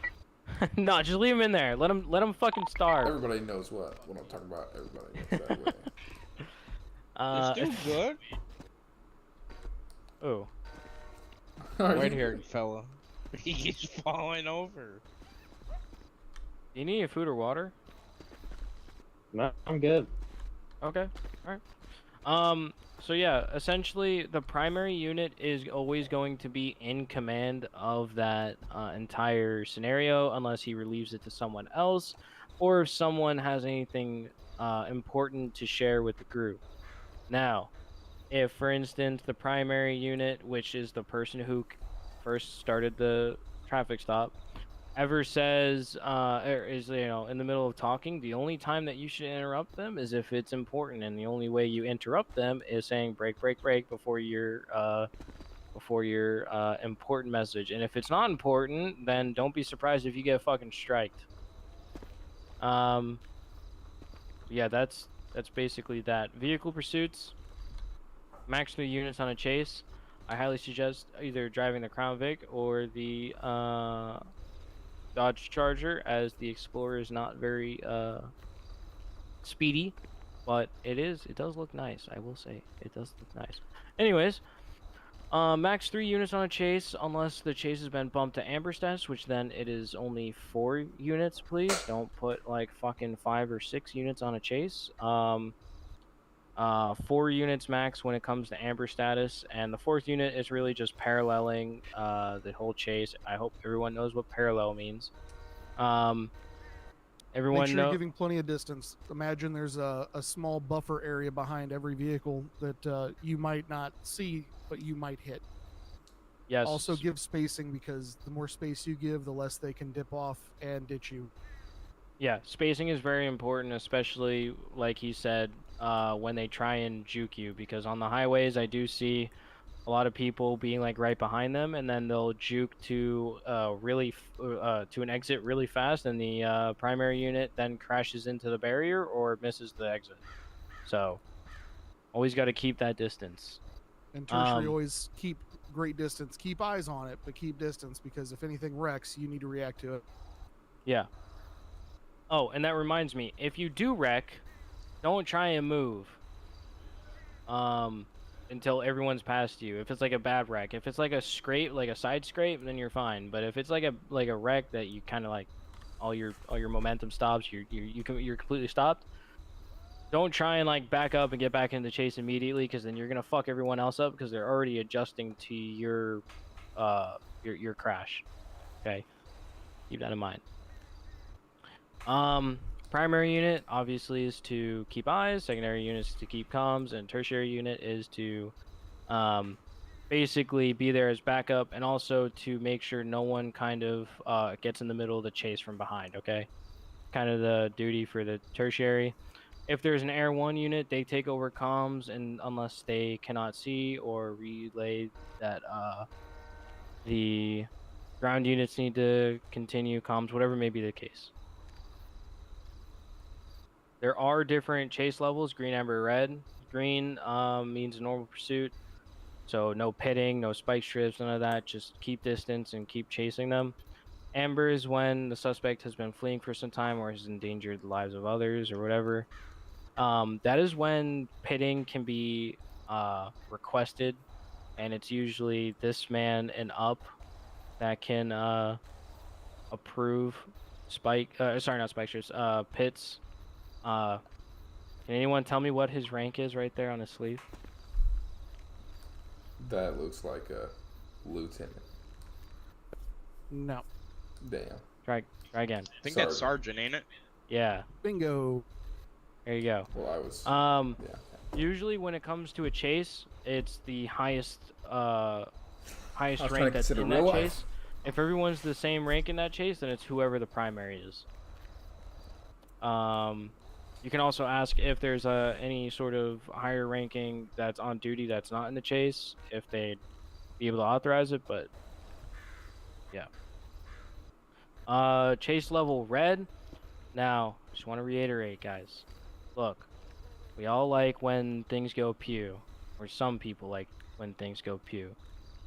Speaker 4: No, just leave him in there. Let him fucking starve.
Speaker 1: Everybody knows what I'm talking about. Everybody knows that way.
Speaker 2: It's still good.
Speaker 4: Oh.
Speaker 2: Right here, fella. He's falling over.
Speaker 4: Do you need any food or water?
Speaker 7: No, I'm good.
Speaker 4: Okay, alright. So yeah, essentially the primary unit is always going to be in command of that entire scenario unless he relieves it to someone else, or if someone has anything important to share with the group. Now, if for instance the primary unit, which is the person who first started the traffic stop, ever says or is, you know, in the middle of talking, the only time that you should interrupt them is if it's important, and the only way you interrupt them is saying break before your important message. And if it's not important, then don't be surprised if you get fucking striked. Yeah, that's basically that. Vehicle pursuits, max 3 units on a chase. I highly suggest either driving the Crown Vic or the Dodge Charger, as the Explorer is not very speedy, but it does look nice. I will say it does look nice. Anyways, max 3 units on a chase unless the chase has been bumped to amber status, which then it is only 4 units. Please don't put like fucking 5 or 6 units on a chase. 4 units max when it comes to amber status, and the 4th unit is really just paralleling the whole chase. I hope everyone knows what parallel means. Everyone
Speaker 10: Make sure you're giving plenty of distance. Imagine there's a small buffer area behind every vehicle that you might not see, but you might hit.
Speaker 4: Yes.
Speaker 10: Also give spacing, because the more space you give, the less they can dip off and ditch you.
Speaker 4: Yeah, spacing is very important, especially like he said, when they try and juke you, because on the highways I do see a lot of people being like right behind them, and then they'll juke to to an exit really fast, and the primary unit then crashes into the barrier or misses the exit. So always got to keep that distance.
Speaker 10: And tertiary, always keep great distance. Keep eyes on it, but keep distance, because if anything wrecks, you need to react to it.
Speaker 4: Yeah. Oh, and that reminds me, if you do wreck, don't try and move. Until everyone's past you. If it's like a bad wreck, if it's like a scrape, like a side scrape, then you're fine. But if it's like a wreck that you kind of like, all your momentum stops, you're completely stopped. Don't try and like back up and get back into chase immediately, because then you're gonna fuck everyone else up because they're already adjusting to your crash. Okay, keep that in mind. Primary unit obviously is to keep eyes, secondary unit is to keep comms, and tertiary unit is to basically be there as backup, and also to make sure no one kind of gets in the middle of the chase from behind, okay? Kind of the duty for the tertiary. If there's an Air 1 unit, they take over comms, and unless they cannot see or relay that the ground units need to continue comms, whatever may be the case. There are different chase levels, green, amber, red. Green means normal pursuit. So no pitting, no spike strips, none of that. Just keep distance and keep chasing them. Amber is when the suspect has been fleeing for some time or has endangered the lives of others or whatever. That is when pitting can be requested. And it's usually this man and up that can approve pits. Can anyone tell me what his rank is right there on his sleeve?
Speaker 1: That looks like a lieutenant.
Speaker 10: No.
Speaker 1: Damn.
Speaker 4: Try again.
Speaker 2: I think that's sergeant, ain't it?
Speaker 4: Yeah.
Speaker 10: Bingo.
Speaker 4: There you go.
Speaker 1: Well, I was. Yeah.
Speaker 4: Usually when it comes to a chase, it's the highest rank that's in that chase. If everyone's the same rank in that chase, then it's whoever the primary is. You can also ask if there's any sort of higher ranking that's on duty that's not in the chase, if they'd be able to authorize it, but yeah. Chase level red. Now, just want to reiterate, guys. Look, we all like when things go pew, or some people like when things go pew.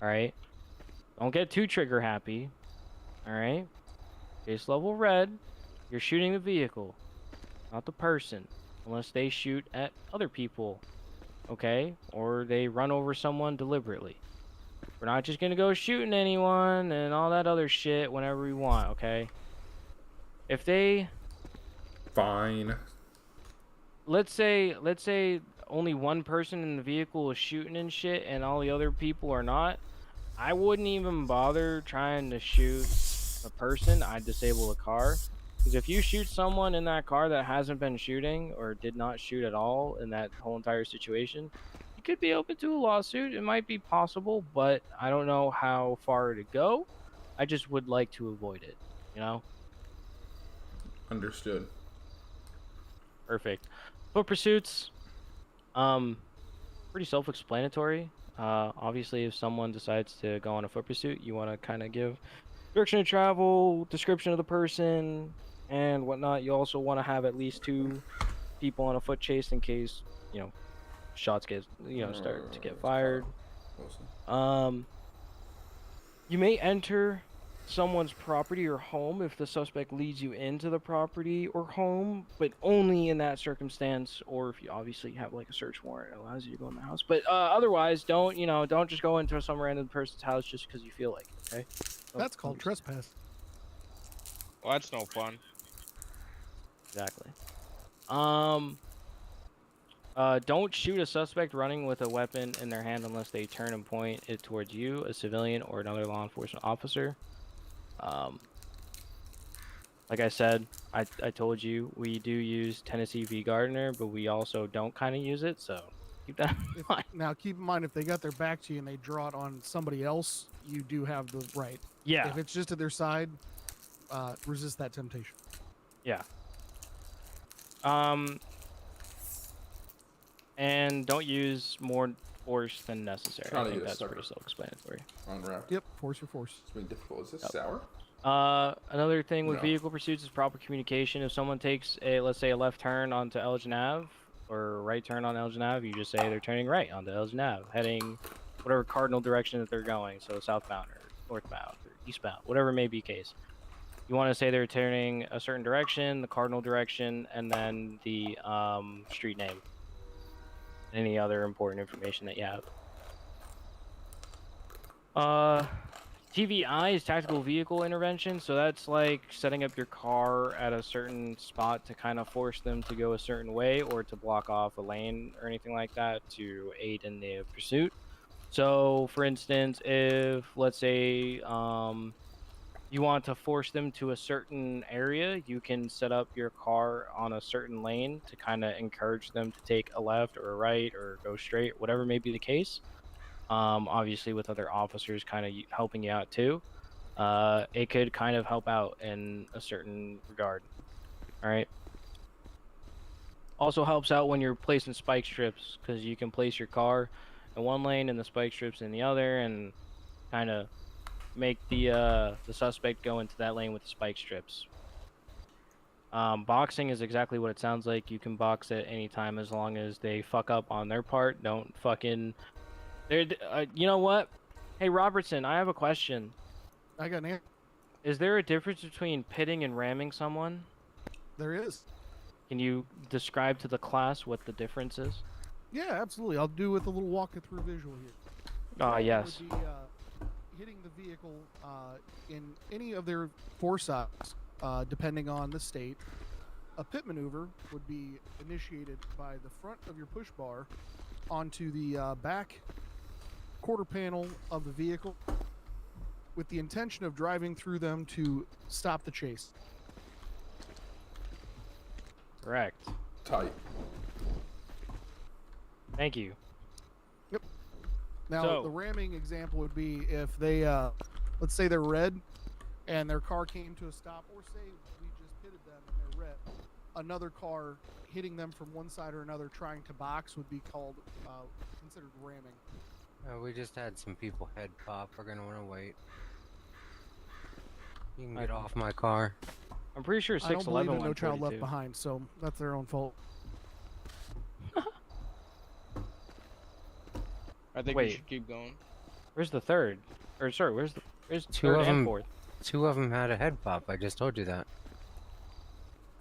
Speaker 4: Alright? Don't get too trigger happy. Alright? Chase level red, you're shooting the vehicle, not the person, unless they shoot at other people, okay? Or they run over someone deliberately. We're not just gonna go shooting anyone and all that other shit whenever we want, okay? If they...
Speaker 1: Fine.
Speaker 4: Let's say only one person in the vehicle is shooting and shit and all the other people are not. I wouldn't even bother trying to shoot a person. I'd disable the car. Because if you shoot someone in that car that hasn't been shooting or did not shoot at all in that whole entire situation, you could be open to a lawsuit. It might be possible, but I don't know how far to go. I just would like to avoid it, you know?
Speaker 1: Understood.
Speaker 4: Perfect. Foot pursuits, pretty self-explanatory. Obviously, if someone decides to go on a foot pursuit, you want to kind of give direction of travel, description of the person, and whatnot. You also want to have at least 2 people on a foot chase in case, you know, shots get, start to get fired. You may enter someone's property or home if the suspect leads you into the property or home, but only in that circumstance, or if you obviously have like a search warrant that allows you to go in the house. But otherwise, don't just go into some random person's house just because you feel like it, okay?
Speaker 10: That's called trespass.
Speaker 2: Well, that's no fun.
Speaker 4: Exactly. Don't shoot a suspect running with a weapon in their hand unless they turn and point it towards you, a civilian, or another law enforcement officer. Like I said, I told you we do use Tennessee v. Gardner, but we also don't kind of use it, so keep that in mind.
Speaker 10: Now, keep in mind, if they got their back to you and they draw it on somebody else, you do have the right.
Speaker 4: Yeah.
Speaker 10: If it's just to their side, resist that temptation.
Speaker 4: Yeah. And don't use more force than necessary. I think that's pretty self-explanatory.
Speaker 1: Unwrapped.
Speaker 10: Yep, force your force.
Speaker 1: It's been difficult. Is this sour?
Speaker 4: Another thing with vehicle pursuits is proper communication. If someone takes let's say a left turn onto Elgin Ave or a right turn on Elgin Ave, you just say they're turning right onto Elgin Ave, heading whatever cardinal direction that they're going, so southbound or northbound or eastbound, whatever may be case. You want to say they're turning a certain direction, the cardinal direction, and then the street name. Any other important information that you have. TVI is tactical vehicle intervention, so that's like setting up your car at a certain spot to kind of force them to go a certain way or to block off a lane or anything like that to aid in the pursuit. So, for instance, if let's say you want to force them to a certain area, you can set up your car on a certain lane to kind of encourage them to take a left or a right or go straight, whatever may be the case. Obviously with other officers kind of helping you out too. It could kind of help out in a certain regard. All right. Also helps out when you're placing spike strips because you can place your car in one lane and the spike strips in the other, and kind of make the suspect go into that lane with the spike strips. Boxing is exactly what it sounds like. You can box at any time as long as they fuck up on their part. Don't fucking. You know what? Hey Robertson, I have a question.
Speaker 10: I got an answer.
Speaker 4: Is there a difference between pitting and ramming someone?
Speaker 10: There is.
Speaker 4: Can you describe to the class what the difference is?
Speaker 10: Yeah, absolutely. I'll do with a little walk-through visual here.
Speaker 4: Yes.
Speaker 10: Would be, hitting the vehicle in any of their four sides, depending on the state. A pit maneuver would be initiated by the front of your push bar onto the back quarter panel of the vehicle with the intention of driving through them to stop the chase.
Speaker 4: Correct.
Speaker 1: Tight.
Speaker 4: Thank you.
Speaker 10: Yep. Now, the ramming example would be if they, let's say they're red and their car came to a stop, or say we just pitted them and they're red. Another car hitting them from one side or another trying to box would be called, considered ramming.
Speaker 8: We just had some people head pop. We're gonna want to wait. You can get off my car.
Speaker 4: I'm pretty sure 611.
Speaker 10: I don't believe in No Child Left Behind, so that's their own fault.
Speaker 2: I think we should keep going.
Speaker 4: Where's the third? Or sorry, where's
Speaker 8: two
Speaker 4: third
Speaker 8: of them?
Speaker 4: and fourth?
Speaker 8: Two of them had a head pop. I just told you that.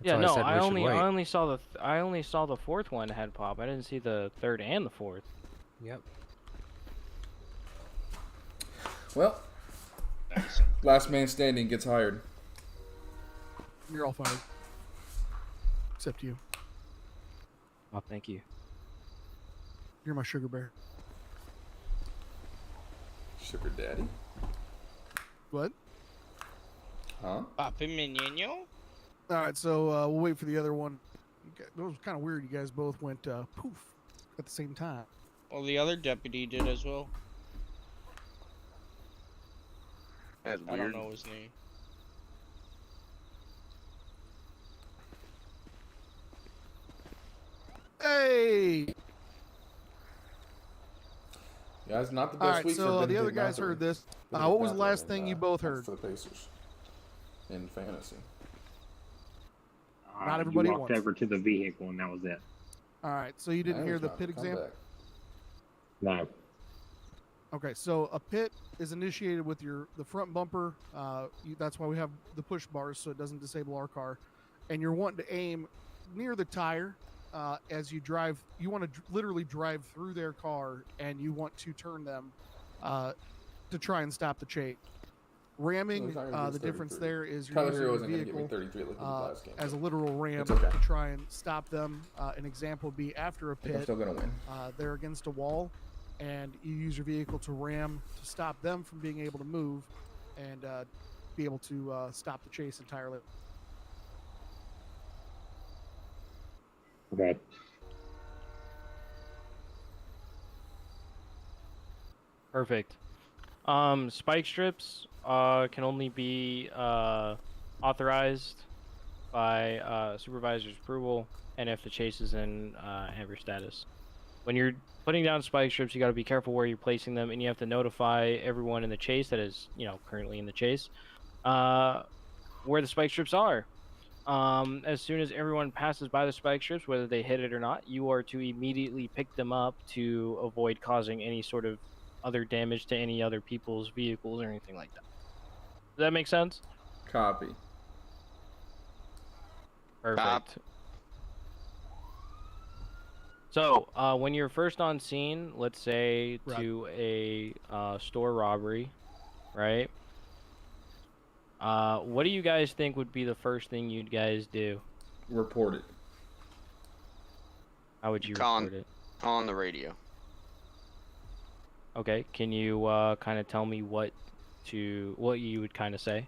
Speaker 4: Yeah, no, I only saw the fourth one head pop. I didn't see the third and the fourth.
Speaker 8: Yep.
Speaker 1: Well, last man standing gets hired.
Speaker 10: You're all fired. Except you.
Speaker 4: Oh, thank you.
Speaker 10: You're my sugar bear.
Speaker 1: Sugar daddy?
Speaker 10: What?
Speaker 1: Huh?
Speaker 10: Alright, so we'll wait for the other one. That was kind of weird. You guys both went poof at the same time.
Speaker 2: Well, the other deputy did as well.
Speaker 3: That's weird.
Speaker 2: I don't know his name.
Speaker 10: Hey!
Speaker 1: Guys, not the best week for
Speaker 10: so the other guys heard this. What was the last thing you both heard?
Speaker 1: For the Pacers in fantasy.
Speaker 10: Not everybody
Speaker 7: walked over to the vehicle and that was it.
Speaker 10: Alright, so you didn't hear the pit example?
Speaker 7: No.
Speaker 10: Okay, so a pit is initiated with the front bumper. That's why we have the push bars, so it doesn't disable our car. And you're wanting to aim near the tire as you drive. You want to literally drive through their car, and you want to turn them to try and stop the chase. Ramming, the difference there is you're using the vehicle as a literal ram to try and stop them. An example would be after a pit.
Speaker 1: I'm still gonna win.
Speaker 10: They're against a wall, and you use your vehicle to ram to stop them from being able to move and be able to stop the chase entirely.
Speaker 7: Okay.
Speaker 4: Perfect. Spike strips can only be authorized by supervisor's approval, and if the chase is in amber status. When you're putting down spike strips, you got to be careful where you're placing them, and you have to notify everyone in the chase that is, currently in the chase, where the spike strips are. As soon as everyone passes by the spike strips, whether they hit it or not, you are to immediately pick them up to avoid causing any sort of other damage to any other people's vehicles or anything like that. Does that make sense?
Speaker 1: Copy.
Speaker 4: Perfect. So, when you're first on scene, let's say
Speaker 10: Right.
Speaker 4: to a store robbery, right? What do you guys think would be the first thing you guys do?
Speaker 1: Report it.
Speaker 4: How would you
Speaker 3: Calling-
Speaker 4: report it?
Speaker 3: On the radio.
Speaker 4: Okay, can you kind of tell me what you would kind of say?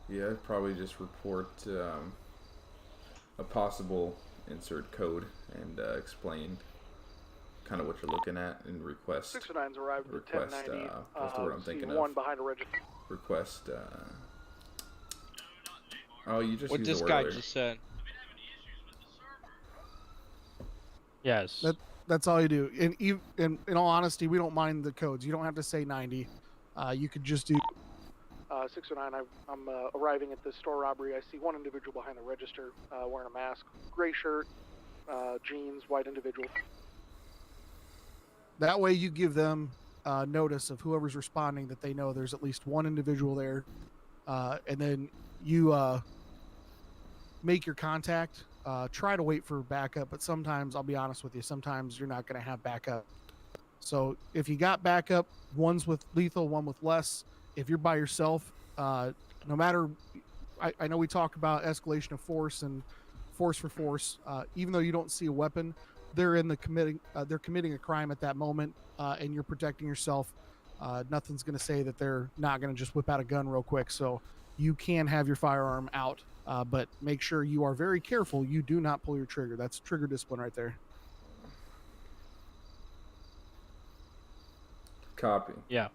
Speaker 1: Yeah, I'd probably just report a possible insert code and explain kind of what you're looking at and request.
Speaker 11: 609's arrived at 1090.
Speaker 1: What's the word I'm thinking
Speaker 11: one
Speaker 1: of?
Speaker 11: behind a register.
Speaker 1: Request. Oh, you just
Speaker 2: What
Speaker 1: used
Speaker 2: this
Speaker 1: the word
Speaker 2: guy
Speaker 1: earlier.
Speaker 2: just said.
Speaker 4: Yes.
Speaker 10: That's all you do. In all honesty, we don't mind the codes. You don't have to say 90. You could just do
Speaker 11: 609, I'm arriving at the store robbery. I see one individual behind the register wearing a mask, gray shirt, jeans, white individual.
Speaker 10: that way. You give them notice of whoever's responding that they know there's at least one individual there, and then you make your contact. Try to wait for backup, but sometimes, I'll be honest with you, sometimes you're not going to have backup. So if you got backup, one's with lethal, one with less. If you're by yourself, no matter, I know we talk about escalation of force and force for force. Even though you don't see a weapon, they're committing a crime at that moment, and you're protecting yourself. Nothing's going to say that they're not going to just whip out a gun real quick. So you can have your firearm out. But make sure you are very careful. You do not pull your trigger. That's trigger discipline right there.
Speaker 1: Copy.
Speaker 4: Yeah.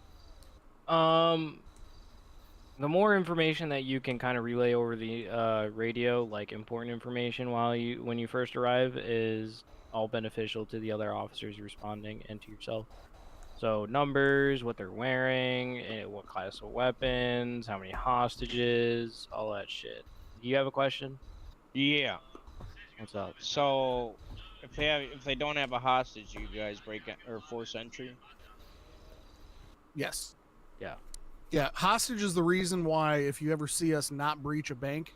Speaker 4: The more information that you can kind of relay over the radio, like important information when you first arrive, is all beneficial to the other officers responding and to yourself. So numbers, what they're wearing, what class of weapons, how many hostages, all that shit. Do you have a question?
Speaker 2: Yeah.
Speaker 4: What's up?
Speaker 2: So, if they don't have a hostage, you guys break or force entry.
Speaker 10: Yes.
Speaker 4: Yeah.
Speaker 10: Yeah. Hostage is the reason why, if you ever see us not breach a bank,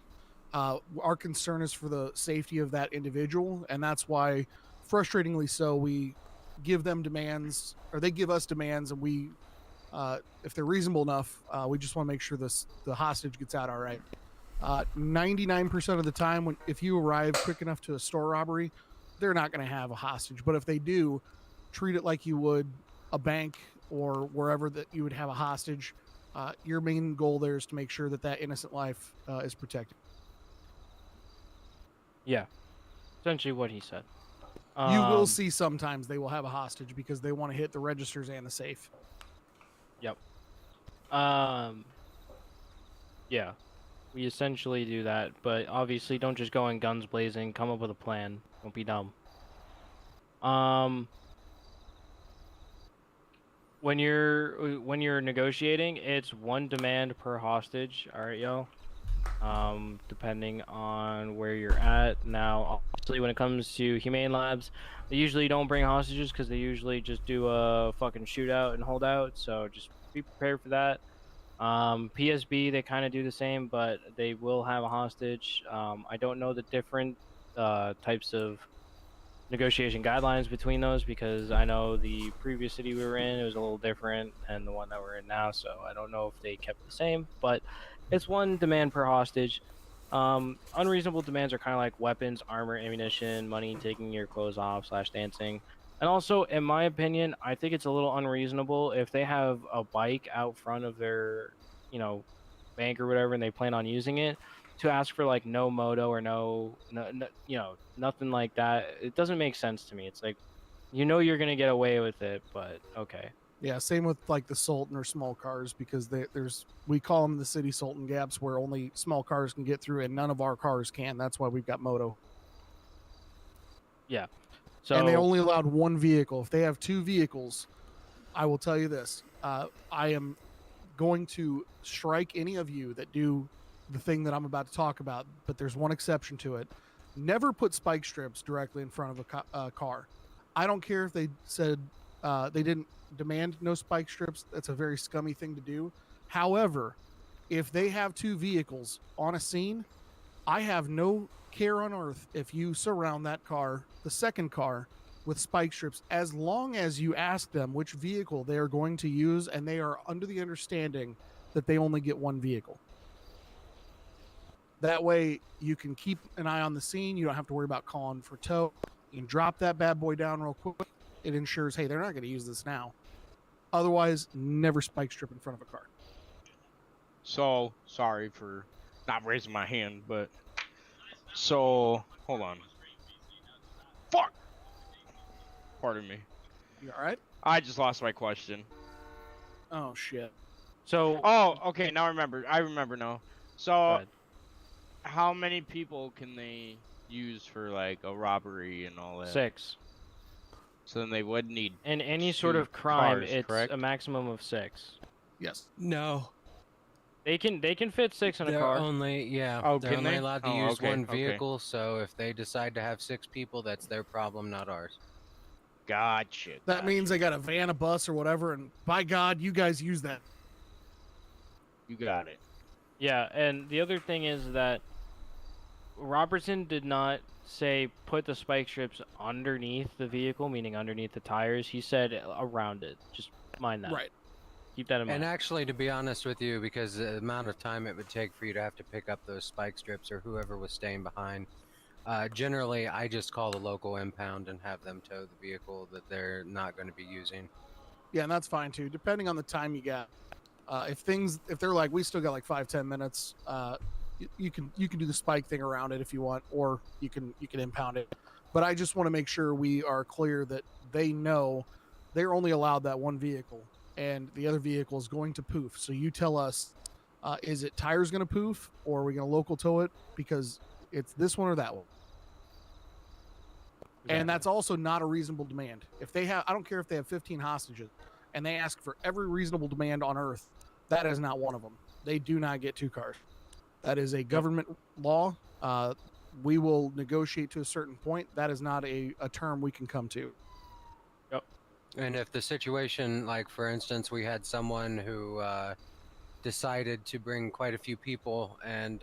Speaker 10: our concern is for the safety of that individual. And that's why, frustratingly so, we give them demands, or they give us demands, and we, if they're reasonable enough, we just want to make sure the hostage gets out all right. 99% of the time, if you arrive quick enough to a store robbery, they're not going to have a hostage. But if they do, treat it like you would a bank or wherever that you would have a hostage. Your main goal there is to make sure that innocent life is protected.
Speaker 4: Yeah. Essentially what he said.
Speaker 10: You will see sometimes they will have a hostage because they want to hit the registers and the safe.
Speaker 4: Yep. Yeah. We essentially do that, but obviously don't just go in guns blazing. Come up with a plan. Don't be dumb. When you're negotiating, it's one demand per hostage. All right, yo. Depending on where you're at. Now, obviously, when it comes to humane labs, they usually don't bring hostages because they usually just do a fucking shootout and hold out. So just be prepared for that. PSB, they kind of do the same, but they will have a hostage. I don't know the different types of negotiation guidelines between those, because I know the previous city we were in, it was a little different, and the one that we're in now, so I don't know if they kept the same, but it's one demand per hostage. Unreasonable demands are kind of like weapons, armor, ammunition, money, taking your clothes off / dancing. And also, in my opinion, I think it's a little unreasonable if they have a bike out front of their, bank or whatever, and they plan on using it, to ask for like no moto or no, nothing like that. It doesn't make sense to me. It's like, you're gonna get away with it, but okay.
Speaker 10: Yeah, same with like the Sultan or small cars, because we call them the city Sultan gaps, where only small cars can get through and none of our cars can. That's why we've got moto.
Speaker 4: Yeah. So,
Speaker 10: and they only allowed one vehicle. If they have two vehicles, I will tell you this: I am going to strike any of you that do the thing that I'm about to talk about. But there's one exception to it: never put spike strips directly in front of a car. I don't care if they said they didn't demand no spike strips. That's a very scummy thing to do. However, if they have 2 vehicles on a scene, I have no care on earth if you surround that car, the second car, with spike strips, as long as you ask them which vehicle they are going to use and they are under the understanding that they only get 1 vehicle. That way you can keep an eye on the scene. You don't have to worry about calling for tow. You can drop that bad boy down real quick. It ensures, hey, they're not going to use this now. Otherwise, never spike strip in front of a car.
Speaker 2: So, sorry for not raising my hand, but... So, hold on. Fuck! Pardon me.
Speaker 10: You alright?
Speaker 2: I just lost my question.
Speaker 10: Oh, shit.
Speaker 4: So...
Speaker 2: Oh, okay, now I remember. I remember now. So, how many people can they use for, like, a robbery and all that?
Speaker 4: 6.
Speaker 2: So then they would need...
Speaker 4: In any sort
Speaker 2: 2
Speaker 4: of crime,
Speaker 2: cars,
Speaker 4: it's
Speaker 2: correct?
Speaker 4: a maximum of 6.
Speaker 10: Yes.
Speaker 8: No.
Speaker 4: They can fit 6 in a
Speaker 8: They're
Speaker 4: car.
Speaker 8: only
Speaker 2: Oh,
Speaker 8: they're
Speaker 2: can
Speaker 8: only
Speaker 2: they?
Speaker 8: allowed to
Speaker 2: Oh,
Speaker 8: use
Speaker 2: okay,
Speaker 8: one
Speaker 2: okay.
Speaker 8: vehicle. So if they decide to have 6 people, that's their problem, not ours.
Speaker 2: Gotcha.
Speaker 10: That means they got a van, a bus, or whatever, and by God, you guys use that.
Speaker 2: You got it.
Speaker 4: Yeah, and the other thing is that Robertson did not say put the spike strips underneath the vehicle, meaning underneath the tires. He said around it. Just mind that.
Speaker 10: Right.
Speaker 4: Keep that in mind.
Speaker 8: And actually, to be honest with you, because the amount of time it would take for you to have to pick up those spike strips or whoever was staying behind, generally I just call the local impound and have them tow the vehicle that they're not going to be using.
Speaker 10: Yeah, and that's fine too, depending on the time you got. If they're like, we still got like 5-10 minutes, you can do the spike thing around it if you want, or you can impound it. But I just want to make sure we are clear that they know they're only allowed that 1 vehicle, and the other vehicle is going to poof. So you tell us, is it tires going to poof, or are we going to local tow it? Because it's this one or that one. Exactly. And that's also not a reasonable demand. If they have, I don't care if they have 15 hostages, and they ask for every reasonable demand on Earth, that is not one of them. They do not get 2 cars. That is a government law. We will negotiate to a certain point. That is not a term we can come to.
Speaker 4: Yep.
Speaker 8: And if the situation, like for instance, we had someone who decided to bring quite a few people and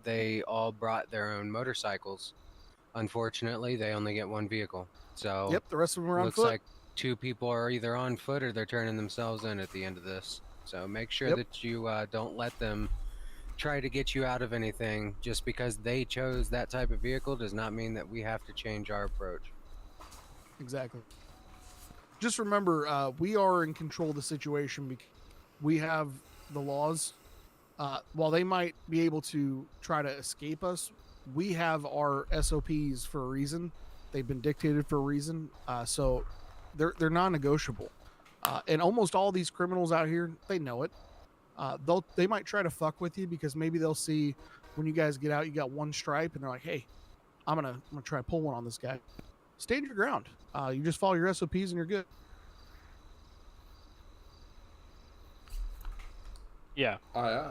Speaker 8: they all brought their own motorcycles, unfortunately, they only get 1 vehicle. So
Speaker 10: yep, the rest of them are on
Speaker 8: looks
Speaker 10: foot.
Speaker 8: like 2 people are either on foot or they're turning themselves in at the end of this. So make sure that you don't let them try to get you out of anything. Just because they chose that type of vehicle does not mean that we have to change our approach.
Speaker 10: Exactly. Just remember, we are in control of the situation because we have the laws. While they might be able to try to escape us, we have our SOPs for a reason. They've been dictated for a reason. So they're non-negotiable. And almost all these criminals out here, they know it. They might try to fuck with you because maybe they'll see when you guys get out, you got 1 stripe, and they're like, "Hey, I'm gonna try to pull one on this guy." Stand your ground. You just follow your SOPs and you're good.
Speaker 4: Yeah.
Speaker 1: Oh yeah.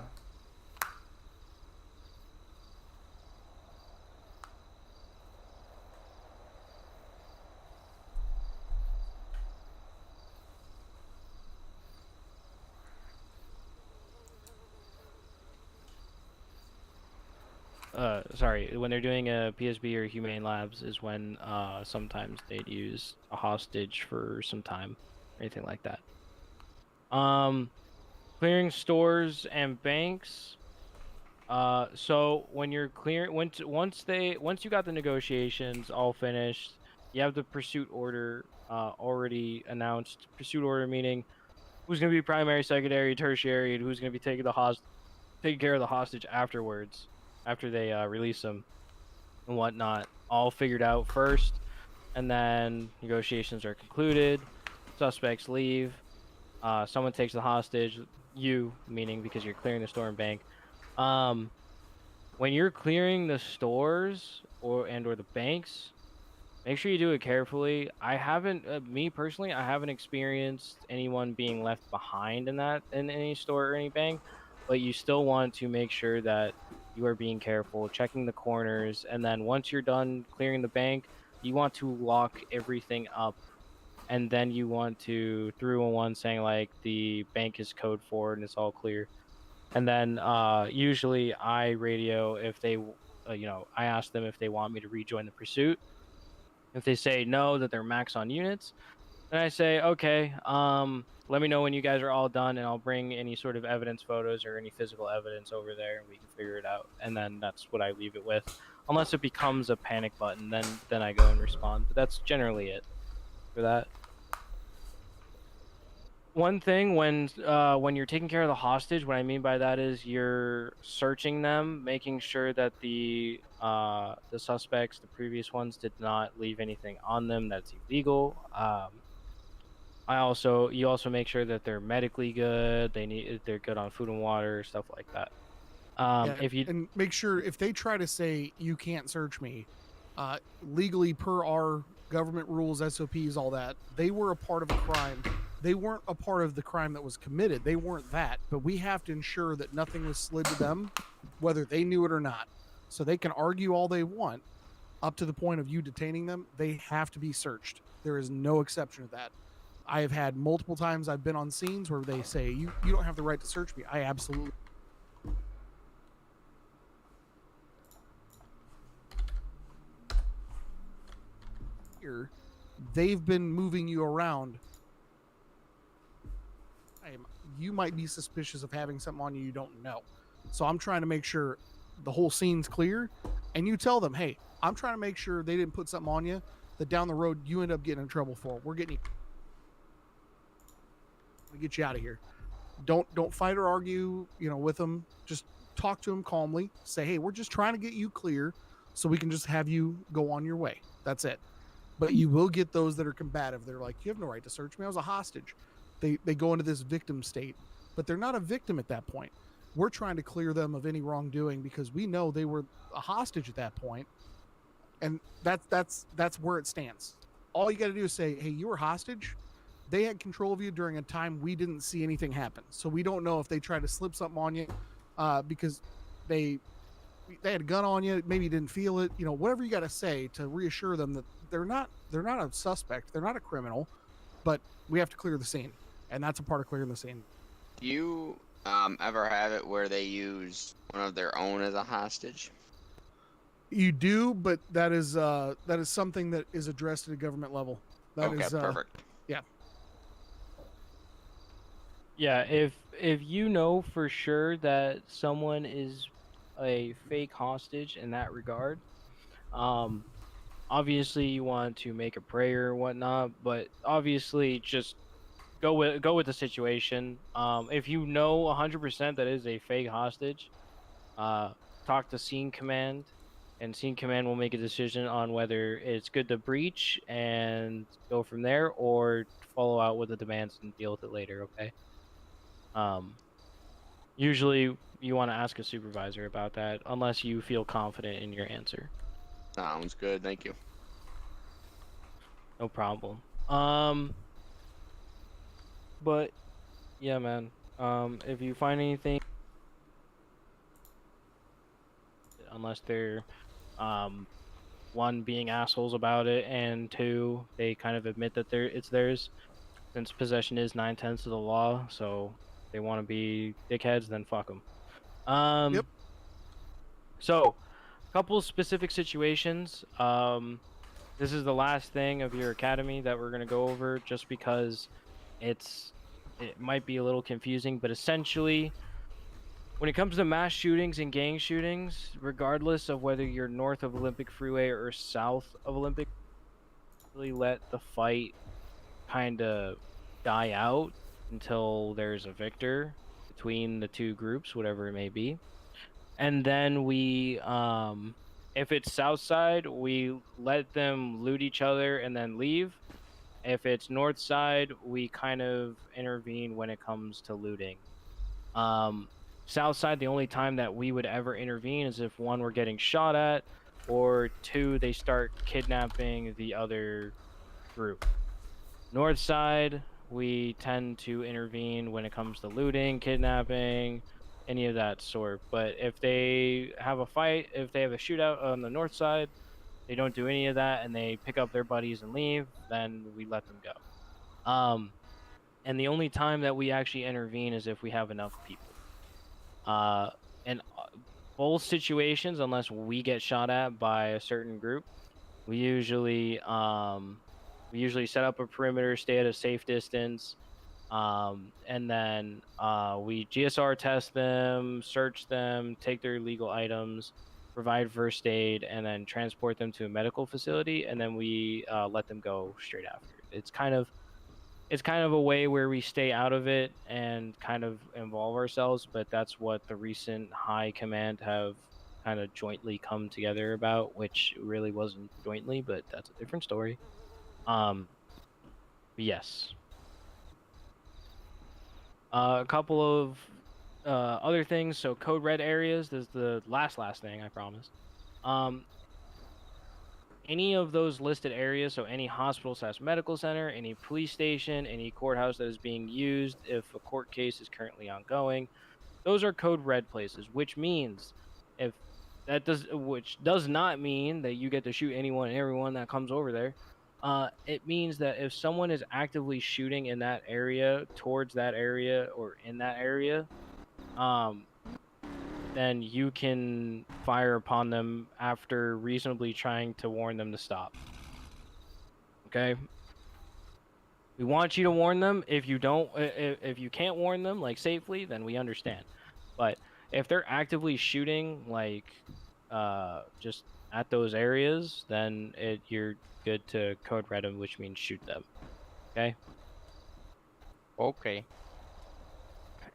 Speaker 4: Sorry, when they're doing a PSB or Humane Labs is when sometimes they'd use a hostage for some time, or anything like that. Clearing stores and banks. So when you're clearing, once you got the negotiations all finished, you have the pursuit order already announced. Pursuit order meaning who's going to be primary, secondary, tertiary, and who's going to be taking care of the hostage afterwards. After they release them and whatnot, all figured out first, and then negotiations are concluded, suspects leave, someone takes the hostage, you, meaning because you're clearing the store and bank. When you're clearing the stores or the banks, make sure you do it carefully. Me personally, I haven't experienced anyone being left behind in any store or any bank, but you still want to make sure that you are being careful, checking the corners, and then once you're done clearing the bank, you want to lock everything up and then you want to 311 saying like the bank is code 4 and it's all clear. And then usually I radio if they, I ask them if they want me to rejoin the pursuit. If they say no, that they're max on units, then I say, okay, let me know when you guys are all done, and I'll bring any sort of evidence photos or any physical evidence over there, and we can figure it out. And then that's what I leave it with. Unless it becomes a panic button, then I go and respond. But that's generally it for that. One thing when you're taking care of the hostage, what I mean by that is you're searching them, making sure that the suspects, the previous ones, did not leave anything on them that's illegal. You also make sure that they're medically good. They're good on food and water, stuff like that.
Speaker 10: And make sure if they try to say you can't search me, legally per our government rules, SOPs, all that, they were a part of a crime. They weren't a part of the crime that was committed. They weren't that, but we have to ensure that nothing was slid to them, whether they knew it or not. So they can argue all they want up to the point of you detaining them. They have to be searched. There is no exception to that. I have had multiple times I've been on scenes where they say, you don't have the right to search me. I absolutely. Here, they've been moving you around. You might be suspicious of having something on you don't know. So I'm trying to make sure the whole scene's clear. And you tell them, hey, I'm trying to make sure they didn't put something on you that down the road you end up getting in trouble for. We're getting you. We get you out of here. Don't fight or argue, with them. Just talk to them calmly. Say, hey, we're just trying to get you clear so we can just have you go on your way. That's it. But you will get those that are combative. They're like, you have no right to search me. I was a hostage. They go into this victim state, but they're not a victim at that point. We're trying to clear them of any wrongdoing because we know they were a hostage at that point, and that's where it stands. All you got to do is say, hey, you were hostage. They had control of you during a time we didn't see anything happen, so we don't know if they tried to slip something on you because they had a gun on you, maybe you didn't feel it. Whatever you got to say to reassure them that they're not a suspect, they're not a criminal, but we have to clear the scene. And that's a part of clearing the scene.
Speaker 3: Do you ever have it where they use one of their own as a hostage?
Speaker 10: You do, but that is something that is addressed at a government level. That
Speaker 3: okay,
Speaker 10: is
Speaker 3: perfect.
Speaker 10: Yeah.
Speaker 4: Yeah, if you know for sure that someone is a fake hostage in that regard, obviously you want to make a prayer or whatnot, but obviously just go with the situation. If you know 100% that is a fake hostage, talk to Scene Command, and Scene Command will make a decision on whether it's good to breach and go from there, or follow out with the demands and deal with it later. Okay. Usually you want to ask a supervisor about that, unless you feel confident in your answer.
Speaker 3: Sounds good. Thank you.
Speaker 4: No problem. But yeah, man. If you find anything, unless they're one, being assholes about it, and two, they kind of admit that it's theirs, since possession is 9/10 of the law, so if they want to be dickheads, then fuck them.
Speaker 10: Yep.
Speaker 4: So, a couple specific situations. This is the last thing of your academy that we're going to go over, just because it might be a little confusing, but essentially, when it comes to mass shootings and gang shootings, regardless of whether you're north of Olympic Freeway or south of Olympic, really let the fight kind of die out until there's a victor between the two groups, whatever it may be. And then we, if it's south side, we let them loot each other and then leave. If it's north side, we kind of intervene when it comes to looting. South side, the only time that we would ever intervene is if one, we're getting shot at, or two, they start kidnapping the other group. North side, we tend to intervene when it comes to looting, kidnapping, any of that sort. But if they have a fight, if they have a shootout on the north side, they don't do any of that and they pick up their buddies and leave, then we let them go. And the only time that we actually intervene is if we have enough people. In both situations, unless we get shot at by a certain group, we usually set up a perimeter, stay at a safe distance, and then we GSR test them, search them, take their illegal items, provide first aid, and then transport them to a medical facility, and then we let them go straight after. It's kind of a way where we stay out of it and kind of involve ourselves, but that's what the recent high command have kind of jointly come together about, which really wasn't jointly, but that's a different story. Yes. A couple of other things. So code red areas. This is the last thing, I promise. Any of those listed areas, so any hospital/medical center, any police station, any courthouse that is being used if a court case is currently ongoing, those are code red places, which means which does not mean that you get to shoot anyone and everyone that comes over there. It means that if someone is actively shooting in that area, towards that area, or in that area, then you can fire upon them after reasonably trying to warn them to stop. Okay? We want you to warn them. If you can't warn them, like, safely, then we understand. But if they're actively shooting, like, just at those areas, then you're good to code red them, which means shoot them. Okay?
Speaker 2: Okay.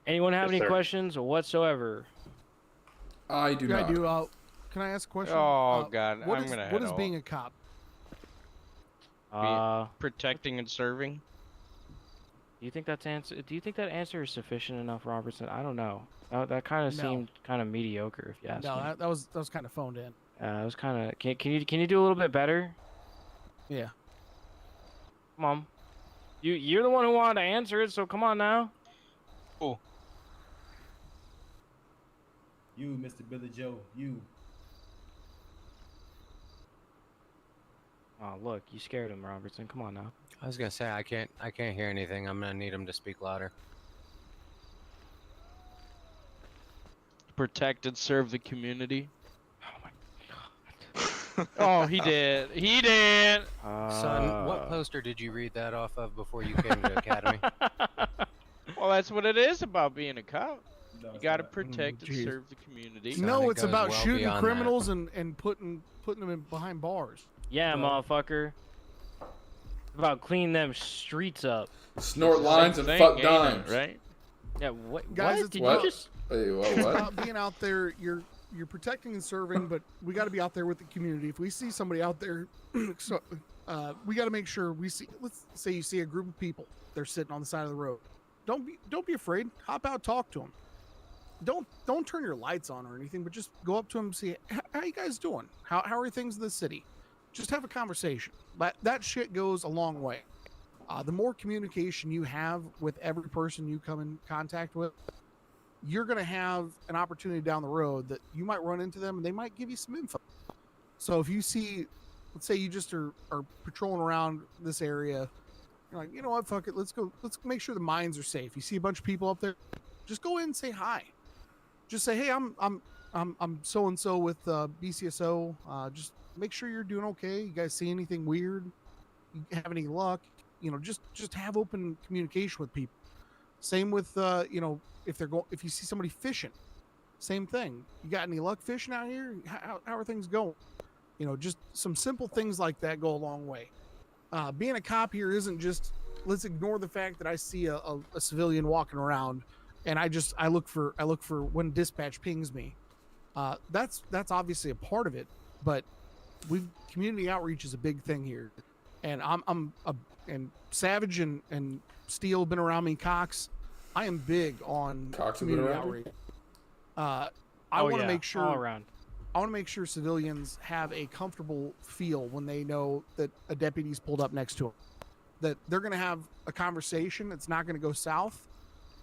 Speaker 4: Anyone have any questions whatsoever?
Speaker 1: I do not.
Speaker 10: I do. Can I ask a question?
Speaker 2: Oh God,
Speaker 10: what
Speaker 2: I'm
Speaker 10: is,
Speaker 2: gonna.
Speaker 10: What is being a cop?
Speaker 2: Protecting and serving.
Speaker 4: Do you think that answer is sufficient enough, Robertson? I don't know. That kind of seemed kind of mediocre, if you ask me.
Speaker 10: No, that was kind of phoned in.
Speaker 4: It was kind of. Can you do a little bit better?
Speaker 10: Yeah.
Speaker 4: Come on. You're the one who wanted to answer it, so come on now.
Speaker 2: Oh.
Speaker 12: You, Mr. Billy Joe, you.
Speaker 4: Oh, look, you scared him, Robertson. Come on now.
Speaker 8: I was gonna say I can't hear anything. I'm gonna need him to speak louder.
Speaker 2: Protect and serve the community. Oh my God. Oh, he did. He did.
Speaker 8: Son, what poster did you read that off of before you came to Academy?
Speaker 2: Well, that's what it is about being a cop.
Speaker 12: No,
Speaker 2: You gotta protect and serve the community.
Speaker 10: No, it's about
Speaker 8: well
Speaker 10: shooting
Speaker 8: beyond
Speaker 10: criminals and putting them in behind bars.
Speaker 4: Yeah, motherfucker. About cleaning them streets up.
Speaker 1: Snort lines and fuck dimes.
Speaker 2: Right?
Speaker 4: Yeah, what?
Speaker 10: Guys,
Speaker 4: What?
Speaker 10: it's
Speaker 4: Did
Speaker 10: what?
Speaker 4: you just...
Speaker 1: Hey, what?
Speaker 10: It's about being out there. You're protecting and serving, but we got to be out there with the community. If we see somebody out there, we got to make sure we see. Let's say you see a group of people. They're sitting on the side of the road. Don't be afraid. Hop out, talk to them. Don't turn your lights on or anything, but just go up to them and see how you guys doing. How are things in the city? Just have a conversation. That shit goes a long way. The more communication you have with every person you come in contact with, you're going to have an opportunity down the road that you might run into them and they might give you some info. So if you see, let's say you just are patrolling around this area, you're like, you know what, fuck it, let's make sure the mines are safe. You see a bunch of people up there, just go in and say hi. Just say, hey, I'm so and so with BCSO. Just make sure you're doing okay. You guys see anything weird? You have any luck? Just have open communication with people. Same with if you see somebody fishing, same thing. You got any luck fishing out here? How are things going? Just some simple things like that go a long way. Being a cop here isn't just, let's ignore the fact that I see a civilian walking around and I look for when dispatch pings me. That's obviously a part of it, but community outreach is a big thing here. And and Savage and Steele been around me, Cox. I am big on community outreach. I want to make sure
Speaker 4: all around.
Speaker 10: I want to make sure civilians have a comfortable feel when they know that a deputy's pulled up next to them, that they're going to have a conversation. It's not going to go south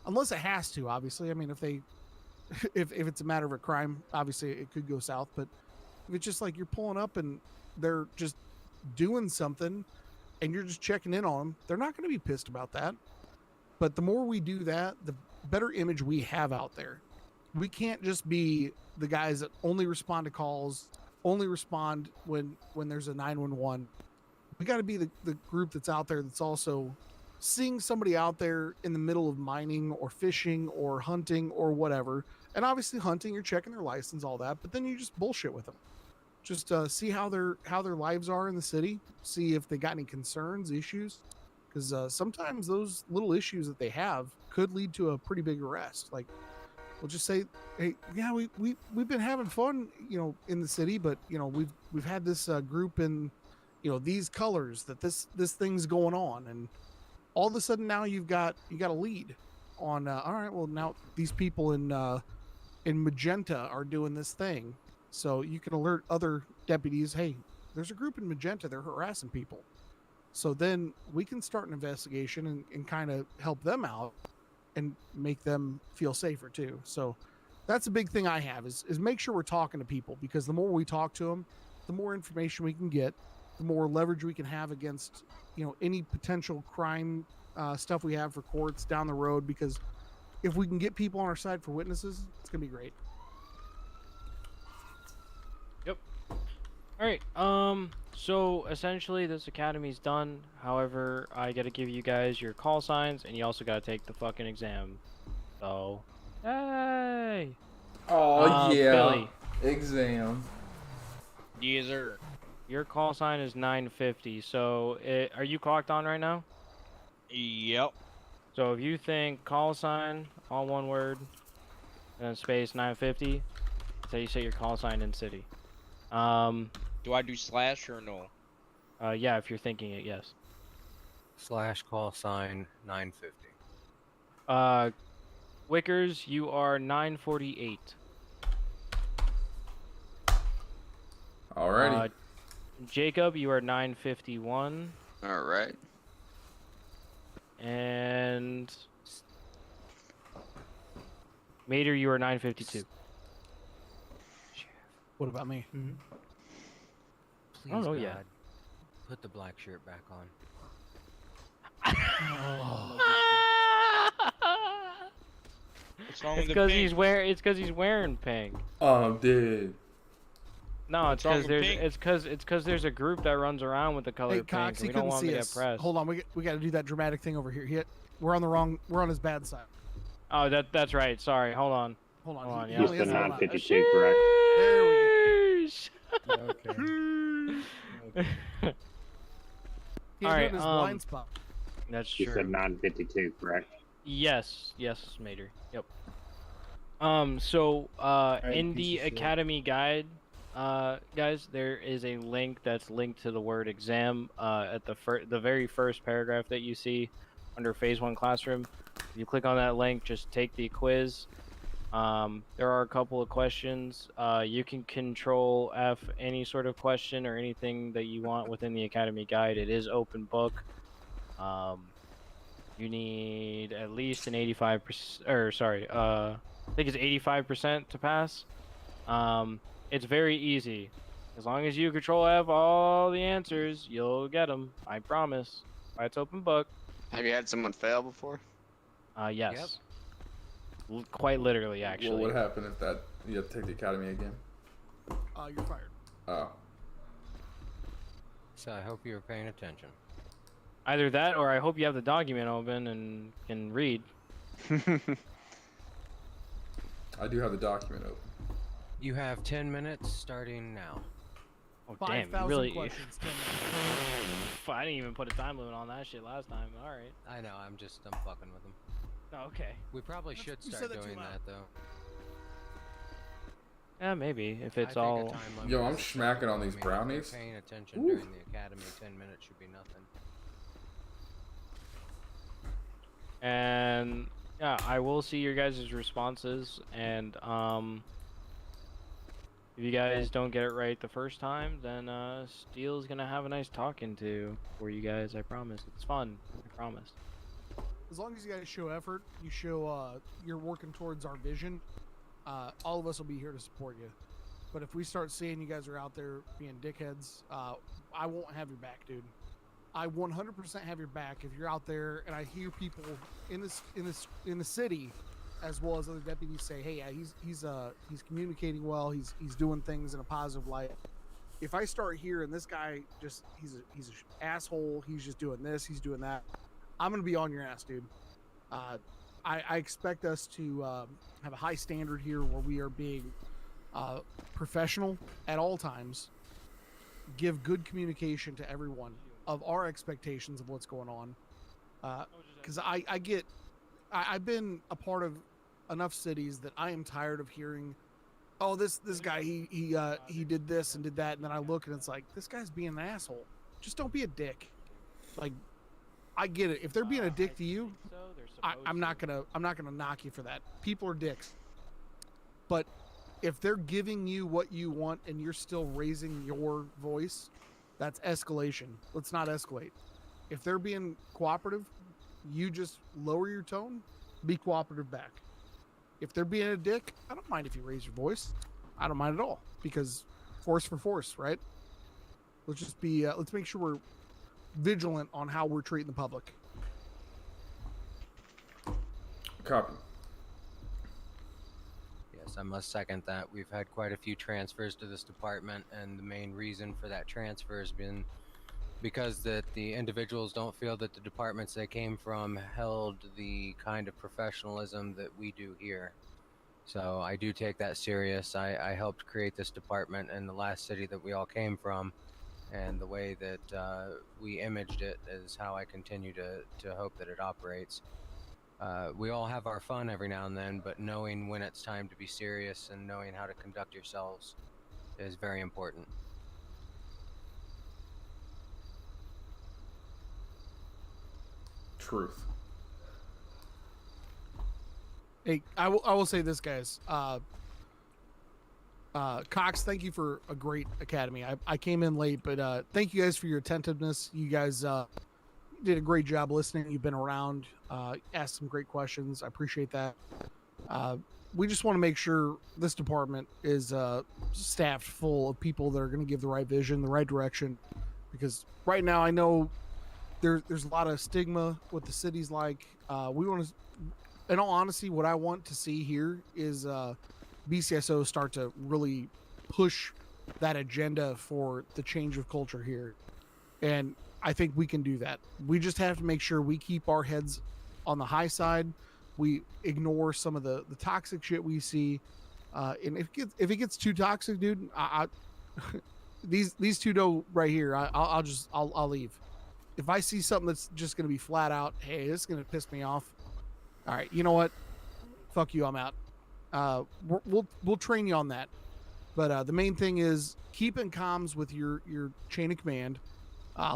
Speaker 10: unless it has to, obviously. I mean, if it's a matter of a crime, obviously it could go south, but if it's just like you're pulling up and they're just doing something and you're just checking in on them, they're not going to be pissed about that. But the more we do that, the better image we have out there. We can't just be the guys that only respond to calls, only respond when there's a 911. We got to be the group that's out there that's also seeing somebody out there in the middle of mining or fishing or hunting or whatever. And obviously hunting, you're checking their license, all that, but then you just bullshit with them. Just see how their lives are in the city, see if they got any concerns, issues, because sometimes those little issues that they have could lead to a pretty big arrest. Like, we'll just say, hey, yeah, we've been having fun, in the city, but we've had this group in, these colors that this thing's going on, and all of a sudden now you got a lead on. All right, well now these people in magenta are doing this thing, so you can alert other deputies. Hey, there's a group in magenta. They're harassing people. So then we can start an investigation and kind of help them out and make them feel safer too. So that's a big thing I have is make sure we're talking to people, because the more we talk to them, the more information we can get, the more leverage we can have against, any potential crime stuff we have for courts down the road. Because if we can get people on our side for witnesses, it's going to be great.
Speaker 4: Yep. All right. So essentially this academy's done. However, I got to give you guys your call signs, and you also got to take the fucking exam. So, hey.
Speaker 1: Oh yeah.
Speaker 4: Billy.
Speaker 1: Exam.
Speaker 2: Yes, sir.
Speaker 4: Your call sign is 950. So, are you clocked on right now?
Speaker 2: Yep.
Speaker 4: So if you think call sign, all one word, and then space 950, that's how you say your call sign in city.
Speaker 2: Do I do slash or no?
Speaker 4: Yeah, if you're thinking it, yes.
Speaker 9: / call sign 950.
Speaker 4: Wickers, you are 948.
Speaker 1: Alrighty.
Speaker 4: Jacob, you are 951.
Speaker 3: All right.
Speaker 4: And Mater, you are 952.
Speaker 10: What about me?
Speaker 8: Please,
Speaker 4: I don't know
Speaker 8: God,
Speaker 4: yet.
Speaker 8: put the black shirt back on.
Speaker 2: What's wrong
Speaker 4: It's
Speaker 2: with the
Speaker 4: because
Speaker 2: pink?
Speaker 4: It's because he's wearing pink.
Speaker 1: Oh, dude.
Speaker 4: No, it's
Speaker 2: What's wrong
Speaker 4: because
Speaker 2: with
Speaker 4: it's because there's a group that runs around with the color
Speaker 10: Hey,
Speaker 4: pink.
Speaker 10: Cox,
Speaker 4: And
Speaker 10: he
Speaker 4: we don't
Speaker 10: couldn't
Speaker 4: want them
Speaker 10: see
Speaker 4: to
Speaker 10: us.
Speaker 4: get pressed.
Speaker 10: Hold on, we got to do that dramatic thing over here. We're on his bad side.
Speaker 4: Oh, that's right. Sorry. Hold on.
Speaker 10: Hold on.
Speaker 4: Hold on,
Speaker 10: He
Speaker 4: yeah.
Speaker 10: only
Speaker 7: Just
Speaker 10: has
Speaker 7: the
Speaker 10: one eye.
Speaker 7: 952, correct?
Speaker 10: There we
Speaker 4: Sheesh.
Speaker 1: Okay.
Speaker 10: He's
Speaker 4: All right,
Speaker 10: doing his blind spot.
Speaker 4: That's
Speaker 7: You
Speaker 4: true.
Speaker 7: said 952, correct?
Speaker 4: Yes, Mater. Yep. So, in the
Speaker 1: piece of shit.
Speaker 4: Academy guide, guys, there is a link that's linked to the word exam, at the very first paragraph that you see under Phase 1 Classroom. If you click on that link, just take the quiz. There are a couple of questions. You can control F any sort of question or anything that you want within the Academy guide. It is open book. You need at least an 85%, or sorry, I think it's 85% to pass. It's very easy. As long as you control F all the answers, you'll get them. I promise. It's open book.
Speaker 3: Have you had someone fail before?
Speaker 4: Yes. Quite literally, actually.
Speaker 1: What would happen if you have to take the academy again?
Speaker 10: You're fired.
Speaker 1: Oh.
Speaker 8: So I hope you were paying attention.
Speaker 4: Either that, or I hope you have the document open and can read.
Speaker 1: I do have the document open.
Speaker 8: You have 10 minutes starting now.
Speaker 4: Oh, damn, you
Speaker 10: 5,000
Speaker 4: really...
Speaker 10: questions. 10
Speaker 4: I didn't even put a time limit on that shit last time. Alright.
Speaker 8: I know, I'm fucking with them.
Speaker 4: Oh, okay.
Speaker 8: We probably should
Speaker 10: you
Speaker 8: start
Speaker 10: said that too
Speaker 8: doing
Speaker 10: loud.
Speaker 8: that though.
Speaker 4: Yeah, maybe. If it's
Speaker 8: I think
Speaker 4: all...
Speaker 8: a time limit
Speaker 1: Yo, I'm
Speaker 8: is
Speaker 1: smacking on these
Speaker 8: acceptable. I mean,
Speaker 1: brownies.
Speaker 8: if they're paying attention
Speaker 1: Ooh.
Speaker 8: during the academy, 10 minutes should be nothing.
Speaker 4: And yeah, I will see your guys' responses, and if you guys don't get it right the first time, then Steel's gonna have a nice talking to for you guys. I promise. It's fun. I promise.
Speaker 10: As long as you guys show effort, you show you're working towards our vision, all of us will be here to support you. But if we start seeing you guys are out there being dickheads, I won't have your back, dude. I 100% have your back if you're out there, and I hear people in the city, as well as other deputies say, "Hey, yeah, he's communicating well. He's doing things in a positive light." If I start hearing this guy he's an asshole, he's just doing this, he's doing that, I'm gonna be on your ass, dude. I expect us to have a high standard here where we are being professional at all times, give good communication to everyone of our expectations of what's going on. Because I've been a part of enough cities that I am tired of hearing, oh, this guy he did this and did that, and then I look and it's like, this guy's being an asshole. Just don't be a dick. Like, I get it. If they're being a dick to you, I'm not gonna knock you for that. People are dicks. But if they're giving you what you want and you're still raising your voice, that's escalation. Let's not escalate. If they're being cooperative, you just lower your tone, be cooperative back. If they're being a dick, I don't mind if you raise your voice. I don't mind at all, because force for force, right? Let's just be, let's make sure we're vigilant on how we're treating the public.
Speaker 1: Copy.
Speaker 8: Yes, I must second that. We've had quite a few transfers to this department, and the main reason for that transfer has been because that the individuals don't feel that the departments they came from held the kind of professionalism that we do here. So I do take that serious. I helped create this department in the last city that we all came from, and the way that we imaged it is how I continue to hope that it operates. We all have our fun every now and then, but knowing when it's time to be serious and knowing how to conduct yourselves is very important.
Speaker 1: Truth.
Speaker 10: Hey, I will say this, guys. Cox, thank you for a great academy. I came in late, but thank you guys for your attentiveness. You guys did a great job listening. You've been around, asked some great questions. I appreciate that. We just want to make sure this department is staffed full of people that are going to give the right vision, the right direction. Because right now, I know there's a lot of stigma what the city's like. We want to, in all honesty, what I want to see here is BCSO start to really push that agenda for the change of culture here. And I think we can do that. We just have to make sure we keep our heads on the high side. We ignore some of the toxic shit we see. And if it gets too toxic, dude, these two know right here. I'll leave. If I see something that's just going to be flat out, hey, this is going to piss me off. All right, you know what? Fuck you, I'm out. We'll train you on that. But the main thing is keeping comms with your chain of command.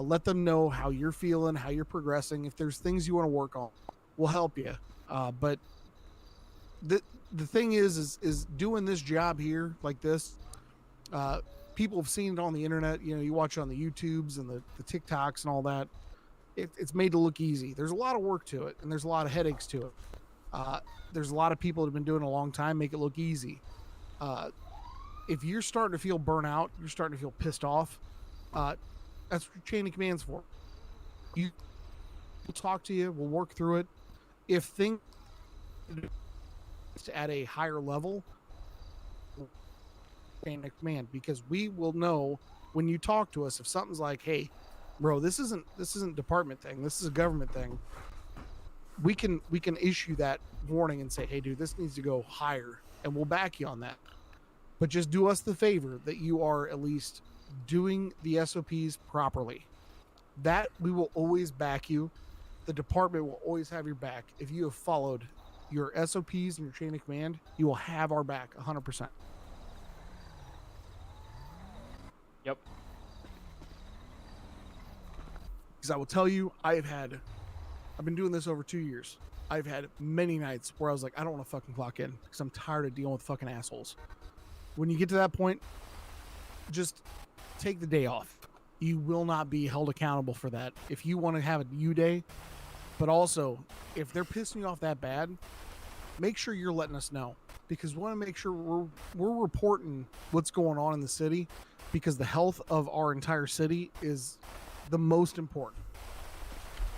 Speaker 10: Let them know how you're feeling, how you're progressing. If there's things you want to work on, we'll help you. But the thing is doing this job here like this. People have seen it on the internet. You know, you watch it on the YouTubes and the TikToks and all that. It's made to look easy. There's a lot of work to it, and there's a lot of headaches to it. There's a lot of people that have been doing it a long time, make it look easy. If you're starting to feel burnout, you're starting to feel pissed off, that's what your chain of command's for. We'll talk to you. We'll work through it. If things at a higher level, chain of command, because we will know when you talk to us if something's like, hey, bro, this isn't department thing. This is a government thing. We can issue that warning and say, hey, dude, this needs to go higher, and we'll back you on that. But just do us the favor that you are at least doing the SOPs properly. That we will always back you. The department will always have your back. If you have followed your SOPs and your chain of command, you will have our back 100%.
Speaker 4: Yep.
Speaker 10: Because I will tell you, I've been doing this over 2 years. I've had many nights where I was like, I don't want to fucking clock in because I'm tired of dealing with fucking assholes. When you get to that point, just take the day off. You will not be held accountable for that. If you want to have a U day, but also if they're pissing you off that bad, make sure you're letting us know, because we want to make sure we're reporting what's going on in the city, because the health of our entire city is the most important.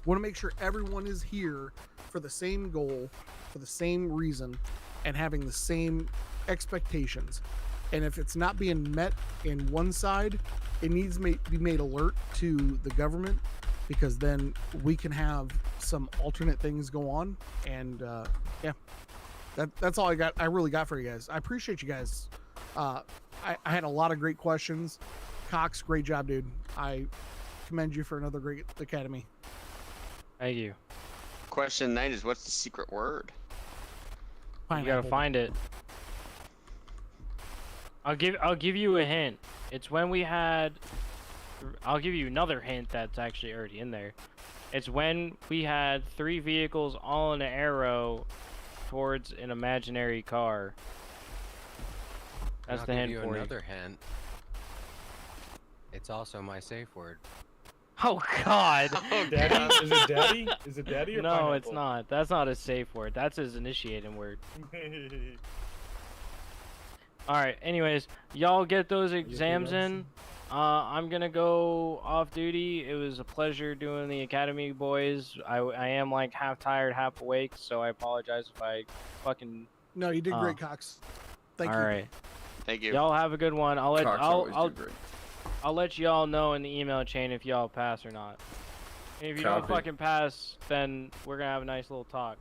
Speaker 10: Want to make sure everyone is here for the same goal, for the same reason, and having the same expectations. And if it's not being met in one side, it needs to be made alert to the government, because then we can have some alternate things go on. And yeah, that's all I really got for you guys. I appreciate you guys. I had a lot of great questions. Cox, great job, dude. I commend you for another great academy.
Speaker 4: Thank you.
Speaker 3: Question 9 is, what's the secret word?
Speaker 4: You gotta find it. I'll give you a hint. It's when we had. I'll give you another hint that's actually already in there. It's when we had 3 vehicles all in an arrow towards an imaginary car. That's the hint
Speaker 8: you
Speaker 4: for you.
Speaker 8: Another hint. It's also my safe word.
Speaker 4: Oh God!
Speaker 3: Oh,
Speaker 13: Daddy?
Speaker 3: God.
Speaker 13: Is it daddy? Is it daddy or
Speaker 4: No,
Speaker 13: pineapple?
Speaker 4: it's not. That's not a safe word. That's his initiating word. Alright, anyways, y'all get those exams in. I'm gonna go off duty. It was a pleasure doing the academy, boys. I am like half tired, half awake, so I apologize if I fucking...
Speaker 10: No, you did great, Cox. Thank you.
Speaker 4: Alright.
Speaker 3: Thank you.
Speaker 4: Y'all have a good one. I'll
Speaker 1: Cox
Speaker 4: I'll let y'all know in the email chain if y'all pass or not. And if you don't fucking pass, then we're gonna have a nice little talk.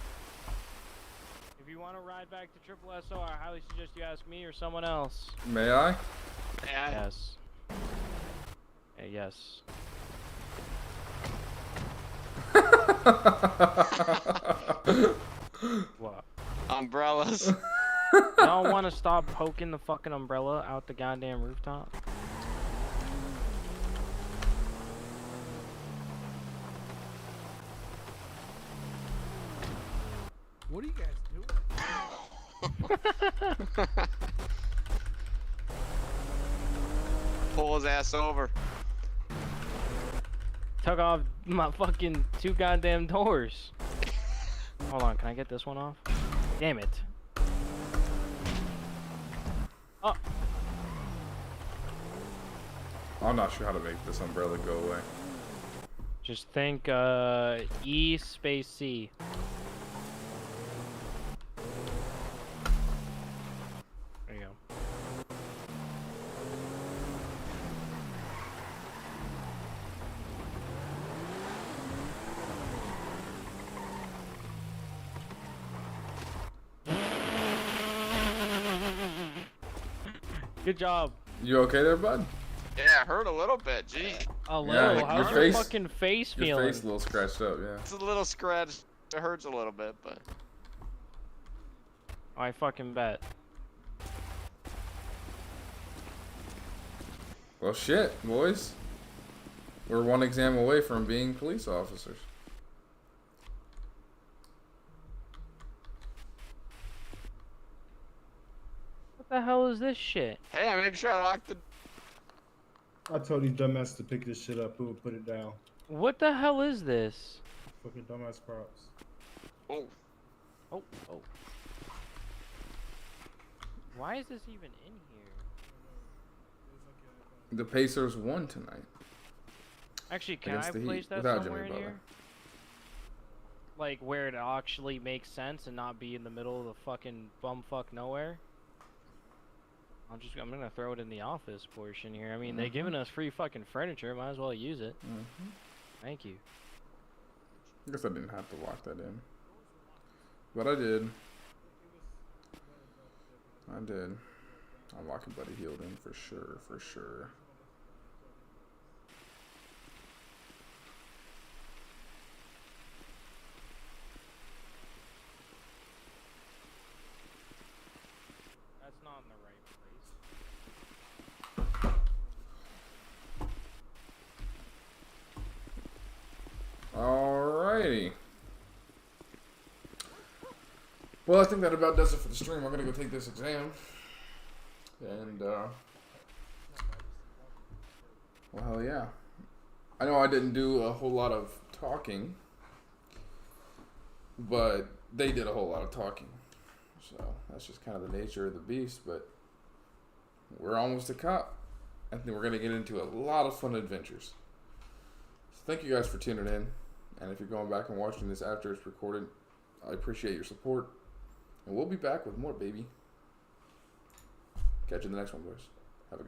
Speaker 4: If you want to ride back to Triple SO, I highly suggest you ask me or someone else.
Speaker 1: May I?
Speaker 4: Yes. Yes. What?
Speaker 3: Umbrellas.
Speaker 4: Y'all want to stop poking the fucking umbrella out the goddamn rooftop?
Speaker 10: What are you guys doing?
Speaker 3: Pull his ass over.
Speaker 4: Took off my fucking 2 goddamn doors. Hold on, can I get this one off? Damn it. Oh.
Speaker 1: I'm not sure how to make this umbrella go away.
Speaker 4: Just think E space C. There you go. Good job.
Speaker 1: You okay there, bud?
Speaker 3: Yeah, it hurt a little bit. Gee.
Speaker 4: A little.
Speaker 1: Yeah,
Speaker 4: How's your fucking face feeling?
Speaker 1: Your face a little scratched up, yeah.
Speaker 3: It's a little scratch. It hurts a little bit, but.
Speaker 4: I fucking bet.
Speaker 1: Well, shit, boys. We're 1 exam away from being police officers.
Speaker 4: What the hell is this shit?
Speaker 3: Hey, I made sure I locked the.
Speaker 12: I told these dumbass to pick this shit up. Who would put it down?
Speaker 4: What the hell is this?
Speaker 12: Fucking dumbass props.
Speaker 3: Oh.
Speaker 4: Oh. Why is this even in here?
Speaker 1: The Pacers won tonight.
Speaker 4: Actually, can I
Speaker 1: against the Heat,
Speaker 4: place that
Speaker 1: without
Speaker 4: somewhere
Speaker 1: Jimmy
Speaker 4: in here? Like where it actually makes sense and not be in the middle of the fucking bumfuck nowhere? I'm gonna throw it in the office portion here. I mean, they're giving us free fucking furniture. Might as well use it. Thank you.
Speaker 1: I guess I didn't have to lock that in. But I did. I'm locking Buddy Healed in for sure,
Speaker 4: That's not in the right place.
Speaker 1: Alrighty. Well, I think that about does it for the stream. I'm gonna go take this exam. And, well, hell yeah. I know I didn't do a whole lot of talking, but they did a whole lot of talking. So, that's just kind of the nature of the beast, but we're almost a cop. I think we're gonna get into a lot of fun adventures. thank you guys for tuning in. And if you're going back and watching this after it's recorded, I appreciate your support. And we'll be back with more, baby. Catch you in the next one, boys.